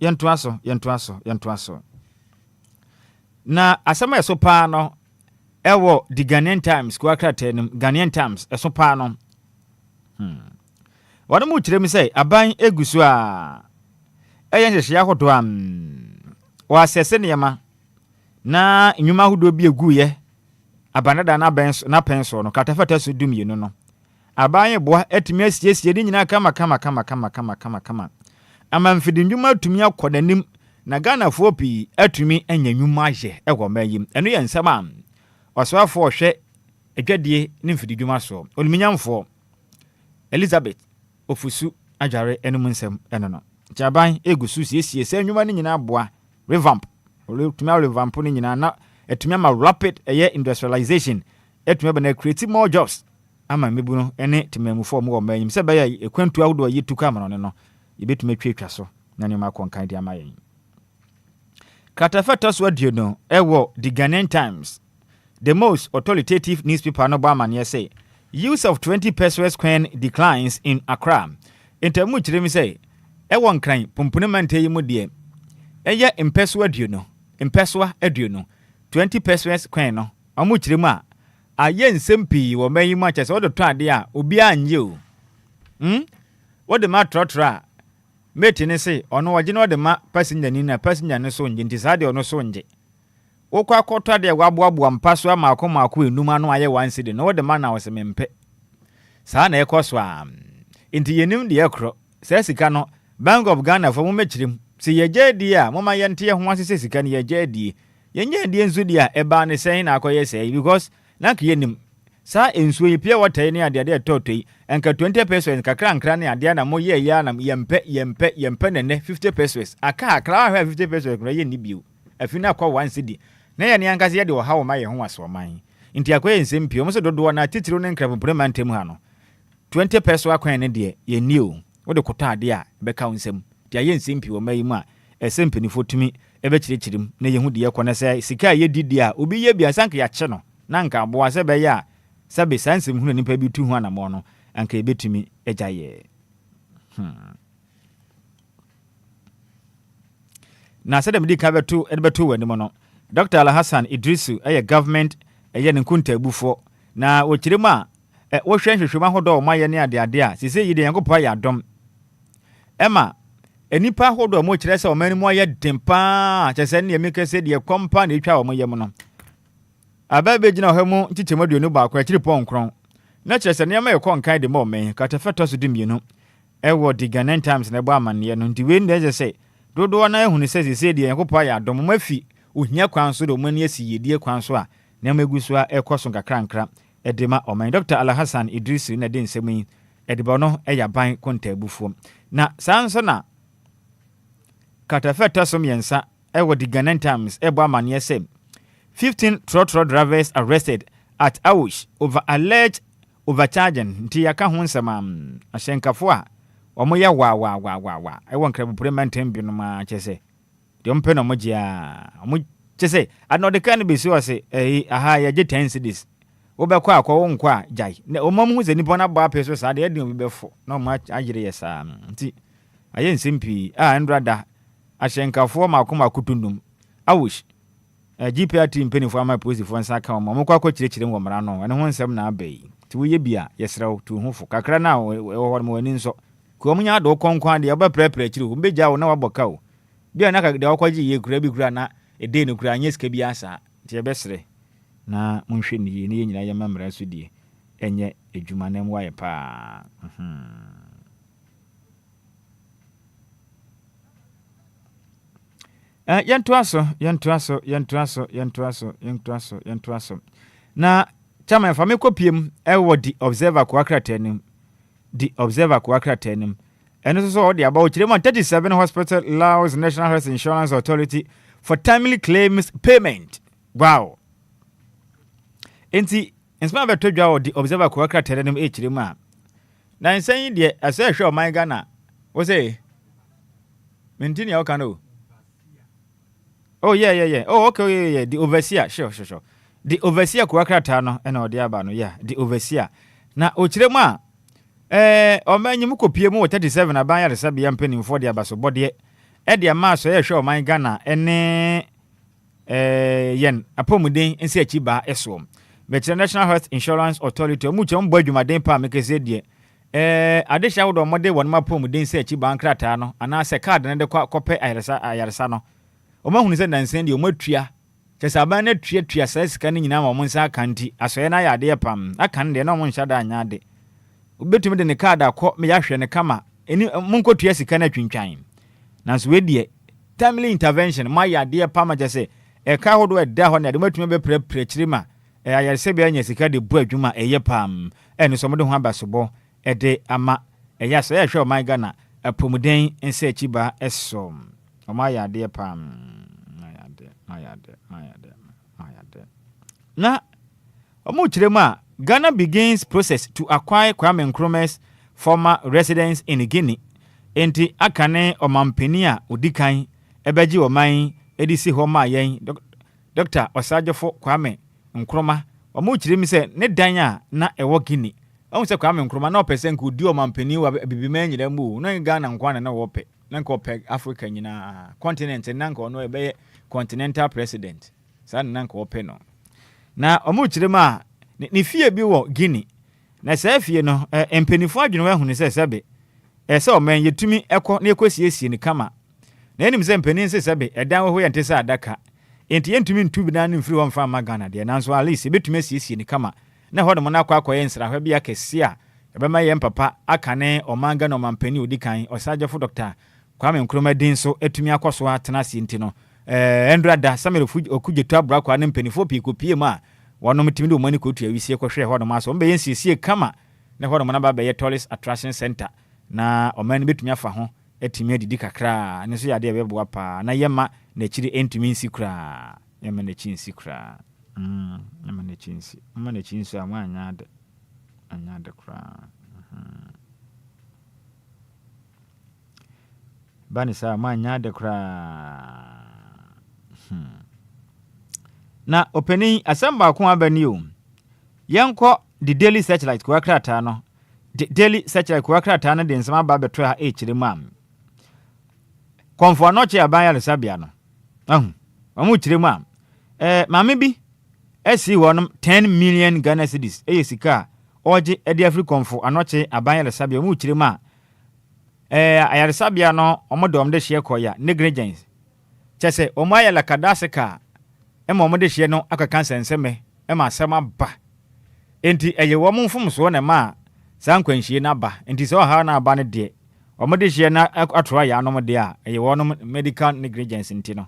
na asama eso pa no ewo the Ghanaian Times kwa kratenim Ghanaian Times eso pa no wanu mu kirem say aban egusu a eyen hye ahodo wa sese ne yama na nyuma ahodo bi eguye abanada na ben na penso no katafata so dum no aban boa etimi asiesie ni nyina kama ama mfidi ndwuma atumi akɔdanim na Ghana fo pi atumi anya nwuma ahye ɛwɔ mayim ɛno yɛ nsɛm a ɔsoafo ɔhwɛ adwadie ne mfidi dwuma so oluminyamfo Elizabeth Ofusu Ajare enum nsɛm ɛno no jaban egusu siesie sɛ nwuma ne nyina aboa revamp revamp ne nyina na atumi ama rapid industrialization atumi ba na create more jobs ama mebu no ene temamufo mo wɔ mayim sɛ bɛyɛ ekwantu ahodo yi tuka ama no yɛbɛtumi atwa so na ne ma konkan de ama yɛn Katafa Taswa Diono, ewo the Ghanaian Times. The most authoritative newspaper no Bama say use of 20 pesos coin declines in Accra. Intermu chiremi say ewo nkran pomponemante yi mu de eye impeswa Diono, impeswa Ediono 20 pesos coin no. Amu chiremu a aye nsem pii wo mayi mu achese wo de to ade a obi anye o. Wo de ma trotra mate ne say ono waje no de ma passenger ni na passenger ne so nje nti sa de ono so nje wo kwa kotwa de waboaboa mpaso amaako enum ano aye wan cedi no de ma na wo se mempe sa na ekoso a nti yenim de ekro sa sika no Bank of Ghana fo mo mechirim se yeje di a mo ma yente ho asese sika ne yeje di yenye di enzu di a eba ne sen na akoye sei because na ka yenim sa ensuo yi pia water ne ade ade totoi enka 20 pesos kakra nkra ne ade na mo ye ya na yempe ne 50 pesos aka akra ha 50 pesos kra ye ni biu afina kwa 1 cedi na ye ne ankase ye de wo ha wo ma ye ho aso man nti akoye nsem pia mo se dodo na titiro ne nkra pempemantem ha no 20 pesos akwan ne de ye ni o wo de kota ade a be ka nsem ti aye nsem pia wo ma yi mu a esempeni fotumi ebe chirichirim na ye hu de ye kona se sika ye didi a obi ye bia sanka ya che no na nka aboa se be ya sabe sansem hu nipa bi tu hu anamo no anka ebetumi ejaye na sɛ dem di ka beto wani mo no Dr. Alhassan Idrisu government ne nkunta abufo na okire mu a wo hwehwehwema hodo ma ye ne ade a sise yi de yankopɔ ya dom ema enipa hodo mo kire sɛ o mani mo ye dempa kyese ne yemi kese de kompa na etwa o mo ye mo no ababe gina hwemu ntitemadu ba akwa kire pon kron na kyese ne ma ye konkan de mo men katafeto so dimienu ewo the Ghanaian Times na gba amane no nti we ndeze sɛ dodo na ehunu sɛ sise de yankopɔ ya dom mafi ohia kwan so do mani asi yedie kwan so a na maguso a ekoso nkakrankra edema oman Dr. Alhassan Idris na de nsemi edibo no eyaban konta abufuo na sanso na katafeta som yensa ewo the Ghanaian Times ebo amane sɛ 15 trotro drivers arrested at Ausch over alleged overcharging nti yaka ho nsema ahyenkafo a omo ye wa ewo nkra bupremantem bi no ma kyese de ompe no mogia omo kyese anode kan be si wose aha ya je 10 cedis wo be kwa akwa wo nkwa jai na omam hu ze nipa na ba peso sa de edin obi befo na omo agire yesa nti aye nsimpi ndrada ahyenkafo makoma kutundum Ausch GPRT mpenifo ama posifo nsa ka omo kwa kyerɛkyerɛ ngomra no ene ho nsɛm na abai ti wo ye bia yesrew tu hufo kakra na wo mo wani nso ko mo nya do konkwan de oba prepare kyerɛ wo mbeja wo na waboka wo bia na ka de wakwaji ye kura bi kura na ede no kura anya sika bi asa ti ebesre na monhwe ni ye nyina ye mamra so die enye edwuma na mwa ye pa yentoaso na chama fa me kopiem ewo di observer ko akratanim eno so the about 37 hospital allows National Health Insurance Authority for timely claims payment. Wow. Enti ensma be todwa the observer ko akratanim e chire mu a na nsan de asa hwe o man Ghana wo say mentini ya okano. Oh yeah. Oh okay yeah. The overseer sure. The overseer ko akrata no ena ode aba no yeah the overseer na o chire mu a omanyim kopie mu 37 aban ya resabia mpanimfo de abaso bode e de ma so ye hwe oman Ghana ene yen apomuden ensi achi ba eso the National Health Insurance Authority mu che mbo adwumaden pa mekese de adehya wodo mode won ma apomuden ensi achi ba nkrata no ana se card ne de kope ayaresa no omahunu se nansen de omatua kyesa aban na tua sika ne nyina ma mo nsa akanti asoye na ya de pam akan de na mo nhyada anya de ubetumi de ne card akọ me ya hwe ne kama eni munkotua sika na twintwan nanso we die timely intervention my idea pama je say e ka hodo e da ho na de matumi be prepare ma ayarese bia nya sika de bu adwuma eye pam eno so mo de ho abasobo e de ama eya so ye hwe o my Ghana apomuden ense achiba esom o my idea pam my idea na omo kirema Ghana begins process to acquire Kwame Nkrumah's former residence in Guinea enti akane omampani a odikan ebeji oman edisi ho ma yen Dr. Osajefo Kwame Nkrumah omo kiremi se ne dan a na ewo Guinea omo se Kwame Nkrumah na opese nka odi omampani wa bibima nyira mu no Ghana nkwana na wo pe na nka opeg Africa nyina continent na nka ono ebe continental president san na nka ope no na omo kirema ni fie bi wo Guinea na sa fie no empenifo adwene wa hunu se sebe se o man yetumi ekọ na ekosiesie ni kama na enim se mpenin se sebe edan wo yente se adaka enti yentumi ntubi na no mfiri wo mfa ma Ghana de nanso at least betumi asiesie ni kama na ho de mo na akọ ensra hwa bia kese a ebema ye mpapa akane omanga no mampani odikan Osajefo Dr. Kwame Nkrumah din so etumi akoso atena sie enti no endrada Samuel Okudjeto abrakwa ne mpenifo pi kopie ma wonom timi de omani kotu awisie kɔhwɛ hɔ no ma so mbe yensiesie kama na hɔ no na ba be tourist attraction center na omani betumi afa ho etimi adidi kakra ne so yade beboa pa na yema na chiri entumi nsi kra yema na chinsi kra yema na chinsi mma na chinsi a anya de kra bani sa ma anya de kra na opening asamba ko abani o yenko the daily searchlight ko akrata no daily searchlight ko akrata no de nsama ba beto ha e kire mam konfo no che aban ya sabia no amu kire mam mame bi esi wonum 10 million Ghana cedis sika oje edi African konfo anoche aban ya sabia mu kire ma ayar sabia no omodom de hye koya negligence chese omaya la kadasika ema omode hye no akaka nsenseme ema asema ba enti eye wo mfom so na ma san kwanhie na ba enti so ha na ba ne de omode hye na atoro ya no de a eye wo no medical negligence enti no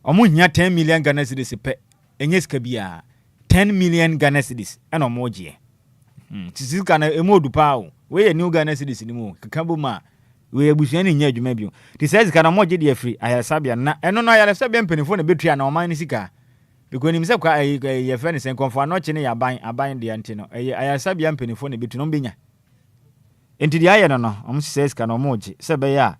omo hia 10 million Ghana cedis pe enye sika bia 10 million Ghana cedis ena omo gye tisika na emodu pa o we ye new Ghana cedis ni mu kakabo ma we abusuan ni nya adwuma bio ti says kana mo gye de afri ayasabia na eno no ayasabia mpenifo na betua na oman ni sika because nim se kwa ye fe ni sen konfo anoche ne aban de ante no ayasabia mpenifo na betu no benya enti di aye no no om says kana mo gye se be ya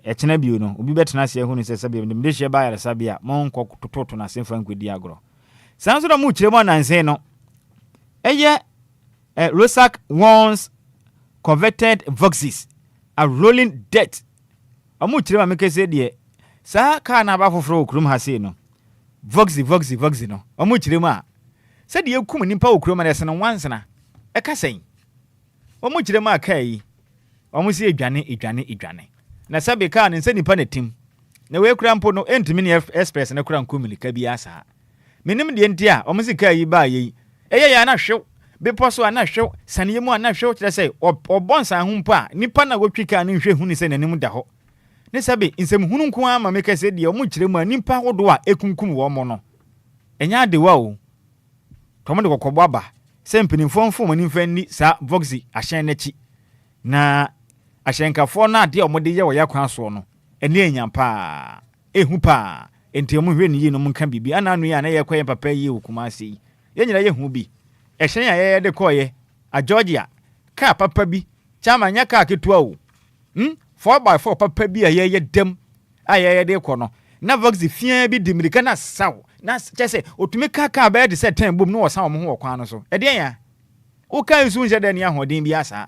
ekena bio no obi betena se hu ni se sabia nim de hye ba ayasabia mo nko tototo na senfa nkwedi agro sanso da mu kire mo nansen no Rosak wants coveted Voxes a rolling debt. Amu chire ma meke se de sa ka na ba foforo okrum ha se no. Voxy no. Amu chire ma se de ekum nipa okrum na se no wansena. E ka sen. Amu chire ma kai. Amu se edwane. Na sabe ka ne se nipa na tim. Na we kura mpo no entimi ne express na kura nkomili ka bi asa. Menim de ntia amu se kai ba yi. Eye ya na hwew beposo ana hwew saniyemu ana hwew kire say obonsa humpa nipa na wotwika ne hwe hunu se nanim da ho ne sabe nsem hunu nko ama meka se de omu kire mu nipa hodo a ekunkum wo mo no enya de wa o tomo de kokobọ aba se mpinimfo mfo mani mfa ni sa Voxy ahyen nachi na ahyenkafo na ade omode ye wo yakwan so no ene enya pa ehu pa enti omu hwe ni yi no munka bibi ana anu ya na ye kwaye papa yi okumase ye nyina ye hu bi ehyen ya ye de koye a Georgia ka papa bi chama nya ka ketua o 4x4 papa bi a ye dem a ye de ko no na Voxy fia bi dimirika na saw na chese otumi ka ba de se 10 bom no wosan wo ho kwan no so e de ya wo kan su nje de ne ahoden bi asa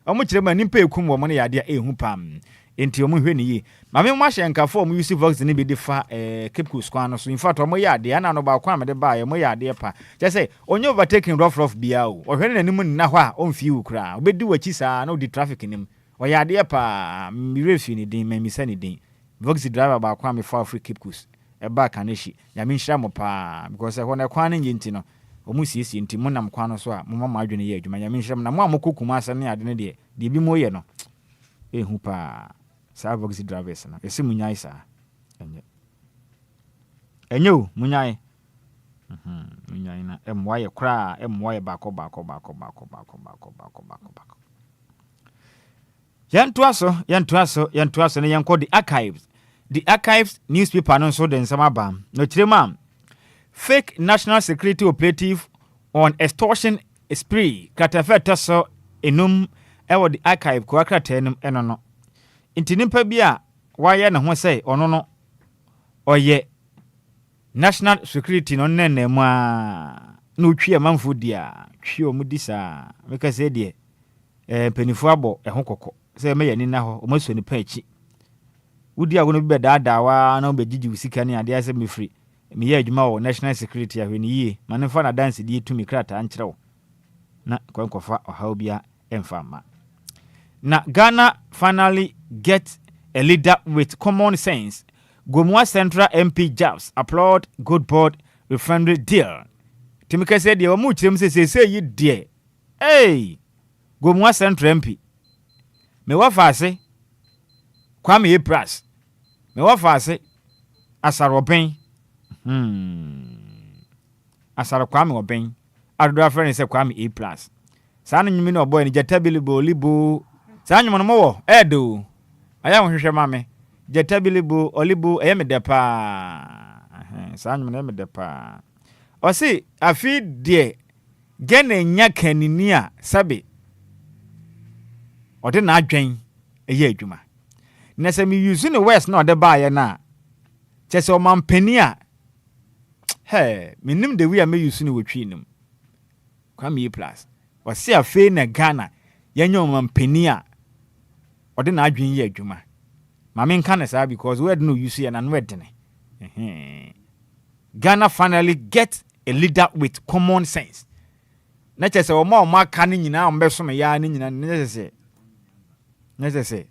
omo kire ma nimpa ekum wo mo ne yade ehu pam enti omo hwe ne yi ma me mo ahyenkafo omo use Voxy ne bi de fa Cape Coast kwan no so in fact omo yade ana no ba kwa me de ba ye mo yade pa chese onye overtaking rough bia o ohwe ne nanim nna hɔ a omfi ukra obedi wachi saa na odi traffic nim o yade pa mi refi ni din ma mi sani din Voxy driver ba kwa me fa Cape Coast e ba kaneshi ya mi nhira mo pa because ho na kwan ne nti no omu siesie nti mo nam kwan no so a mo ma adwene ye adwuma ya mi nhira mo na mo amokokuma asa ne ade ne de bi mo ye no ehu pa sa boxi drivers na esi munyai sa enyo munyai munyai na emwaye kra emwaye bako yantuaso ne yanko the archives newspaper no so den sama bam no chirema fake national security operative on extortion spree katafeta so enum ewo the archive ko akrata enum eno no intinimpa bia waye ne ho sei ono no oye national security no nene mu a no twie manfo dia twie omudi sa meka se de penifo abo eho kokko se me yani na ho o maso ni pa echi wudi agono bi bedaada wa na obegigi usika ne ade ase me free me ye adwuma wo national security ahwe ni yie manfa na dance die tumi krata ankyere wo na kwankofa ohaw bia emfama na Ghana finally get a leader with common sense. Gomua Central MP Jabs applaud good board refinery deal. Timika said, "You much him say you dear. Hey, Gomua Central MP. Me wa fase Kwame Epras. Me wa fase Asaroben. Asaro Kwame Oben. Adura friend say Kwame Epras. Sa no nyimi no boy ni Jatabili libo. Sa nyimo no mo edo. Aya hwehwe mame. Jetabilibu olibu emedepa sanyu na emedepa osi afi de gene nya kanini a sabe ode na adwen eye adwuma na se mi use no west na ode ba ye na chese o mampani a minim de wi a me use no wotwi nim Kwame plus osi afi na Ghana yenyo mampani a ode na adwen ye adwuma Mamin can say because we had no use and unwedden. Ghana finally get a leader with common sense. Not just a more canning in our best from a yarn in necessary.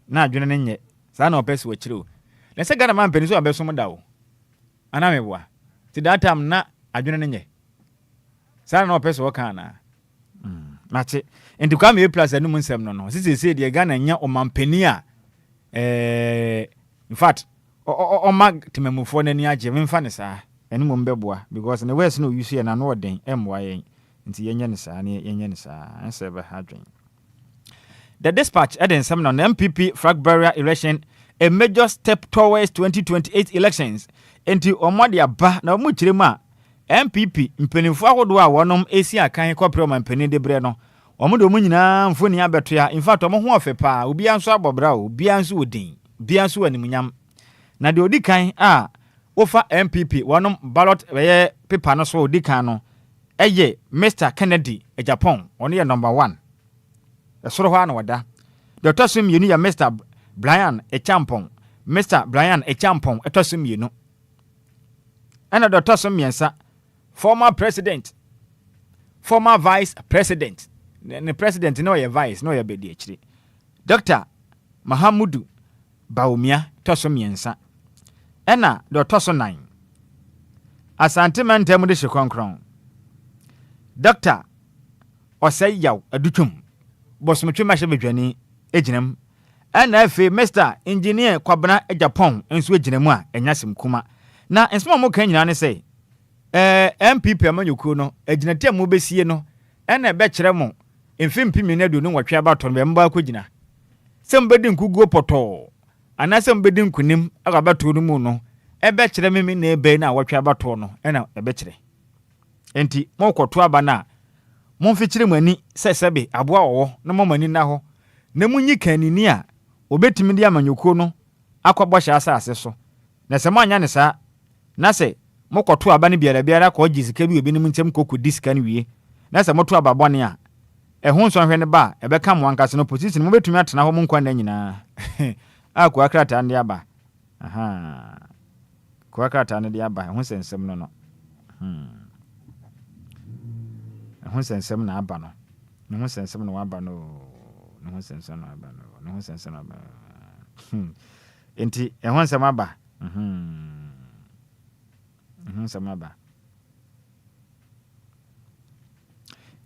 Now, Junan yet. Son of best were true. Let's say Ghana man peninsula best from a dow. And I mean, to that time, not a Junan yet. Son of best workana. That's it. And to come here plus a numerous no. This is said, the Ghana nya o mampenia. In fact, o mag timemufo na ni age memfa ne saa ene mo mbeboa because in the west no you see na no den MY nti yenye ne saa ne yenye ne saa anse be hadwen. The dispatch eden some on MPP flag barrier election a major step towards 2028 elections enti omode aba na mu kirema MPP mpenifo ahodo a wonom esi akan kopre ma mpeni de bre no omodo mu nyina mfoni abetoya in fact omo ho ofepa obi anso abobra obi anso odin bi anso animunyam na de odikan a ofa MPP wonom ballot weye paper no so odikan no eye Mr Kennedy e Japan ono ye number 1 esoro ho ana wada Dr Sumyenu ya Mr Brian Echampong etosom yenu ana Dr Sumyensa former president former vice president the president no your vice no your bedi achiri Dr Mahamudu Baumia tosom yensa ena do toso 9 asante mantem de hyekonkron Dr Osayaw adutum bosomtwe mahye bedwani eginam ena afi Mr Engineer Kwabena Japan enso eginam a enyasem kuma na ensoma mo kan nyina ne sei MPP amanyuku no eginate mo besie no ena be kire mo emfimpimi na do no watwe abato no mba akogina sembedi nkuguo poto ana sembedi nkunim agabato no mu no ebe kire mimi na ebe na watwe abato no ena ebe kire enti mo kwoto aba na mo mfikire mani sesebe aboa wo no mo mani na ho na munyi kanini a obetimi di amanyuku no akwabo hya asase so na se mo anya ne sa na se mo kwoto aba ne biara ko gisika bi obi nim ntem koku diska ne wie na se mo to aba bone a ehun so hwe ne ba ebeka mo ankase no position mo betumi atena ho mo nkwa na nyina akwa akrata ndi aba kwa akrata ndi aba ehun sensem no ehun sensem na aba no ehun sensem no aba no ehun sensem no aba no ehun sensem no aba enti ehun sensem aba ehun sensem aba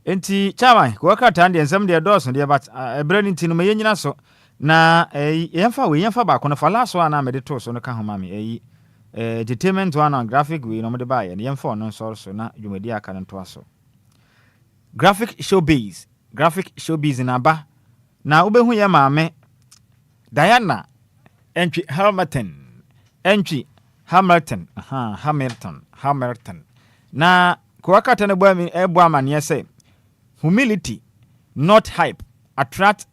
enti chairman ko akrata ndi ensem de dos ndi aba ebrani ntino me nyina so na yɛmfa baako no fa last one na mede to so no ka ho ma me entertainment one on graphic we no mede ba yɛ yɛmfa no so na dwumadi aka no to aso graphic showbiz na ba na wobɛhu yɛ maame Diana Hamilton na kwakata no bo amane say humility not hype attract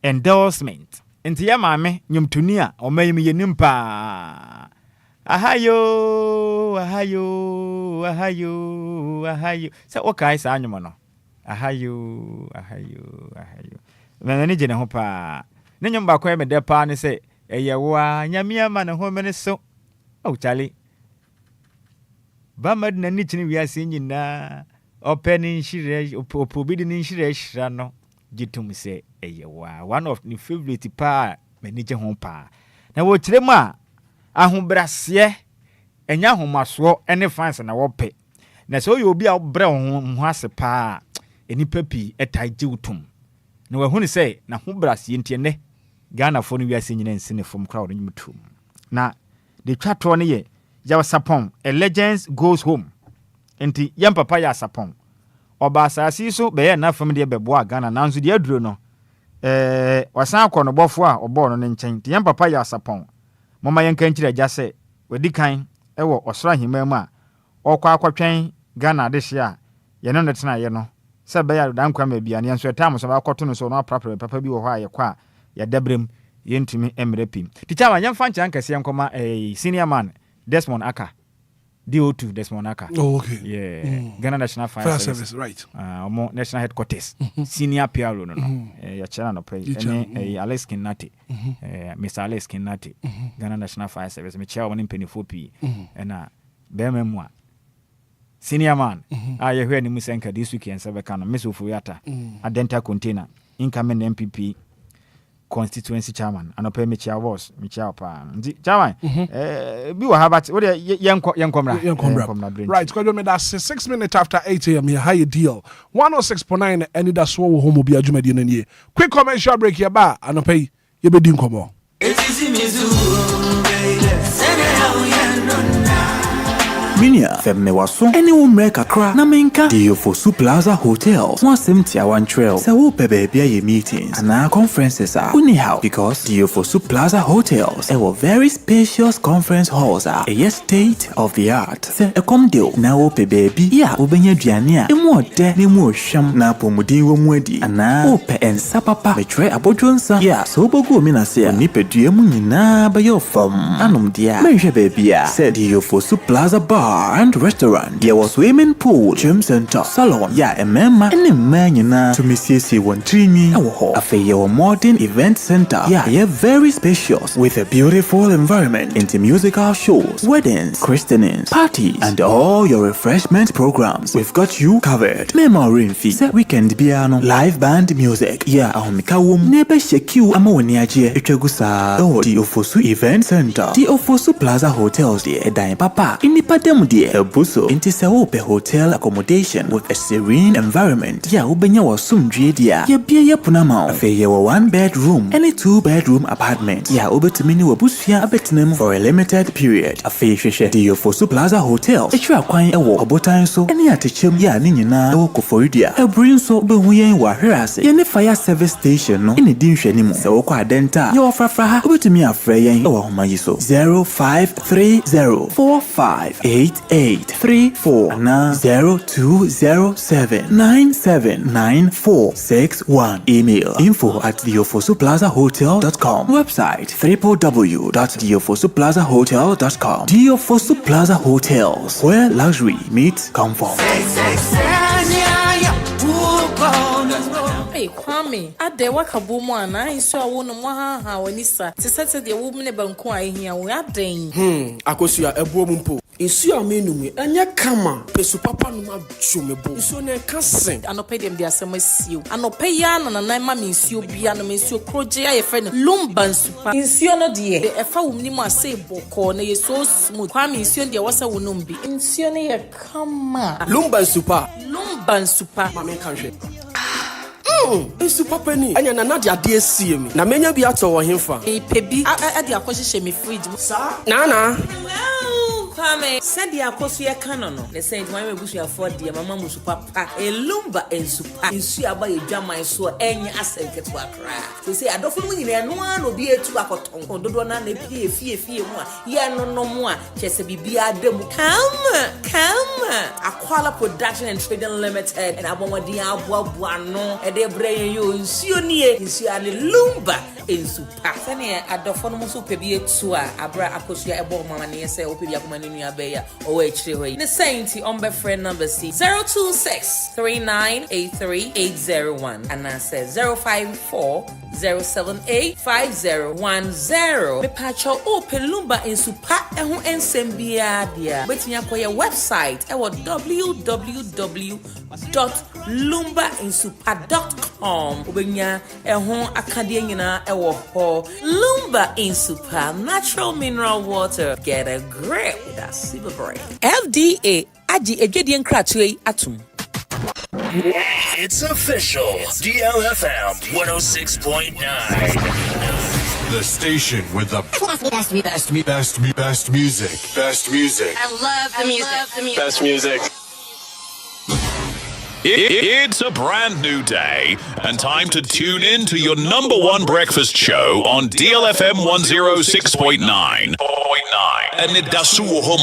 endorsement enti ya maame nyumtuni a omayim yenim pa ahayo se okai sa anyumo no ahayo me jene ho pa ne nyum ba kwa me de pa ne se eyewa nyamia ma ne ho me ne so o chale ba mad na ni chini wiase nyina opening shire opobidi ni shire shira no gitum se eyewa one of the favorite pa manage ho pa na wo kire mu a ahobrase enya homaso ene fans na wo pe na so yo obi a bre ho ase pa eni papi etaje utum na wo hu ne se na hobrase ntie ne Ghana fo no wiase nyina nsine fom crowd nyumtum na de twato ne ye yaw sapon a legends goes home enti yam papa ya sapon oba asasi so be ye na fam de bebo Ghana nanzo de aduro no wasan akono bofo a obo no ne nchen ti yam papa ya sapon mama yen kan kire jase wadi kan ewo osra hima mu a okwa akwatwen Ghana de hia ye no netena ye no se be ya dan kwa ma bia ne enso time so ba koto no so no prapre papa bi wo ha ye kwa ya dabrem yentumi emrepim ticha yam fancha nkase yankoma senior man Desmond Aka DO2 Desmond Aka. Oh, okay. Yeah. Ghana National Fire Service, right. National Headquarters. Senior PRO no. Ya chana no pay. Alex Kinati. Mr. Alex Kinati. Ghana National Fire Service. Me chair one penny 4p. Na BMMwa. Senior man. You hear ni musenka this weekend sabekano. Miss Ufuyata. Adenta container. Incoming MPP. Constituency chairman anope me chia was me chia pa ndi chairman bi wa habat wo de yenkomra right because me that's 6 minutes after 8 a.m. here how you deal 106.9 Anidaso Wɔhɔ Obia adwumadi no nie quick commercial break here ba anope ye be din komo Minia femme waso any umre kakra na menka DLFM Plaza Hotels one 71 trail se wo pe baby ye meetings and our conferences are anyhow because DLFM Plaza Hotels were very spacious conference halls are a state of the art se e come deal na wo pe baby ya obenya duane a emu ode na emu ohwam na pomuden wo mu adi ana wo pe ensa papa metre abodwonsa ya so bogo mi na se oni pedua mu nyina ba yo fam anom dia menhwe baby a se DLFM Plaza Bar and restaurant. There was swimming pool, gym center, salon. Yeah, a mema and a man to Mrs. One Trini. A modern event center. Yeah, very spacious with a beautiful environment into musical shows, weddings, christenings, parties, and all your refreshment programs. We've got you covered. Memory fee, weekend piano, live band music. Yeah, Ahomikawum, Nebe Sheku, Amoniaje, Echegusa, DLFM Event Center, DLFM Plaza Hotels, the Edine Papa, Independent. A buso into Saope hotel accommodation with a serene environment. Ya ubenya wa sumdwe dia. Ya bia ya punama. Afe ya wa 1 bedroom and a 2 bedroom apartment. Ya ubetumini wa busua abetinem for a limited period. Afe sheshe DLFM Plaza Hotel. Echwa kwan ewo obotan so. Eni atechem ya ni nyina ewo koforidia. Ebrin so ubehuyen wa hwerase. Ya ne fire service station no. Eni dinhwe ni mu. Se wo kwa adenta. Ya ofrafra ubetumi afre yen ewo homayi so. 0530458834 na 0207979461. Email info@DLFM Website www.DLFM DLFM Plaza Hotels, where luxury meets comfort. Hey, Kwame, ade wakabu mu ana iso awo no mo ha wanisa. Sesete de wo mne banku ahia wo aden. Akosua ebuo mu mpo. Isu amenumi anya kama. Pesu papa no ma dwomebo. Isu na kasen. Anope dem de asem asio. Anope ya na na ma me nsio bia na me nsio kroje ya ye fe no Lumba nsupa. Nsio no de efa wo mni mu ase boko na ye so smooth. Kwame nsio de wasa wo no mbi. Nsio ne ye kama. Lumba nsupa. Lumba nsupa. Mama kanhwe. Nsu papa ni. Anya na de ade asie mi. Na menya bi ato wo hemfa. Pebi ade akɔhyehyɛ me fridge mu. Sa? Na. Kwame, said the akosia canon. The saint why me busu afford the mama musu papa. A lumba ensupa. Insu aba ye dwama so enya asenke to akra. They say adofo mu nyina no an obi etu akoton. Dodo na na pie fie mu a. Ye no mu a chese bibia ademu. Come. Aquala Production and Trading Limited and abomodi aboa no. E de breye yo insu nie. Insu ane lumba ensupa. Sane adofo no musu pebi etu a abra akosia ebo mama ne say opebi akoma Nuabeya or H3. The Sainty on friend number C 026-3983-801 and I said 054-078-5010. Me pacho open Lumba in Supa and who ensembia dia. Waiting up for your website at www.lumbainsupa.com. Ubenya ehon akadiena ewo ho. Lumba in Supa natural mineral water. Get a grip. That's super brain. FDA Aji Ejedian Kratue Atum. It's official. DLFM 106.9. The station with the best music. Best music. I love the music. Best music. It's a brand new day and time to tune in to your number one breakfast show on DLFM 106.9. Anidaso Wɔhɔ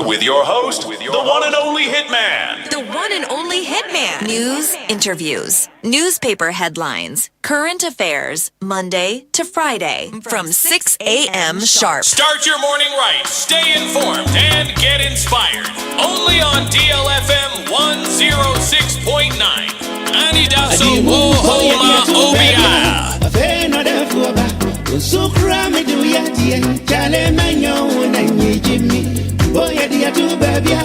with your host, the one and only Hitman. The one and only Hitman. News, interviews, newspaper headlines, current affairs, Monday to Friday from 6 a.m. sharp. Start your morning right, stay informed, and get inspired. Only on DLFM 106.9. Anidaso Wɔhɔ Obia. So cram it, do ya, dear, Chalemanyo, and ye, Jimmy. Boy, dear, to baby, a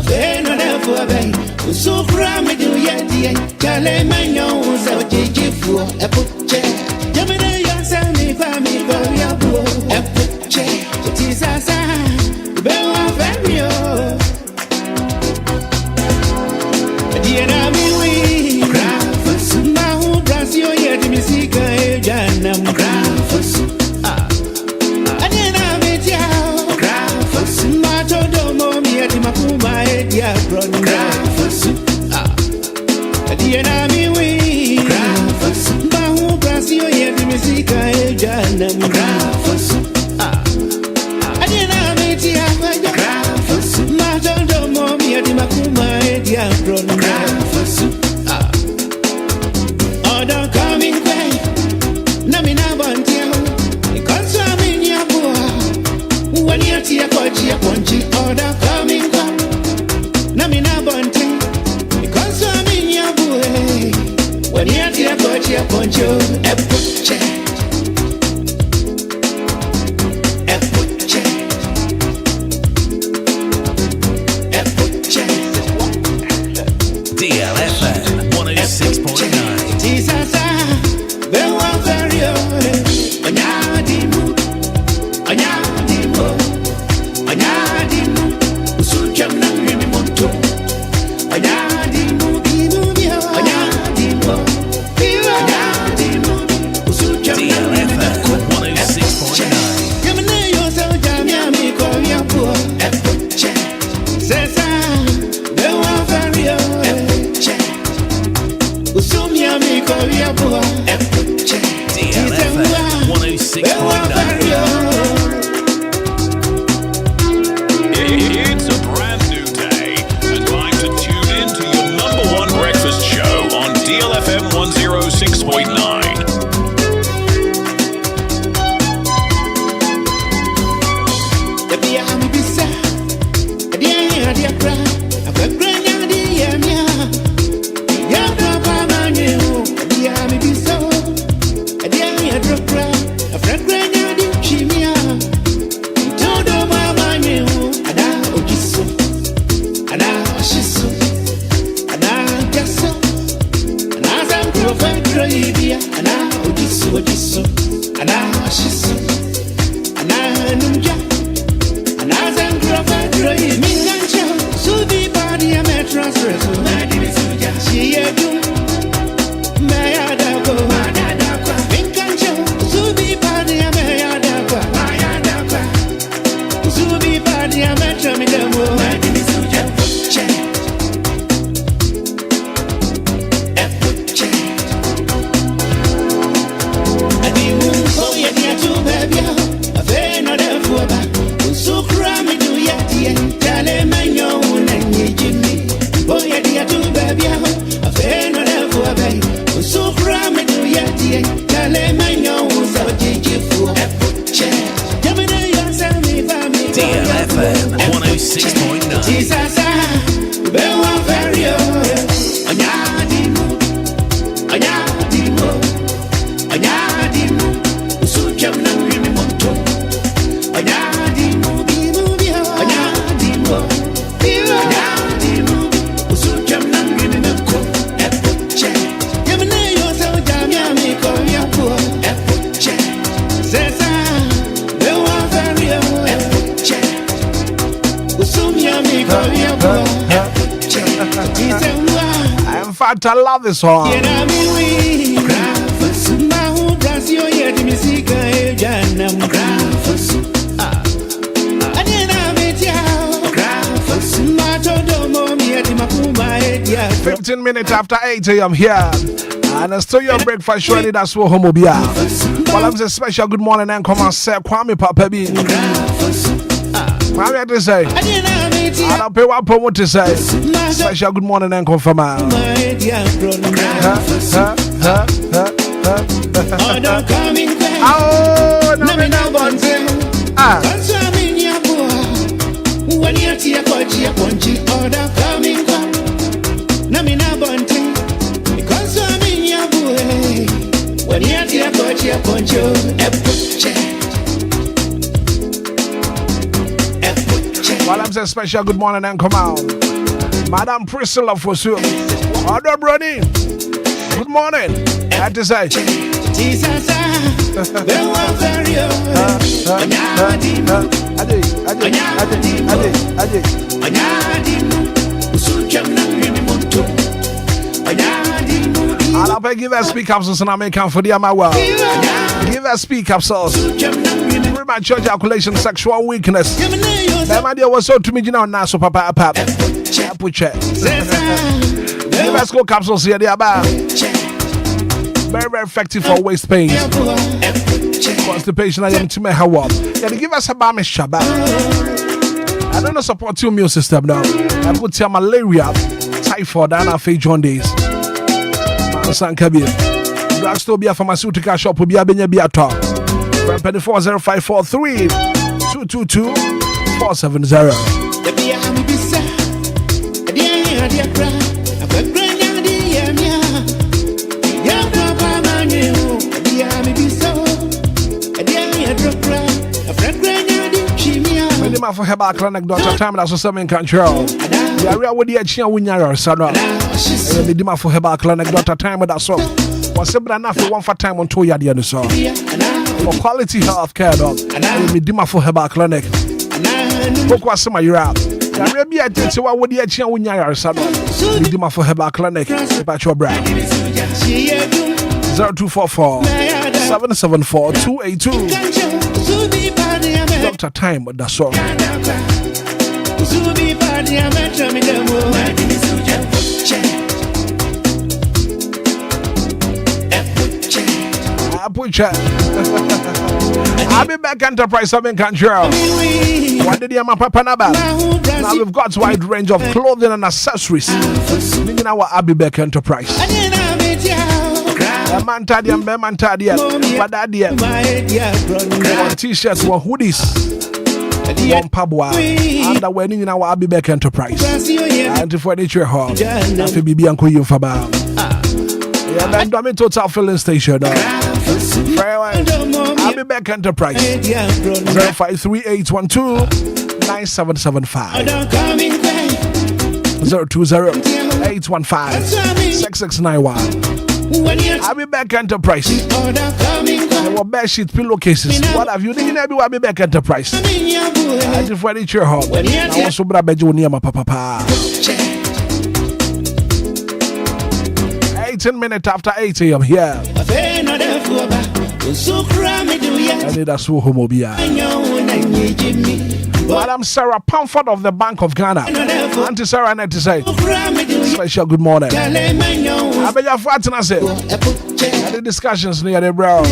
fair no for a bay. So cram it, do ya, dear, Chalemanyo, so Jiji for a put chair. Jamina, yourself, me, family, for your poor, a put chair. It is a sign, Bella Fabio. Dear, I mean, we cry for some now, Brazil, yet, Missika, Janam, cry. fact, I love this song. "15 minutes after 8 a.m. here. And it's still your breakfast show, Anidaso Wɔhɔ Obia. Well, I'm a special good morning and come and say, Kwame Papa B. Kwame, to say, I don't pay what promo to say. Special good morning and confirm. Oh, no, me no want to. When you see a coach, you punch it, order coming back. No, me no want to. Because I'm in your boy. When you see a coach, you punch you. Well, I'm saying special good morning and come out. Madam Priscilla for sure. Order Brony. Good morning. I had to say. I'll give us speak up so I may come for the Amawa. Give us speak up so. Premature ejaculation, sexual weakness. My dear was so to me now, so Papa. Put check. Give us go capsules here, they are very, very effective for waist pain. Constipation, I am to make her walk. They give us a balm shaba. I don't know support your immune system now. I put here malaria, typhoid, and I face jaundice. San Kabir. Drugstore be a pharmaceutical shop will be a benya be a talk. 240543 222 470. Minimum for Herbal Clinic, Dr. Time, that's what's in control. Yeah, we are with the Chia Winyar, Sada. Minimum for Herbal Clinic, Dr. Time, that's all. Was enough for one for time on 2 yards and so. For quality health care, dog. Minimum for Herbal Clinic. Focus on my Europe. There may be a date to what would the Chia Winyar, Sada. Minimum for Herbal Clinic, about your brand. 0244 774 282. Dr. Time, that's all. I'll be back Enterprise I'm in control. What did you papa naba? Now we've got a wide range of clothing and accessories. Meaning our I'll back Enterprise. Mantadian, Badadian, t-shirts, one hoodies, one pabwa, and the wedding in our Abbey Beck Enterprise. And for nature hall, after BB and Kuyu Faba. Yeah, then Domin Total Filling Station. Abbey Beck Enterprise 053812 9775 020 815 6691. I'll be back Enterprise. There were bed sheet pillowcases. What have you done? I'll be back Enterprise. I just went to your home. I was so brave near my papa. 18 minutes after 8 a.m. here. Anidaso Wɔhɔ Obia. Madam Sarah Pamford of the Bank of Ghana. Auntie Sarah, need to say special good morning. I bet your father and say the discussions near the bro.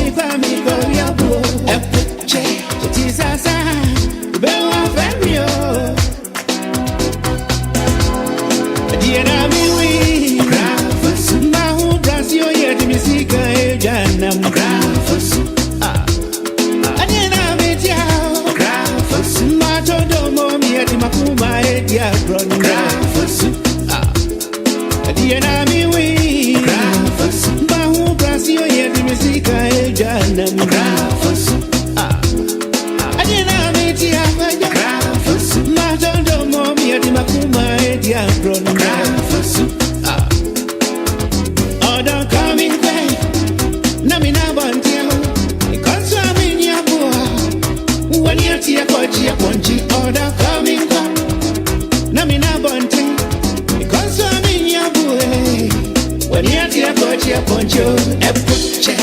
Boniatia Pochia Poncho, Epuche.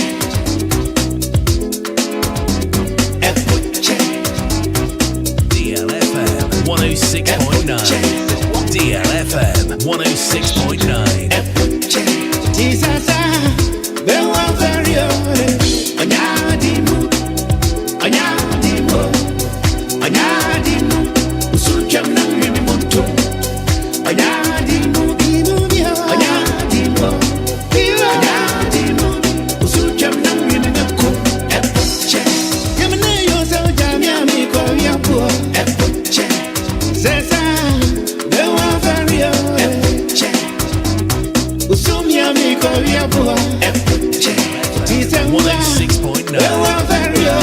DLFM 106.9. DLFM 106.9. Tisasa, Bewa Vario, Anyadimu, Anyadimu, Anyadimu, Usucham Namimonto, Anyadimu, Anyadimu, Anyadimu, Usucham Naminako, Epoche, Yamanayo Jamia, Korea, Epoche, Sesa, Bewa Vario, Epoche, Usumia, Korea, Epoche, Tisa 106.9. Bewa Vario.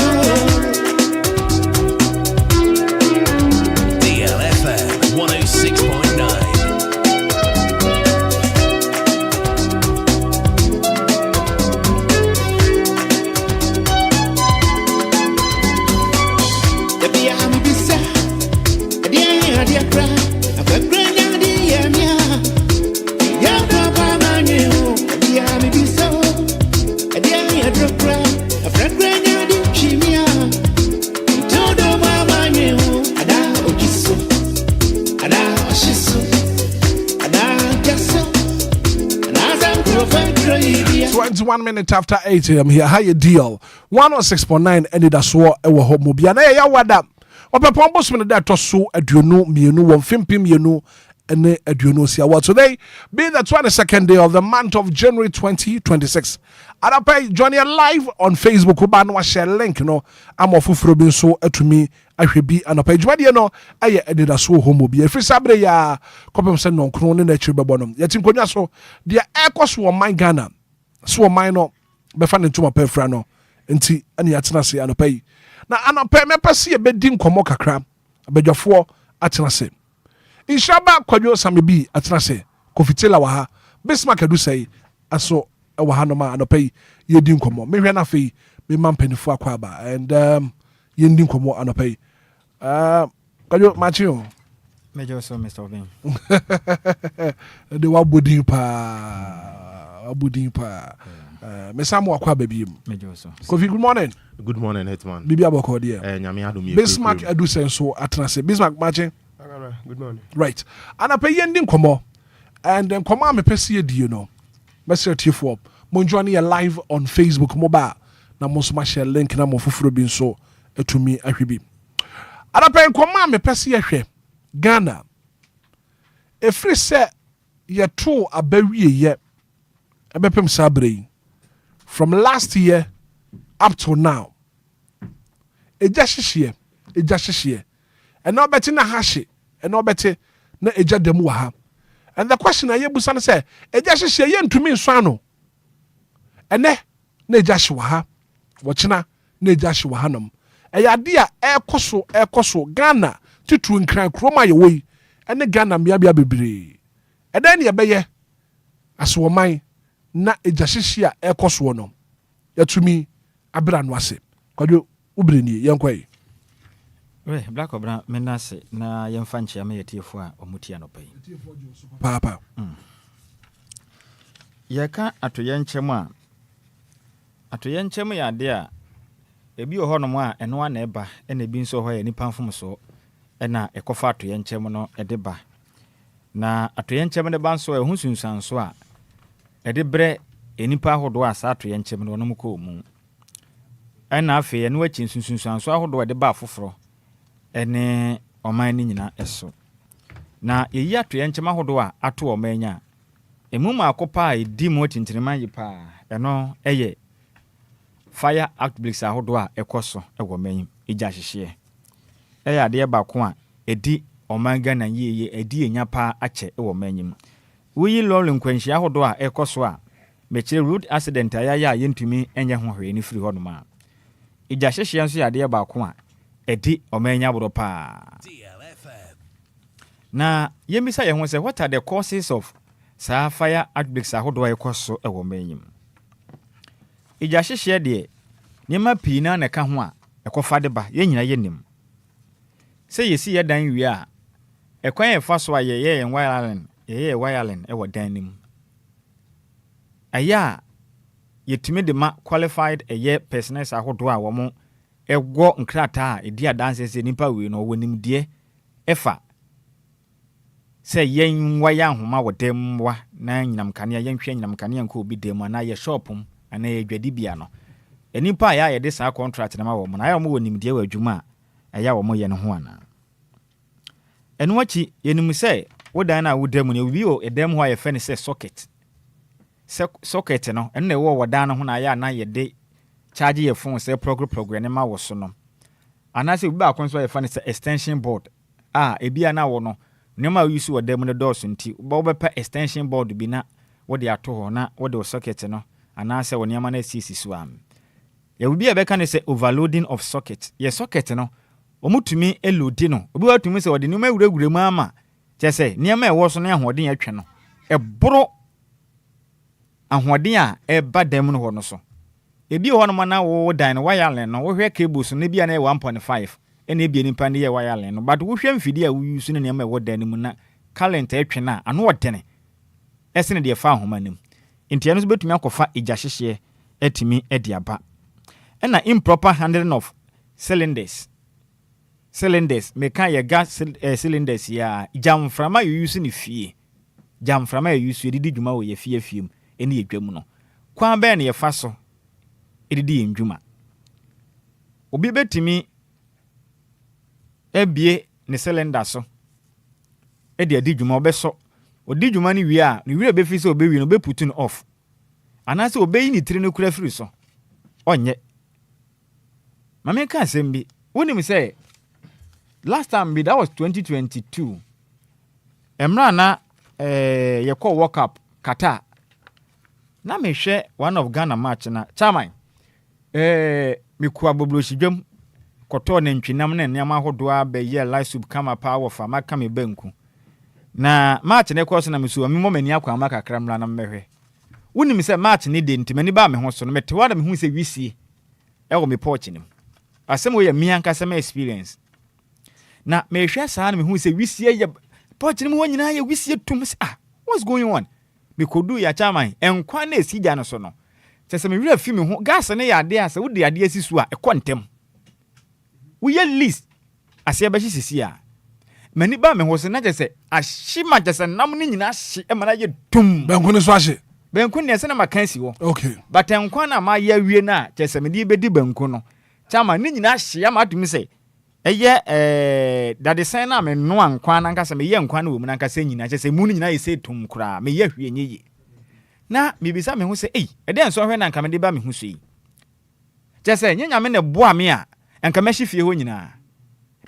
DLFM 106.9. Minutes after 8 a.m. here. How you deal? 106.9 Anidaso Wɔhɔ Obia. Na ya wada. Opepon boss me that so aduonu mienu won fimpim mienu ene aduonu sia. Well, today be the 22nd day of the month of January 2026. Adapay join you live on Facebook. Uba no share link no. Am ofufuro bi so atumi ahwebi anapay dwade no aye Anidaso Wɔhɔ Obia. Free sabre ya kopem se non kro ne na chiri bebonom. Yatim konwa so dia ekos wo man Ghana. So mine no befa ne ntoma pefra no nti ane atena se anopai na anopai mepase e bedim komo kakra abadwafo atena se inshaba kwadwo samebi atena se kofitela wa ha Bismarck adu sei aso e wa ha no ma anopai yedim komo mehwe na fei me mampanifo akwa ba and yedim komo anopai kwadwo machio Major so Mr. Obin de wa bodin pa abudin pa me samu akwa babiem Kofi, good morning. Good morning, Hitman. Bibi aboko dia nyame adom Bismarck adu senso atrase Bismarck matching. Good morning. Right ana pe yendin komo and then komo me pese ye die no message tifo mo join you live on Facebook mobile na mo so ma share link na mo fufuro bi so etumi ahwebi ana pe komo me pese ye hwe Ghana efri se ye to abawie ye ebepem sabre from last year up to now eja hihye and now beti na hashi and now beti na eja demu wa ha and the question aye busa na say eja hihye ye ntumi nso ano ene na eja hye wa ha wochina na eja hye wa hanom eyade a ekoso Ghana titu nkran kroma ye woi ene Ghana miabia bebre eden ne ebeye aso man na ejahyehyia ekoso no yatumi abra no ase kwadwo ubreni yenkwae we black obra menase na yemfa nchia me yetiefo a omutia no pai papa yeka atoyenchem ya de a ebi ohonom a eno ana eba ena ebi nso ho ya nipa mfom so ena ekofa atoyenchem no edeba na atoyenchem ne banso ehu sunsanso a ede bre enipa ahodo a sa atoyenchem no nom ko mu ena afi eno achi sunsanso ahodo ede ba afoforo ene oman ni nyina eso na yeyi atoyenchem ahodo a ato omanya emuma akopa edi mo tintinima yi pa eno eye fire outbreaks ahodo a ekoso ewo man ija hyehye eya de ba ko a edi oman Ghana yeye edi enya pa ache ewo manyim wuyi lolin kwanhia ahodo a ekoso a mechire road accident ayaya yentumi enye ho hwe ni firi hodo ma ija hyehye nso ya de ba ko a edi omanya boro pa DLFM na yemisa ye ho se what are the causes of fire outbreaks ahodo a ekoso ewo manyim ija hyehye de nyema pii na na ka ho a ekofa de ba ye nyina yenim se yesi ye dan wi a ekwan ye fa so a ye wireless ewo dan nim aya yetumi de ma qualified personals ahodo a wo mo ego nkrata a edi adanse se nipa we no wonimdie efa se yen waya homa wodemwa na nyinam kanea yenhwe nyinam kanea nko obi dem na ye shopum ana ye dwadi bia no enipa ya ye de sa contract na ma wo mo na ya mo wonimdie wa adwuma aya wo mo ye no ho ana enu achi yenim se wodan na wodam ne obi o edam ho aye fe ne se socket no enu na wo wodan no ho na ya na ye de charge your phone say program ma wo so no ana se obi ba kon so ye fa ne se extension board ebia na wo no nema use wodam ne dose nti bo be pa extension board bi na wo de ato ho na wo de socket no ana se wo nema na sisi so am ya obi e be ka ne se overloading of socket ye socket no omutumi elodi no obi watumi se wode nema wuregure mu ama chese nema e wo so na ahoden atwe no eboro ahoden a eba dam no ho no so ebi ho no na wo dan no wireless no wo hwe cables no bia na 1.5 ene bia nipa ne ye wireless no but wo hwe mfidi a wo use no nema e wo dan mu na current atwe na ano wodene esene de fa ahoma nim ntia no so betumi akofa eja hyehye etimi edi aba na improper handling of cylinders meka ye gas cylinders ya jamframa you use ni fie jamframa you use didi dwuma wo ye fie ene ye dwam no kwan be na ye fa so edidi ndwuma obi betimi ebie ne cylinder so edi adi dwuma obeso odi dwuma ni wie a ni wie be fi so obewi no be put no off anase obeyi ni tiri no kura firi so onye mame ka sembi woni mi say last time that was 2022 emra na ye call world cup Qatar na me hwe one of Ghana match na chairman me ku abobloshi dwam koto na ntwinam na nneama hodo abe ye live sub kama power fa maka me banku na match ne course na me so me momani akwa maka kramra na mmehwe woni mi say match ne de ntimani ba me ho so no metewa da me hu say wisie ewo me porch nim asem wo ye mi anka sem experience na me hwe saa na me hu say wisie ye porch nim ho nyina ye wisie tum what's going on me kodu ya chairman enkwa na esija no so no chese me wira fi me ho gas ne ya ade asa wo de ade asisu a ekontem wo ye list ase ba sisi a mani ba me ho se na chese ahima chese nam ne nyina hye e mana ye tum benku ne so ahye benku ne se na makansi wo okay but enkwa na ma ya wie na chese me di bedi benku no chama ne nyina hye ma atumi se eye dade sen na me no ankwa na nka se me ye nkwa na wo mu na nka se nyina chese mu ne nyina ye se tum kura me ye hwie nyeyi na bibisa me hu se eden so hwe na nka me de ba me hu so yi chese nyanya me ne boa me a nka me hye fie ho nyina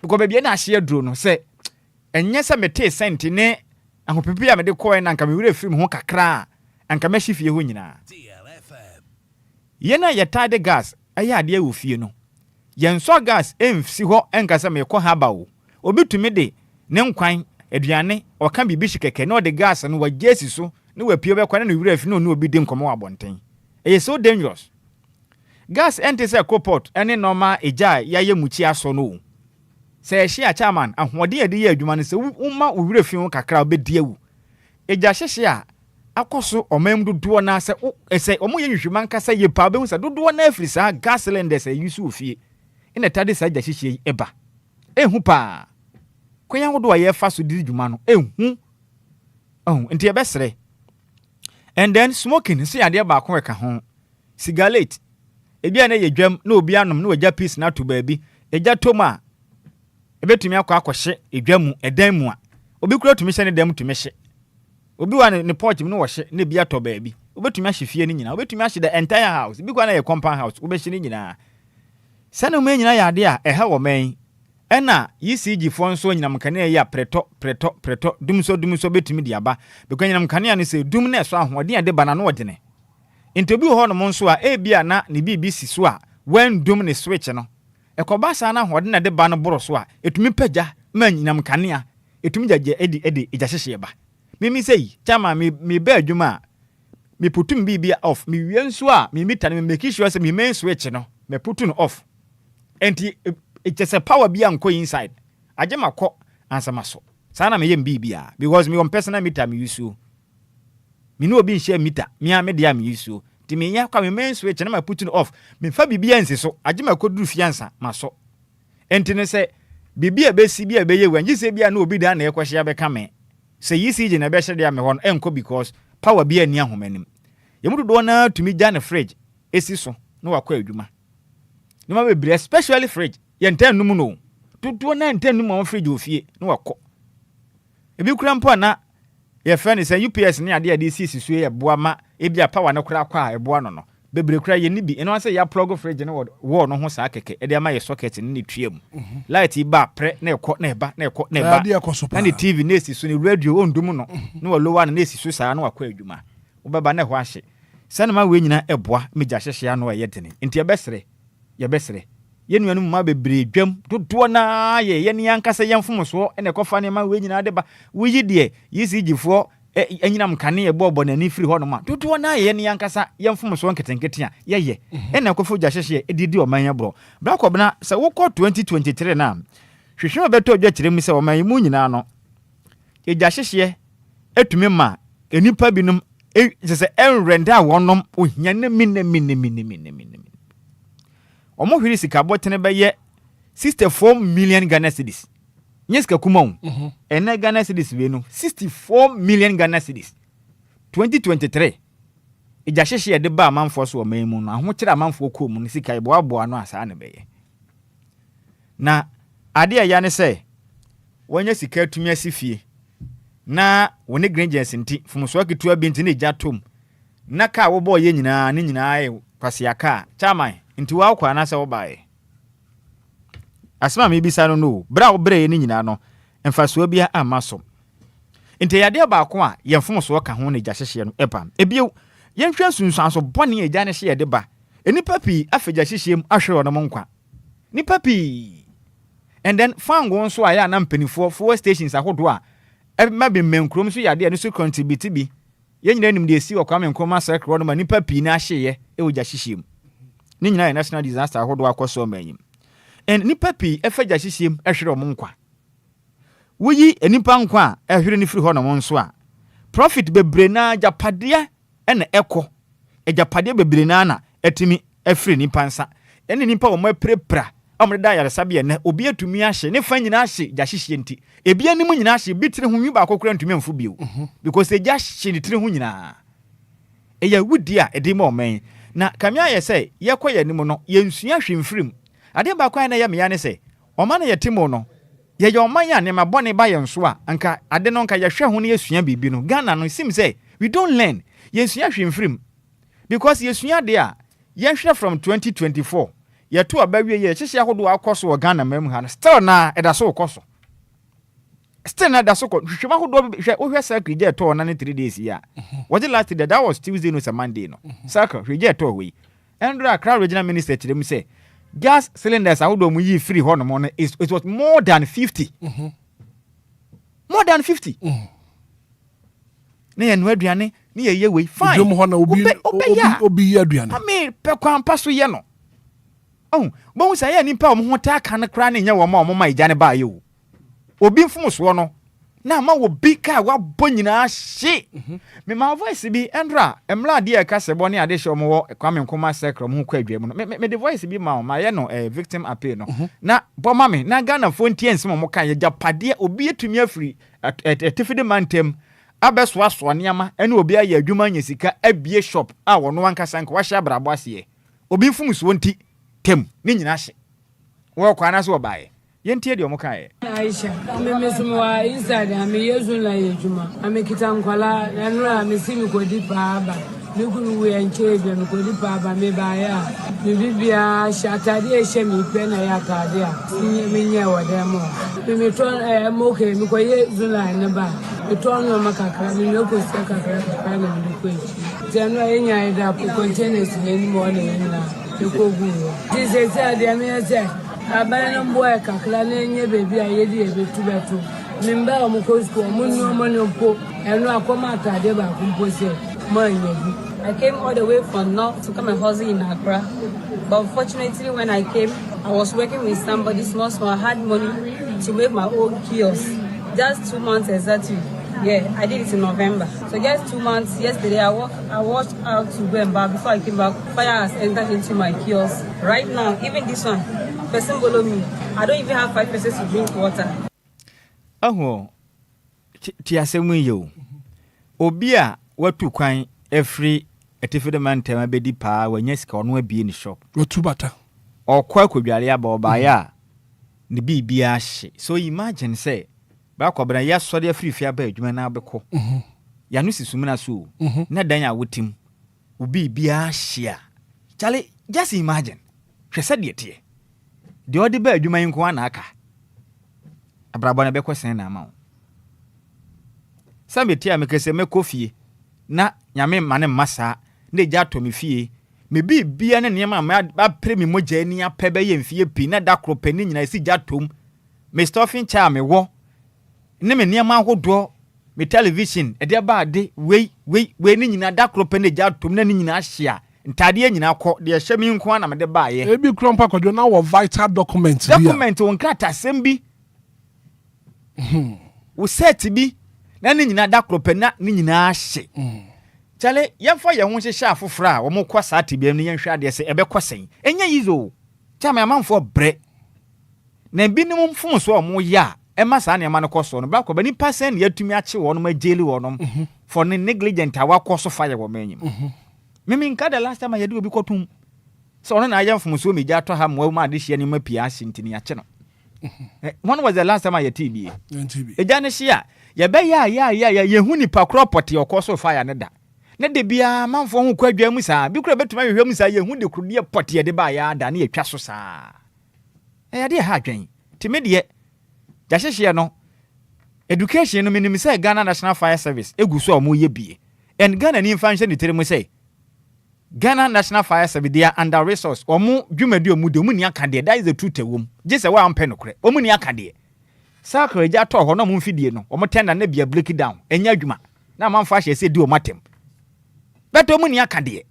because bebia na hye aduro no se enye se me te sent ne ahopepe a me de koe na nka me wure firi me ho kakra nka me hye fie ho nyina DLFM ye na ye tade gas aya ade awu fie no yenso gas emfisi ho enka se me ko haba wo obitumi de ne nkwan aduane oka bibi hikeke na ode gas no wa jesi so ne wa pie be kwa na wura afi no obi de nkomo abonten eye so dangerous gas ente se copot ene normal eja ya ye muchi aso no se ehye a chairman ahode ye de ye adwuma ne se umma wura afi ho kakra obedi awu eja hyehye a akoso omam dodo na se ese omo ye nhwima nka se ye pa be hu se dodo na afiri sa gas cylinders use ofie ina tade sa hyehye eba ehu pa kwanya hodo ye fa so di dwuma no ehu enti ebesere and then smoking se ade ba ko eka ho cigarette ebia na ye dwam na obi anom na wagya piece na to baabi egya toma ebetumi akɔhye edwamu edan mu a obi kura tumi hye ne dam tumi hye obi wa ne porch mu no wɔhye na bia to baabi obetumi ahye fie ne nyina obetumi ahye the entire house bi kwa na ye compound house obehye ne nyina sanu me nyina ya ade a ɛha wɔ man ɛna ECG fo nso nyinam kane ya preto dumso betumi di aba because nyinam kane ne se dum na so ahoɔden ade bana no wɔdene ntobi ho no nso a ebia na ne BBC so a when dum ne switch no ekoba sa na ahoɔden na de ba no boro so a etumi pagya ma nyinam kane a etumi gyaje edi egya hyehye ba mimi sei chama me ba adwuma me putum bibia off me wie nso a me mita ne make sure say me main switch no me putu no off enti it's just a power be anko inside aje makọ ansama so sana me yem bibia because me on personal meter me use Me no obi share meter. Me a me dia me use. Ti me ya kwa me main switch na ma put it off. Me fa bibia nse so. Age ma koduru fiansa ma so. Enti ne se bibia be si bia be ye wan gise bia na obi da na ekohia be ka me. Se yisi na be hye dia me hon enko because power bia ni ahomanim. Ye mudu do na tumi ja na fridge esi so na wakọ adwuma. Ni ma be bre especially fridge. Ye ntan num no. Tutu na ntan num ma fridge ofie na wakọ. Ebi kura mpo na ye fa ni se UPS ni ade ade si sisu ye boa ma ebia power na kura kwa eboa no no bebre kura ye ni bi eno ase ya plug fridge no wall no ho saa keke e de ma ye socket ni tuam light ba pre na ekọ na eba na ekọ na eba na ni TV na esi so ni radio ondum no na wo lowa na esi so saa na wakọ adwuma wo baba na ho ahye sane ma we nyina eboa meja hyehye no ye dene enti ye besere ye nuanu ma bebre dwam dodo na ye ni ankasa ye mfomso ene kofa ne ma we nyina de ba wo yi de yisi gifo enyinam kane ye bobo na ni free ho no ma dodo na ye ni ankasa ye mfomso nketenkete a ye ene kofa gya hyehye edidi o man ye bro bra ko bna se wo ko 2023 na hwehwe obeto odwa kire mu se o man mu nyina no ye gya hyehye etumi ma enipa binum se enrenda wonom ohia na minne omo hwiri sika botene be ye 64 million Ghana cedis. Nyeska kuma ene Ghana cedis we no 64 million Ghana cedis. 2023 ija hyehye de ba amanfo so o maimu no aho kire amanfo ko mu sika ebo abo no asa ne be ye. Na ade ya ne se wonya sika tumi asifie na woni granges nti fumuso ketu abinti ne jatom na ka wo bo ye nyina ne nyina aye kwase aka chairman nti wa kwa na se wo bae asema me bisa no bra wo bre ni nyina no emfaso bia amaso nti yade ba ko a yemfom so ka ho ne gya hyehye no epam ebie yenhwe sunsan so bone e gya ne hye de ba enipa pi afegya hyehyem ahwe no nkwa nipa pi and then fango nso aya na mpanifo four stations ahodo a ma be menkrom so yade no so contribute bi yenyina nim de esi okwa menkroma circle no ma nipa pi na hyeye e wo gya hyehyem ni nyina national disaster ahodo akoso manyim and nipa pi efagya hyehyem ehwere o nkwa wuyi enipa nkwa ehwere ni firi ho no nso a profit bebre na japadea ene eko ejapadea bebre na etimi efiri nipa nsa ene nipa wo maprepra amre da yare sabe ne obi atumi ahye ne fa nyina ahye gya hyehyem nti ebi anim nyina ahye bi tire ho nwi ba kokora ntumi mfu bio because egya hye ne tire ho nyina eya wudi a edi ma omen na kamia ye say ye koye nim no ye nsua hwemfirim ade ba kwa na ye me ya ne say oma na ye timo no ye ye oman ya ne mabone ba ye nso a anka ade no nka ye hwe ho ne ye sua bibi no Ghana no sim say we don't learn ye nsua hwemfirim because ye sua de a ye hwe from 2024 ye to abawie ye hyehye ahodo akoso o Ghana mam ha still na edaso okoso still na edaso ko hwehwe ahodo hwe o hwe circle je to na 3 days ya was the last day that was Tuesday no Monday no circle hwe je to we Andrew Crown regional minister tell me say gas cylinders ahodo mu yi free ho no mo it was more than 50 more than 50 ne ye no aduane ne ye we fine dum ho na obi ye aduane ame pe kwan paso ye no oh bon say nipa o ho ta aka ne kra ne nya wo ma ija ne ba ye o obi mfumso no na ma wo bi ka wa bo nyina hye me ma voice bi Andra emla de e ka sebo ne ade hye o mo wo kwame nkoma secret mo kwa adwa mu no me de voice bi ma ye no victim appeal no na bo ma me na Ghana fontiens mo kan ye japade obi etumi afiri etifide mantem abeso aso neama ene obi aye adwuma nya sika abie shop a wono ankasa nka wa hye abrabo ase obi mfumso nti tem ni nyina hye wo kwa na so bae yentie de omokae Aisha amemesumwa inside ameyezu la yejuma amekita nkwala nanura mesimi kodi paaba nikunu we enchebe mikodi paaba mebaya bibia shatade ehye mi pe na yakade a menye wodemo memeton moke mikoye zula ne ba meton no makakra me yoko sekakra kana mikwechi tenu enya ida po containers ni mo na ina ekogu this is ade me say abana mboya kakla nenye bebi ayedi ebetu betu mimba omukosko munno monoppo enu akoma atade ba kumpose manyebi. I came all the way from north to come and hustle in Accra, but unfortunately when I came I was working with somebody small I had money to make my own kiosk just 2 months exactly Yeah, I did it in November. So just 2 months. Yesterday, I walked out to go and bath. Before I came back, fire has entered into my kiosk. Right now, even this one, person follow me. I don't even have 5 persons to drink water. Oh, Tiasemu yo. Obia, what to coin every a man tema bedi pa when yes can be in the shop. What to butter? Or quack could be a liable by ya. The BBA she. So imagine say. Bakobra ya sori free fia ba adwuma na abeko ya no sisumina so na dan ya wotim ubi bia hia chale just imagine hwese de tie de odi ba adwuma nko na aka abrabo na beko sen na ma sambe tie amekese mekofie na nyame mane masa na gya to me fie me bia na niam ma apre me mogya ni apebe ye mfie pi na dakro pani nyina si gya tom me stuffing cha me wo ne me niam ahodo me television e de ba de we ni nyina dakro pani gya tom na ni nyina hia ntade nyina kɔ de hye me nko na me de ba ye ebi krompa kɔdo na wo vital document won krata sembi wo set bi na ni nyina dakro pani na ni nyina hye chale yemfa ye ho hyehye afofra a wo mo kwa saati bi ni yenhwe ade se ebe kwasen enya yizo chama amanfo bre na binim mfom so mo ya ema sa na no koso no bra ko bani pasen yatumi ache wo no majeli wo no for ne negligent awa koso fire wo manyim mimi nka the last time I yedi obi kotum so no na ayemfom so meja to ha mo ma de hye ni mapia asintini ache no when was the last time I yeti bi eja ne hye a ye be ya ye hu ni pakro poti okoso fire ne da ne de bia manfo hu kwadwa mu saa bi kura betuma hwehwem saa ye hu de krudie poti de ba ya da ne yetwa so saa ya de ha dwen timi de ja hyehye no education no minim say Ghana National Fire Service egu so omo ye bie and Ghana ni mfanhye ni tere mu say Ghana National Fire Service they are under resource omo dwumadi omu de omu ni aka de that is the truth ewom je say wa ampe no kure omu ni aka de sakre ja to ho no mo mfidie no omo tenda na bia break down enya adwuma na manfo ahye say di o matem beto mu ni aka de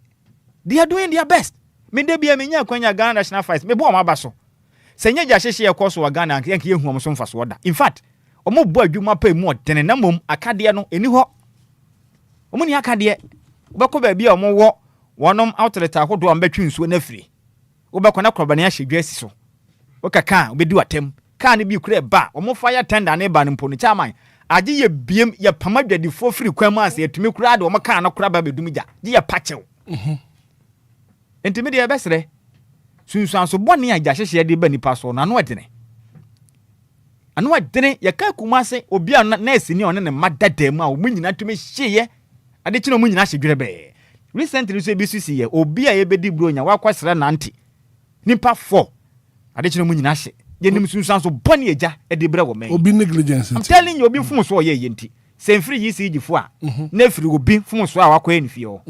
they are doing their best me de bia me nya kwanya Ghana National Fire me bo o maba so senye ja hyehye ye koso wa Ghana yanke ye hu o so mfa so da in fact omo bo adwuma pa mu odene na mom aka de no eni ho omo ni aka de obekọ ba bia omo wo wonom outlet ahodo ambetwe nsuo na firi obekọ na kroba na ahye dwasi so okaka obedi watem ka ne bi kure ba omo fire tender na ba ne mpo ne chairman aje ye biem ye pamadwadifo firi kwam ase yetumi kura de omo ka na kura ba bedum gya je ye pachew entimi de ye besre sunsuan so bone ya gya hyehye de ba nipa so na no adene ye ka kumase Obia na esini one ne madadam a omu nyina tumi hyeye ade kino omu nyina hyedwere be recently so ebisusi ye Obia ye bedi bronya wakwasra nanti nipa 4 ade kino omu nyina hye ye nim sunsuan so bone ye gya e de bre wo men obi negligence I'm telling you obi fun so ye yenti semfiri yi si gifo a na firi obi fun so a wakwa enfie o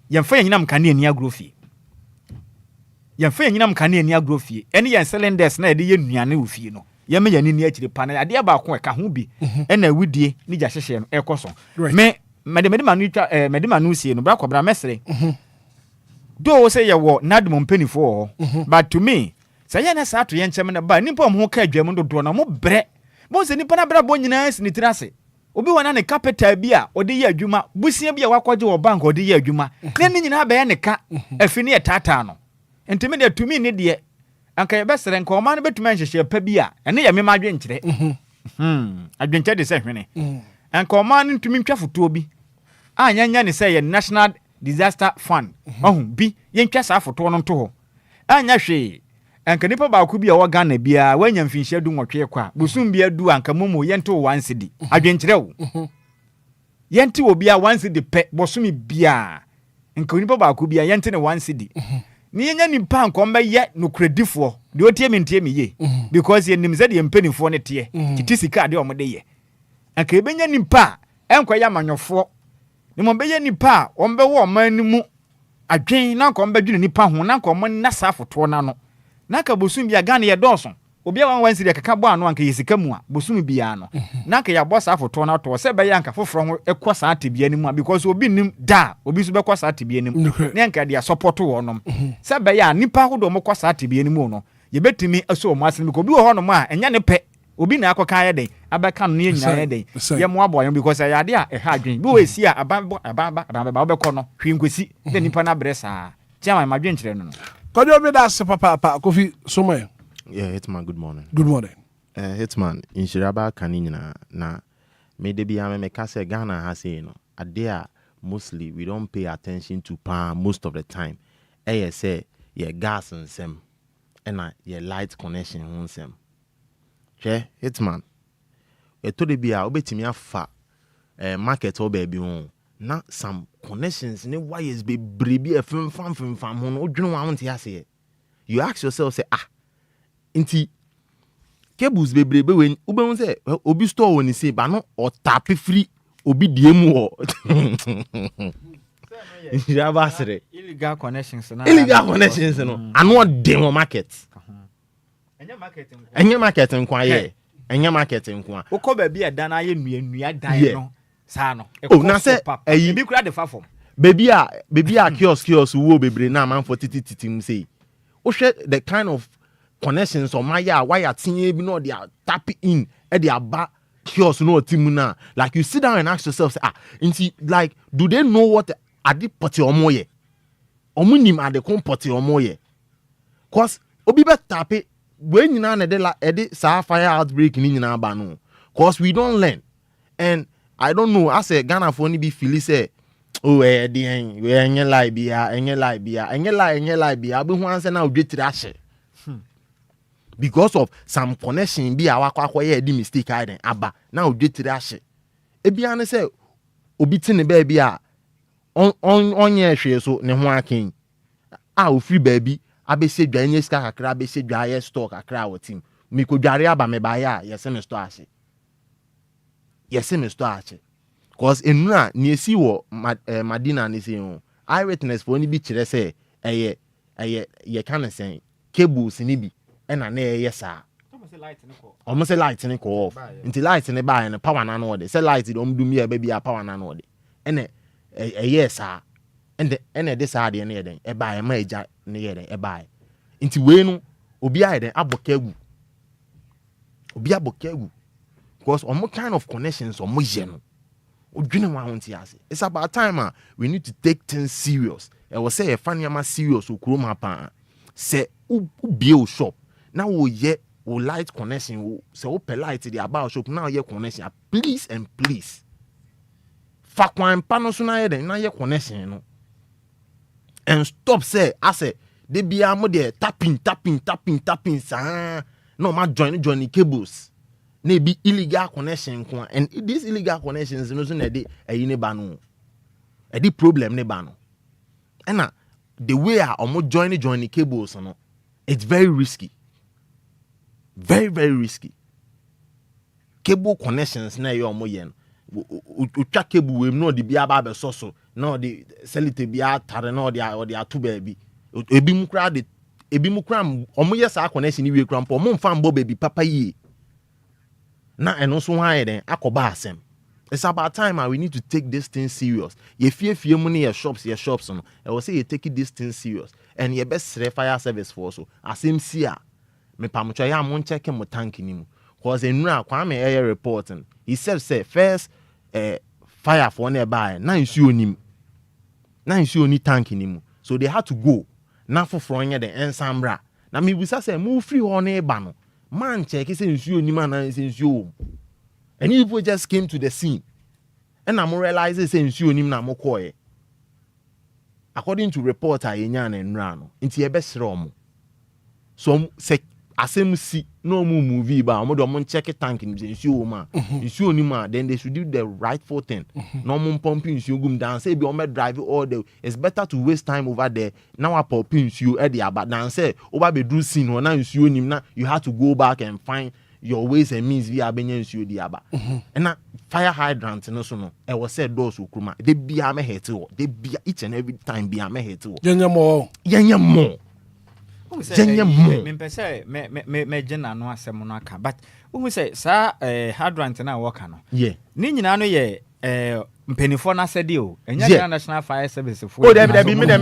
yemfa ye nyinam kane ani agrofie yemfa ye nyinam kane ani agrofie ene ye cylinders na ye de ye nuane ofie no yeme ye ni akire pa na ade ba ko e ka ho bi ena awudie ni gya hyehye no ekoso me medemanu sie no bra kobra mesre do say ye wo nadmom penifo but to me say ye na sa to ye nchem na ba nipa mo ka adwam do na mo bre mo se nipa na bra bo nyina si ni tirase obi wana ne capital bi a odi ye adwuma busia bi a wakwaje wo bank odi ye adwuma na ni nyina ba ye ne ka afini ye tata no entimi de to me ne de anka ye besere nka o ma no betuma nhyehyɛ pa bi a ene ye me ma adwenkyere adwenkyere de se hwene anka o ma no ntumi ntwa foto bi anya ne se ye National Disaster Fund bi ye ntwa sa foto no nto ho anya hwe anka nipa ba ku bi a wo Ghana bia wanya mfinhyia du nwotwe kwa busum bia du anka mumu ye nto 1 cedi adwenkyere wo ye nti obi a 1 cedi pe bosumi bia anka nipa ba ku bia ye nti ne 1 cedi ni yenya nipa nkomba ye no kredifo de otie me ye because ye nim said ye mpanifo ne tie kitisika de omde ye anka ebenya nipa enko ya manyofo ni mo beye nipa ombe wo manimu adwen na nkomba dwene nipa ho na nkomba nasa foto na no na ka bosum bia Ghana ye dɔɔso obi a wan siri kaka bɔ ano anka yesika mu a bosum bia no na ka ya bɔ sa foto na to se be ya anka foforo ho ekɔ sa atebia ni mu a because obi nim da obi so be kɔ sa atebia ni mu ne anka dia support wo nom se be ya nipa ho do mo kɔ sa atebia ni mu no ye betimi aso o masem ko bi wo ho no ma enya ne pɛ obi na akɔka yɛ den abɛka no nyina yɛ den yɛ mo aboa because yɛ ade a ɛha adwen bi wɔ esi a aba wobɛkɔ no hwe nkosi de nipa na brɛ saa tiama ma dwen kyerɛ no Kojo bi da se papa Kofi Somoy. Yeah, Hitman, good morning. Good morning. Hitman, in Shiraba Kanina, na me de be me kase Ghana has say no. Adea mostly we don't pay attention to palm most of the time. Say yeah gas and sem and yeah light connection on sem. Che Hitman. To the be a obetimi afa market or baby on. Na some connections ne wires be brebi a fam hono odwene wa wonte ase. You ask yourself say inti cables be brebe when ube say obi store woni say ba no o tap free obi die mu ho. Illegal connections no. Ano dey on market. Enye market nkwa ye. Enye market nkwa. Okoba bi adan aye nua dan no. Sano. Na say ebi kura de fa form. Baby a kiosk wo bebre na man for tititim say. O hwe the kind of connections on my why tin bi no they are tap in e they aba kiosk no timu na. Like you sit down and ask yourself say like do they know what ade poti omo ye? Omo nim ade kon poti omo ye. Cause obi be tap when nyina na de sa fire outbreak ni nyina ba no. Cause we don't learn. And I don't know. I say Ghana for only be feel say, oh, enye lie bia. Be one say now get trash. Because of some connection be our kwakwa di mistake I den aba now get trash. E bia ne say obi ti ne baby a onye hwe so ne ho akin. O free baby abese dwa nye ska kakra abese dwa ye store kakra wo team. Mi ko dware aba me ba ya ye se me store ase. Yes, Mr. Archie. Cause in na near see what Madina is saying. Eyewitness for only be chere say ye can say cables in ibi and a yes sir. Almost a light in a call until light in a buy and a power nan order. Say light it don't do me a baby a power nan order. And a yes sir. And the this idea near them a buy a major near them a buy. Into Wenu Obia then abokegu. Obia bokegu. Because on what kind of connections or motion it's about time we need to take things serious. I will say a funny serious who chroma pan say build shop now we yet light connection say open light the about shop now ye connection please and please fakwan panosuna ye na ye connection no and stop say I say they be amo there tapping no ma join cables. Ne be illegal connection and these illegal connections no so na dey ne ba no e dey problem ne ba no and the way omo join the cables no it's very risky, very risky. Cable connections na you omo ye no utwa cable we no dey bia ba be so no dey sell it bia tare no dey atu ba bi ebi mu kra omo ye sa connection ni we kra mpo omo mfa mbo baby papa yi. Na and also why then akoba asem. It's about time we need to take this thing serious. Ye fear money your shops no. I will say you take this thing serious. And your best fire service for so. Asem sia. Me pamucha ya mon check mo tank ni mu. Cause enra kwame air reporting. He said say first fire for nearby. Na nsuo ni tank ni mu. So they had to go. Na for fronye the ensambra. Na me bisa say move free ho na eba no. Man check he say nsuo ni man na say nsuo. And people just came to the scene. And I'm realizing say nsuo ni na mo koye. According to reporter yenya na nra no. Nti e be sere mo. So say asem si no mu movie ba mo do mo check tank ni nsuo ma. Nsuo ni ma then they should do the rightful thing. No mo pump nsuo gum down say be o me drive all the it's better to waste time over there. Now I pump nsuo e dey about dan say over be do scene ho na nsuo ni na you have to go back and find your ways and means via benya nsuo di aba. And na fire hydrant no so no e was said doors okruma they bia me hete wo they bia each and every time bia me hete wo yenya mo me pese me gena no asem no aka but we say sa hydrant na work no yeah ni nyina no ye mpenifo na sede o enya national fire service fo o dem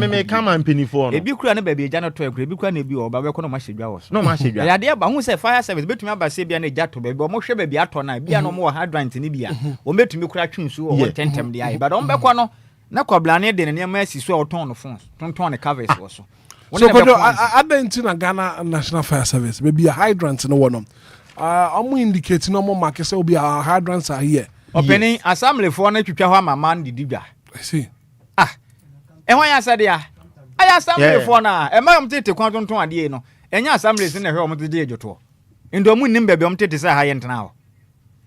me come mpenifo no ebi kura na baabi eja no to ekura ebi kura na ebi o ba be ko no ma hwedwa wo so no ma hwedwa ya de ba hu se fire service betumi abase bia na eja to baabi o mo hwe baabi ato na bia no mo hydrant ni bia o metumi kura twinsu o tentem de ai ba don be ko no na kwablane de ne ma asiso o ton no phone ton ne covers wo so kodo adenti na Ghana National Fire Service maybe a hydrant no one am indicate no more market say obi a hydrants are here opening assembly for na twitwa ho amama ndidi bia see ehwan ya sade ya aya assembly for na e ma mtete kwan tonton ade no enya assembly se na hwe omtete ejoto ndo mu nim bebe omtete se ha ye ntena ho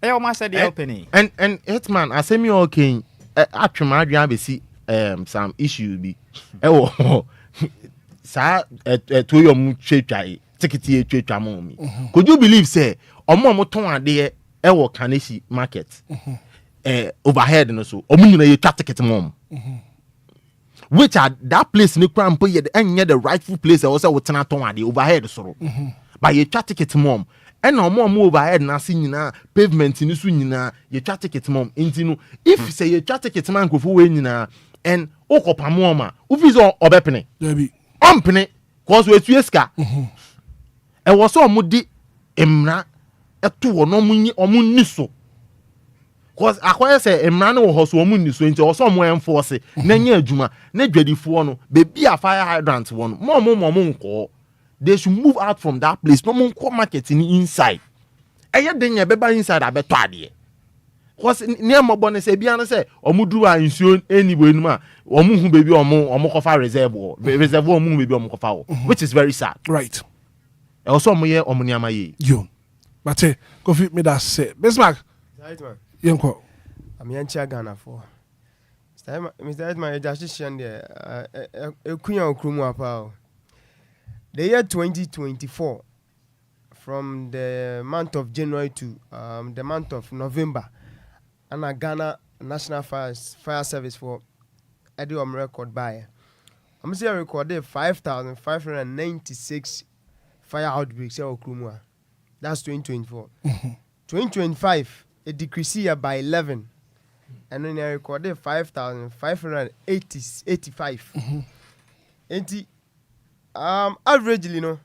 e o ma sade ya opening and Hitman asemi okay atwema adwan abesi some issue bi e wo sa to yom twetwae tikiti twetwa mo mi could you believe say omo ton ade e wo Kaneshi market overhead no so omo nyina ye twa ticket mom which are that place ni kwan po ye enye the rightful place also wo tena ton ade overhead soro but ye twa ticket mom and omo overhead na se nyina pavement ni so nyina ye twa ticket mom enti if say ye twa ticket man kofo we nyina and okopa mom a ufizo obepene debi ompene cause we tueska e wo so omudi emra eto wo no omunni so cause akoye say emra no wo so omunni so nti wo so mo enforce na nya adwuma na dwadifo no bebi a fire hydrant wo no mo nko they should move out from that place no mo nko market ni inside eye den ya beba inside abeto ade cause ne mo bone say bia no say omuduru a nsuo anyway no ma omuhu bebi omo kofa reserve omuhu bebi omo kofa wo which is very sad right e also mo ye omniama ye yo but Kofi me that say Bismarck right man yenko am yancha Ghana for Mr. Hitman just share there ekunya okrumu apa the year 2024 from the month of January to the month of November and Ghana National Fire Service for Eddie record by I'm say I recorded 5,596 fire outbreaks here Okrumua. That's 2024. 2025 it decreased here by 11 and then I recorded 5,585. And averagely, you know,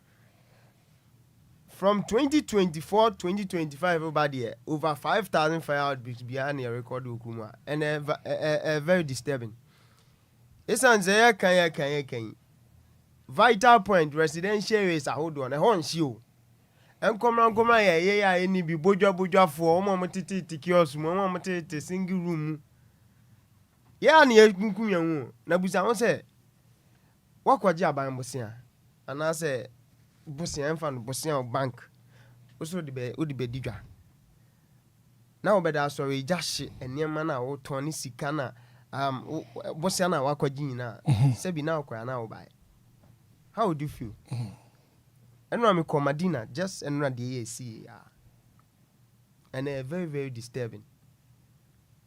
from 2024 2025 over 5,000 fire outbreaks behind your record Okrumua and very disturbing. It's an can vital point residential areas a hold on a horn show. And come yeah, any be boja for momotiti tikios, momotiti single room. Yeah, near Kunkuya. Nabusa say, what could you buy Bosia? And I say, Bosia and found Bosia bank. Also the bedija. Now, but I sorry, just and near mana or Tony Sikana. Bosiana wakojina sebi now kwa now by how would you feel and I'm Madina just and the AC and very very disturbing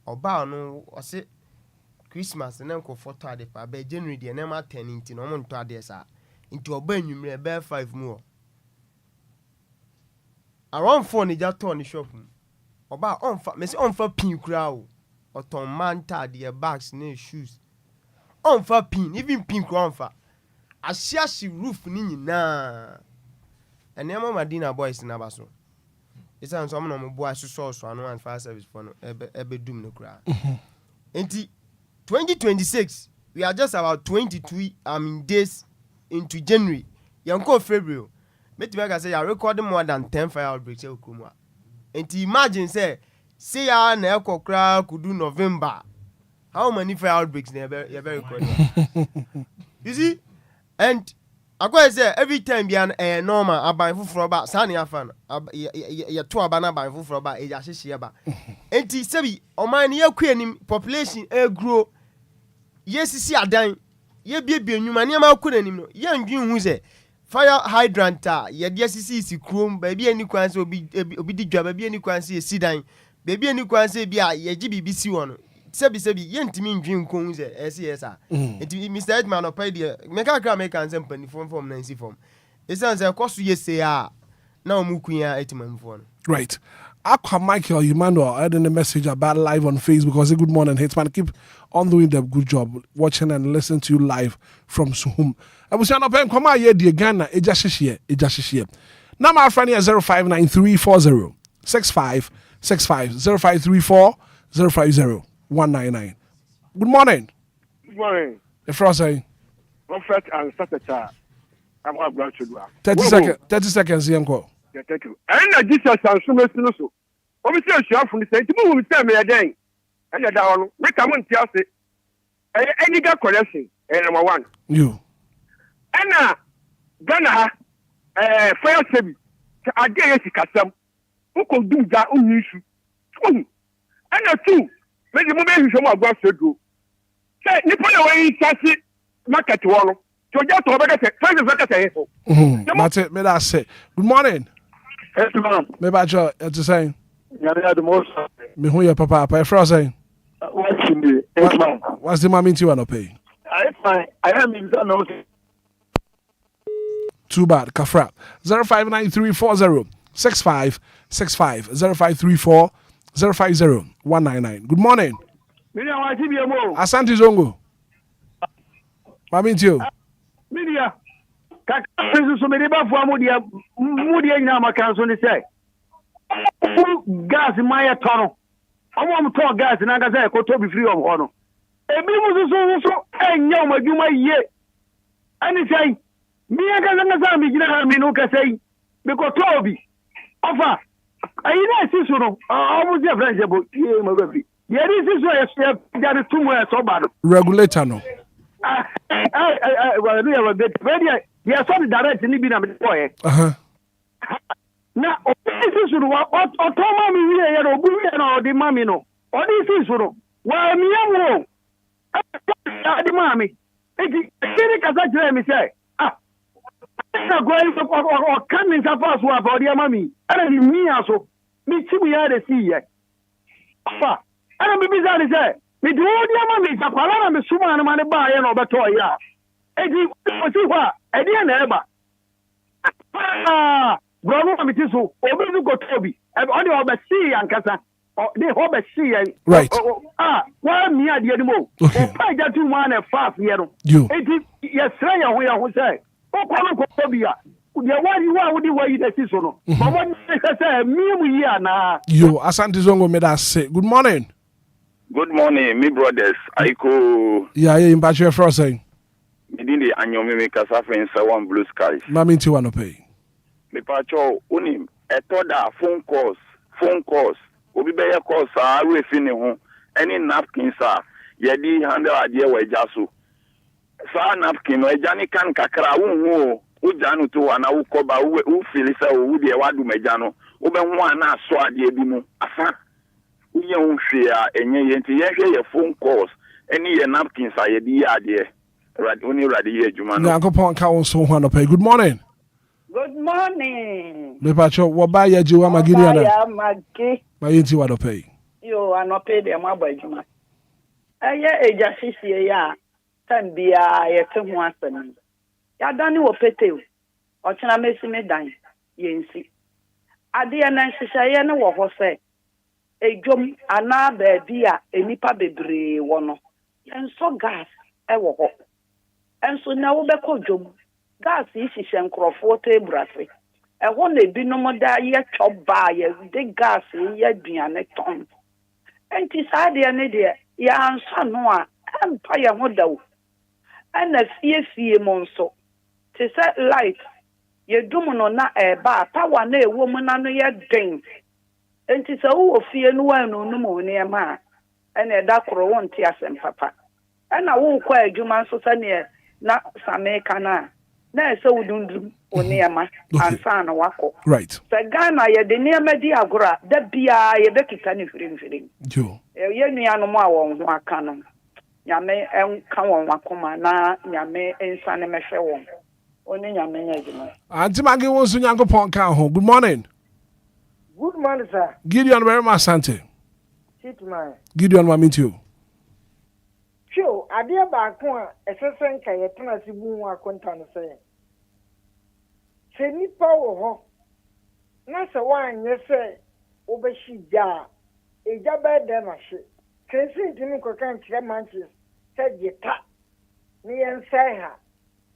oba no o say Christmas and then ko photo de pa be January de na ma 10 into no monto ade sa into oba nwumre be 5 more around 4 ni ja to ni shop oba onfa me say onfa pin kura o oton manta their bags ne shoes on fa pin even pin kro on fa ahia shi roof ni nyina ene ma Madina boys na baso isa nso mo boy so anu and fire service for no ebe dum no kra enti 2026 we are just about 22 days into January yanko February metiba say you recording more than 10 fire outbreaks Okrumua enti imagine say ya na ekokra could do November. How many fire outbreaks you very record? You see? And I go say every time be an normal aban fufu ba sani afan ya to abana aban fufu ba e ya hihie ba. Enti sebi oman ye kwanim population grow. Yes sisi adan ye biebie nwuma ne ma kwanim no. Ye ndwin hu se fire hydrant ye de sisi krom ba bi ani kwan se obi di dwa ba bi ani kwan se sidan. Baby any kwan say bia ye GBC one sebi yentimi ndwin kon ze SCSA enti Mr. Hitman opay de meka kra make ansem pani form Nancy form esan say koso ye say a na omukuya Hitman phone right Aqua Michael Emmanuel adding a message about live on Facebook. I say good morning, Hitman. Keep on doing the good job, watching and listening to you live from Suhum. I was saying, "Open come here, dear Ghana. Ejashishie. Now my friend here 059340 6565 0534 050 199. Good morning. Good morning. The first saying. Prophet and Satata. I'm going to do 30 seconds, Yanko. Yeah, thank you. And Jesus and so. Obviously, I shall from the same to move me a day. And you're down. We come on to say, any got collection, and number one. You. And Ghana, fire service. I guess you can some. Who could do that on issue? And two, maybe the moment you show my glass to go. Say, you put away chassis market to all. So just over the first of the That's me that say. Good morning. Yes, ma'am. Maybe I just to say. Yeah, the most. Me who your papa, I froze saying. What's the mommy to want to pay? I am in the Too bad, Kafra. 059340 6565 0534 050 199. Good morning. Asante Zongo. Mami to you. Media. So many for Moody Nama Council say. Gas in my tunnel. I want to talk gas and I say, go to be free of honor. A people so and young, but you might yet. And he say, me, I can't me no can say, because Toby. Offer. I know, so I was your friend about you, my baby. Yeah, this is why I said that is too much so bad. Regulator no. Well, we have a bit. Yes, some direct in the boy. Now, this is what Tommy here or the mammy no. Or this is what me am the mammy. It is say, going or coming so fast for the mammy. And me also, me see we had a see yet. I don't be bizarre say. Me do the mammy, the Palana, the Suman, and the buy and over toy. Yeah. And you see what? And the neighbor. Brother, it is so. Obi go Toby. And only over see and Casa. They hope a see. Right. Why me at the animal? I got 2 man and 5 years. You. It is yes, we are say. Oh, come Obia. The one you are with the way you see so. But what I say, me here now. You, Asante Zongo made us say, good morning. Good morning, me brothers. Aiko. Yeah, in Bachelor Frost saying. Me didn't the annual me Casafa in Sawan Blue Skies. Mammy to want to pay. Me pacho, unim, a toda phone calls. Obi be calls, I will finish home. Any napkins, sir. Yedi handle idea where jasu. Sa napkin, where Johnny can kakra, Ujanu to an aukoba, who feels so, the Wadu Mejano, Uben one, so I did you. Asa. We don't share any phone calls. Any napkins I idea. Only radio, Juman. Yankopon Council want to pay. Good morning. Good morning. Me pacho, what buy ya Jua Magiriana? Maggi. My inti want to pay. You are not paid them by Juma. A justice ya. Can be a two once. Ya done you a pete. Or can I miss me dine? Yensi. I dear Nancy Sayana what say. A jum another dear, a nipa bebre one. And so gas, I walk. And so now we call jum. Gas is a crofort brassy. I want to be no more that yet chop by the gas yet be an ton. And tis idea, Nidia, ya and son, no, empire model. And a fear monso. Tis that light. Ye domono na a bar, power ne woman and yet drink. And tis a fear no one no near ma. And a dark one tears and papa. And I won't quite Juman so near, not some kana. Na so we don't oniama and san wako. Right. So Ghana ye the near media agora that bia ye bekita ni firim. Jo. Ye nua no ma won ho aka no. Nyame enka won wakoma na nyame ensane mehwe won. Oni nyame nya juma. Auntie Maggie wants to Yankopon Council. Good morning. Good morning, sir. Gideon very much Sante. Hitman. Gideon want me to. Sure, idea back one, a certain Kayatana Sibu Akontan saying. Say, Nipa, Nasa one, yes, say, obeshija ejaba dem ahye kesi timi ko kan kire manches saje ta ni ensai ha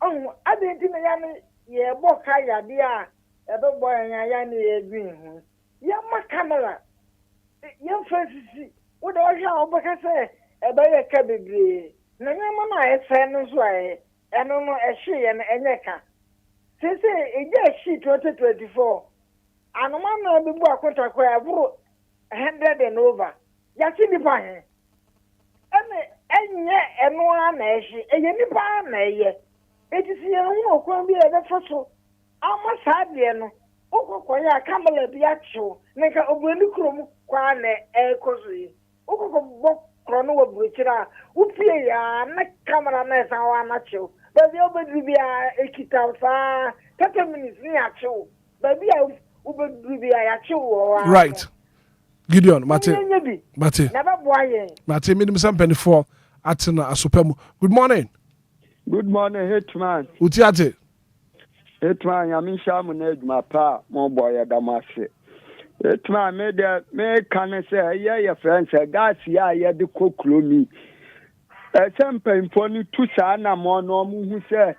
oh adenti me ya ni ye boka ya dia ebe boy ya ni edwin hu ya ma camera ya fasisi wo de ohwa oboka se ebe ye ka bebre na nyama na ese no so aye eno no ehye ye na enyeka sese eja shi 2024 anoma na bebu akwata kwa aburu 100 and over ya si ni pa he enye eno na ehye eye ni pa na eye etisi ye hu okwan bi e be foso ama saade no okoko ya kamala bi acho nka obuani krom kwa na ekozi okoko bo krono wo buchira upie ya na kamera na sawa na cho baby obedri bia ekita fa 30 minutes ni acho baby obedri bia ya cho right Gideon Mate minimum something for Atina Asopemu. Good morning. Good morning, Hitman. Utiate. Hitman, Yamisha Muned, my pa, my boy, Damasi. Hitman, me can say, yeah, your friends, that's yeah, the cook me. Some pain for you to sana more normal who say,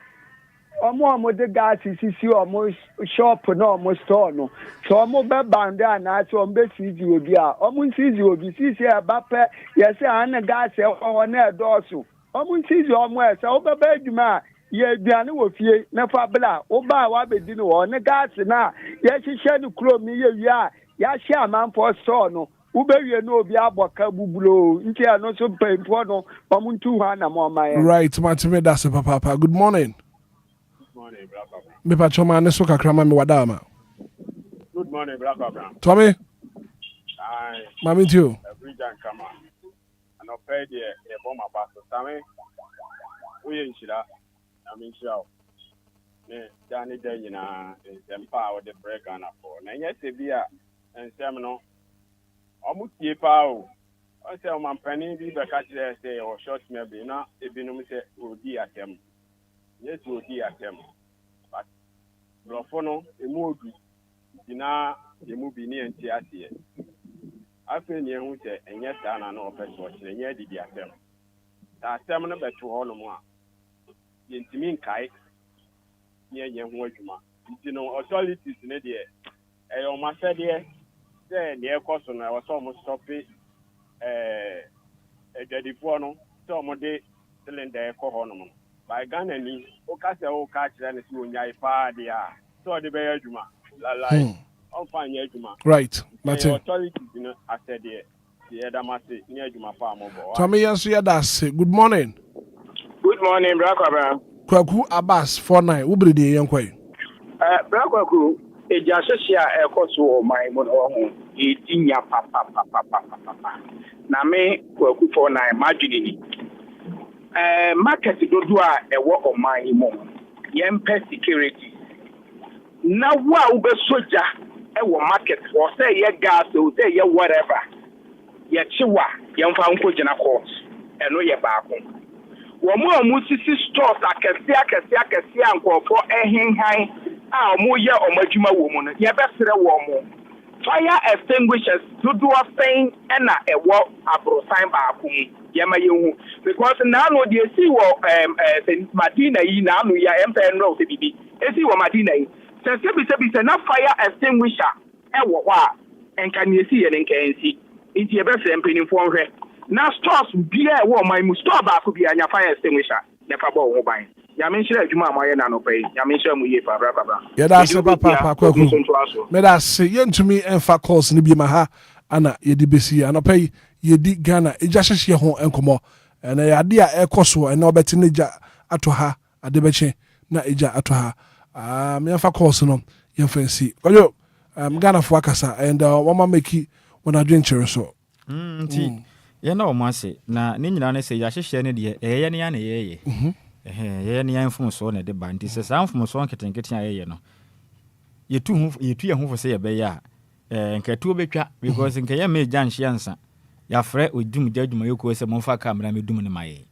Omo the gas is almost shop no almost store no. So omo be banda na so mbe sisi obi a. Omo sisi obi sisi e bape yes an gas e won na doso. Omo sisi omo e se obebe adwuma ye aduane wo fie na fa bla wo ba wa bedi no wo ne gas na ye hihye no kro mi ye wi a ya hye amanfo store no. Ubewie no obi aboka bubulo nti ano so pemfo no omo ntu ha na mo maye. Right, Matime that's papa. Good morning. Me pachoma ne so kakra ma me wadama. Good morning, Black Abraham. Tommy. Aye. Mami too. Every day come on. And I'll pay the bomb about the Tommy. We ain't shira. I mean, show. Ne, Danny Day, you know, is empowered the break on a phone. And yes, if you are, and Seminole, almost ye power. I say, my penny, be the catch there, say, or short maybe not, if you know me, say, will be at them. Yes, will be at them. But Brofono, a movie, Dina, the movie near Tiatia. I feel near who say, and yes, I know first watch, and yet did at them. That's seven of the 2 all more. The intimate kite near young Wajuma. You know, authorities in the day. I almost said, yes, then the air cost on I was almost stopping a daddy porno, some day still in the cohonum. By Ghanaian, Okasa o catch and it's when I pa dia. So the Bayajuma, la la, I'll find Yajuma. Right, Mate. Authorities, you know, I said, the Adamasi, near Juma farm over. Tommy, yes, that's it. Good morning. Good morning, Black Abraham. Kwaku Abbas 49, Ubri de Yankwe. Black Kwaku, a Jassia, a coso, my mono, Inya papa. Name Kwaku 49, marginally. Market do a work of my mom. Yempe security. Now, what ube soja, market, or say ye gas, or say ye whatever. Ye chiwa, young Fanko Jena courts, and no ye back home. One more musisi stores, I can see, and for a hang high, more year or Majuma woman, ye best more. Fire extinguishers to do a thing and a walk abro sign back home. Because now they see what Martina now we are empty road to be. They see what Martina says enough fire extinguisher and can you see and can see it's your best empty for her. Now stores be a woman store back could be a fire extinguisher. Never bought buying. Yamisha Juma Mayana no pay. Yamisha Muye for Brababa. Yeah, that's papa. May I say yen to me and fa calls ni bi maha ana ye dibesi ana pay ye di Ghana e just share ho enkomo na ya de a ekoso na obeti ne ja ato ha adebeche na eja ato ha me fa calls no ye fancy oyo Ghana for akasa and wama make when adventure so nti ye na o mase na ne nyina ne se ya hye ne de ye ne ya ne ye ye ne ya mfom so na de ba nti se sa mfom so nketenkete ya ye no ye tu ye ho fo se ye be ya nkatu obetwa because nke ye me janhye ansa ya frɛ odum jadwuma yeko se monfa camera medum ne maye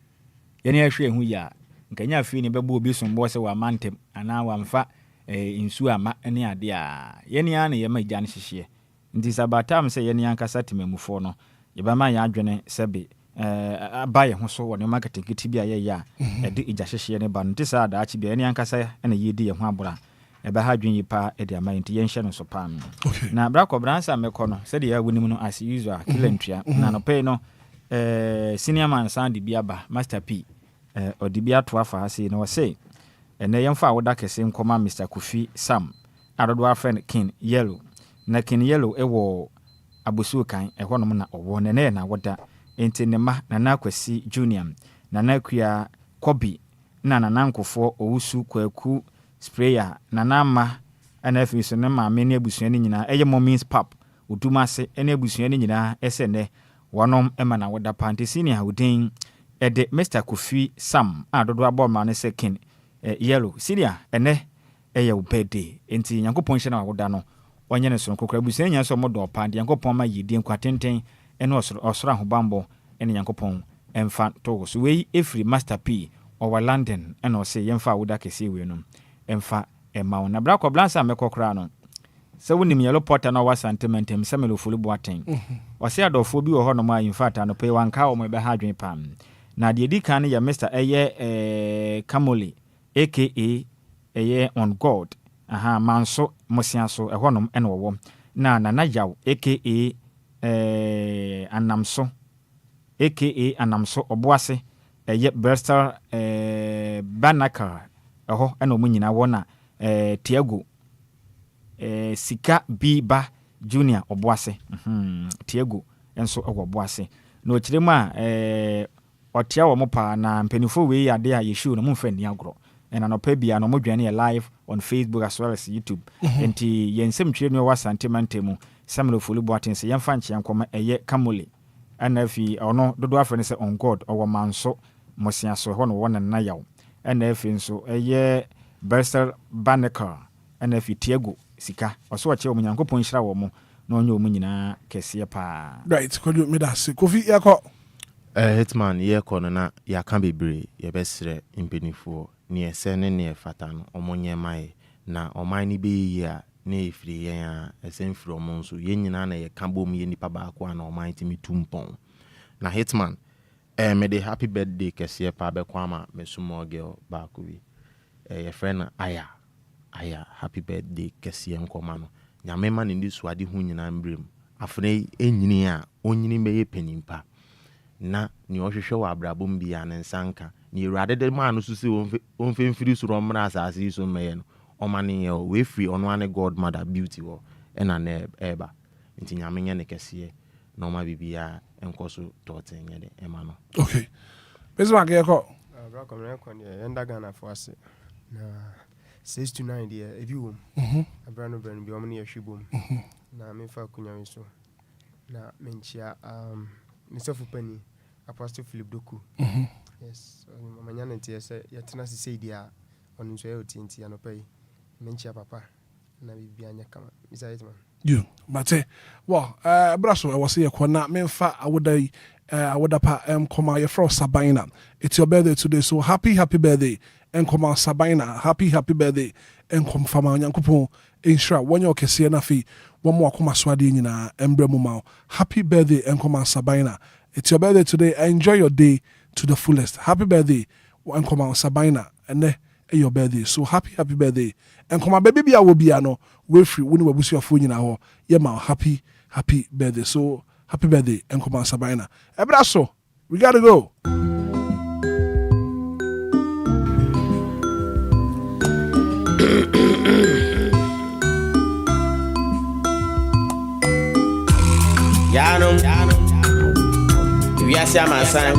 ye ne ahwe hu ya nkanya afi ne bɛbɔ obi sombo se wa mantem ana wa mfa insu ama ne ade a ye ne ya ne ye ma gyan hyehye nti sabatam sɛ yɛne ankasa temamufo no yɛbɛma yɛ adwene sɛbe aba yɛ ho so wɔ ne marketing kiti bi a yɛyɛ a ɛde igya hyehyeɛ ne ba no nti saa daakye bia yɛne ankasa ɛna yɛdi yɛ ho abora ɛbɛha adwene yi paa ɛde ama nti yɛnhyɛ no so paa na brakɔ bransa mɛkɔ no sɛdeɛ yɛ wonim no as usual kila ntua na no pɛi no senior man san de bi aba master P ɔde bi ato afa ha sei na wɔsɛ ɛnɛ yɛmfa a woda kɛse nkɔma Mr. Kofi Sam adodo afrɛ no King Yellow na King Yellow ɛwɔ abosuo kan ɛhɔ nom na ɔwɔ na ɛnɛ na woda enti ne ma Nana Kwasi Junior Nana Kuya Kobi na Nana Nkofoɔ owusu kwaku sprayer Nana ma ɛna afi so ne maame ne abusuani nyinaa ɛyɛ Momins Pap Odumase ɛne abusuani nyinaa ɛsɛ nɛ wɔnom ɛma na woda panti senior hodin ɛde Mr. Kofi Sam adodo abɔ ma ne sɛ King Yellow senior ɛnɛ ɛyɛ wo birthday enti Nyankopɔn hyɛ na woda no ɔnyɛ ne so kokora abusuani nyinaa so modo panti Nyankopɔn ma yidie nkwatenten ɛne ɔsoro ahobambɔ ɛne Nyankopɔn ɛmfa to so wei efiri Master P ɔwɔ London ɛna ɔsɛ yɛmfa woda kɛse wei no ɛmfa ɛma wo na brakɔ blansa mɛkɔkora no sɛ wonim Yellow Porter na ɔwɔ sentimentem sɛ melofolo boaten ɔsɛ adɔfoɔ bi wɔ hɔ nom a infact anɔpɛ wanka wɔ mo ɛbɛha adwene pam na deɛ di kan no yɛ Mr. ɛyɛ Kamole aka ɛyɛ On God manso mosia so ɛhɔ nom ɛna wɔwɔ na Nana Yaw aka Anamso aka Anamso ɔboase ɛyɛ Bristol Banaka ɛhɔ ɛna ɔmo nyinaa wɔ na Tiago Sika Biba Junior ɔboase Tiago ɛnso ɛwɔ ɔboase na ɔkyerɛ mu a ɔtia wɔ mo paa na mpanifo wei ade a yɛhyiw no mo mfa ni agorɔ ɛna nɔpɛ bia no mo dwane yɛ live on Facebook as well as YouTube enti yɛnsɛm twere no wɔ santimante mu Samuel Fulu Boaten sɛ yɛmfa nkyɛn nkɔma ɛyɛ Kamole ɛna afi ɔno dodo afɛ ne sɛ On God ɔwɔ manso mosia so ɛhɔ no wɔ Nana Yaw ɛna afi nso ɛyɛ Bristol Banaka ɛna afi Tiago Sika ɔso ɔkyɛ wɔ Nyankopɔn hyira wɔ mo na ɔnyɛ wɔ nyinaa kɛseɛ paa right kɔdu me da se Kofi yakɔ Hitman yɛkɔ no na yɛaka bebree yɛbɛsrɛ mpanifoɔ ne ɛsɛ ne ne ɛfata no ɔmo nyɛ mae na ɔman ne bɛyɛ a ne ɛfiri yɛn a ɛsɛ mfiri ɔmo nso yɛn nyinaa na yɛka bom yɛ nipa baako a na ɔman timi tu mpɔn na Hitman mede happy birthday kɛseɛ paa bɛkɔ ama me small girl baako bi yɛfrɛ no Aya happy birthday kɛseɛ nkɔma no nyame ma ne ndi so ade ho nyinaa mbrɛm afene ɛnyini a ɔnyini bɛyɛ panimpa na ni ɔhwehwɛ wɔ abrabom bia ne nsanka ni Awurade de ma no so se ɔmfemfiri so ɔmmra asase yi so mmɛyɛ no ɔmane yɛ we free ɔno ane godmother beauty wɔ ɛna ne ɛba nti nyame nyɛ ne kɛseɛ na ɔma bibia ɛnkɔ so tɔɔten nyɛ de ɛma no okay bezwa ke ko brakɔ me ko ne enda Ghana fo ase na 6 to 9 dia ebi wom abrano bi ɔmo ne yɛhwebom na me fa kunya so na menchia Mr. Pani Apostle Philip Doku yes manya ntia sɛ yɛtena se sei dia ɔno nso yɛ otinti anɔpɛ menchia papa na bibia nya kama Mr. Hitman you mate well braso I was here kona memfa awoda pa koma your fro Sabina it's your birthday today so happy birthday koma Sabina happy birthday kom fama Nyankopɔn ensure wonyo kese na fi one more akoma swade nyina embremu ma happy birthday koma Sabina it's your birthday today enjoy your day to the fullest happy birthday koma Sabina and your birthday so happy birthday koma baby bia wo bia no we free woni wabusu afo nyina ho ye ma happy birthday so happy birthday koma Sabina ebraso we got to go Yanum, we are my son.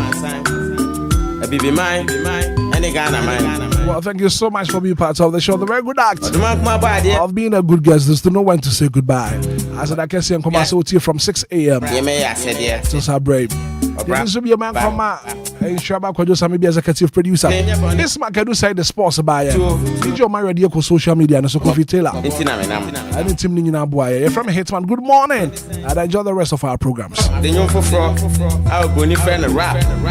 A baby mine, and a Ghana mine. Well, thank you so much for being part of the show. The very good act of being a good guest is to know when to say goodbye. As I can see and come out from 6 a.m. to Sabrade. This will be a man from Shaba Kwajosa, maybe executive producer. This man can do side the sports buyer. Did you my radio for social media and so Kofi Taylor? And it's him in Abuaya. You're from Hitman. Good morning. And enjoy the rest of our programs. The young for our friend rap.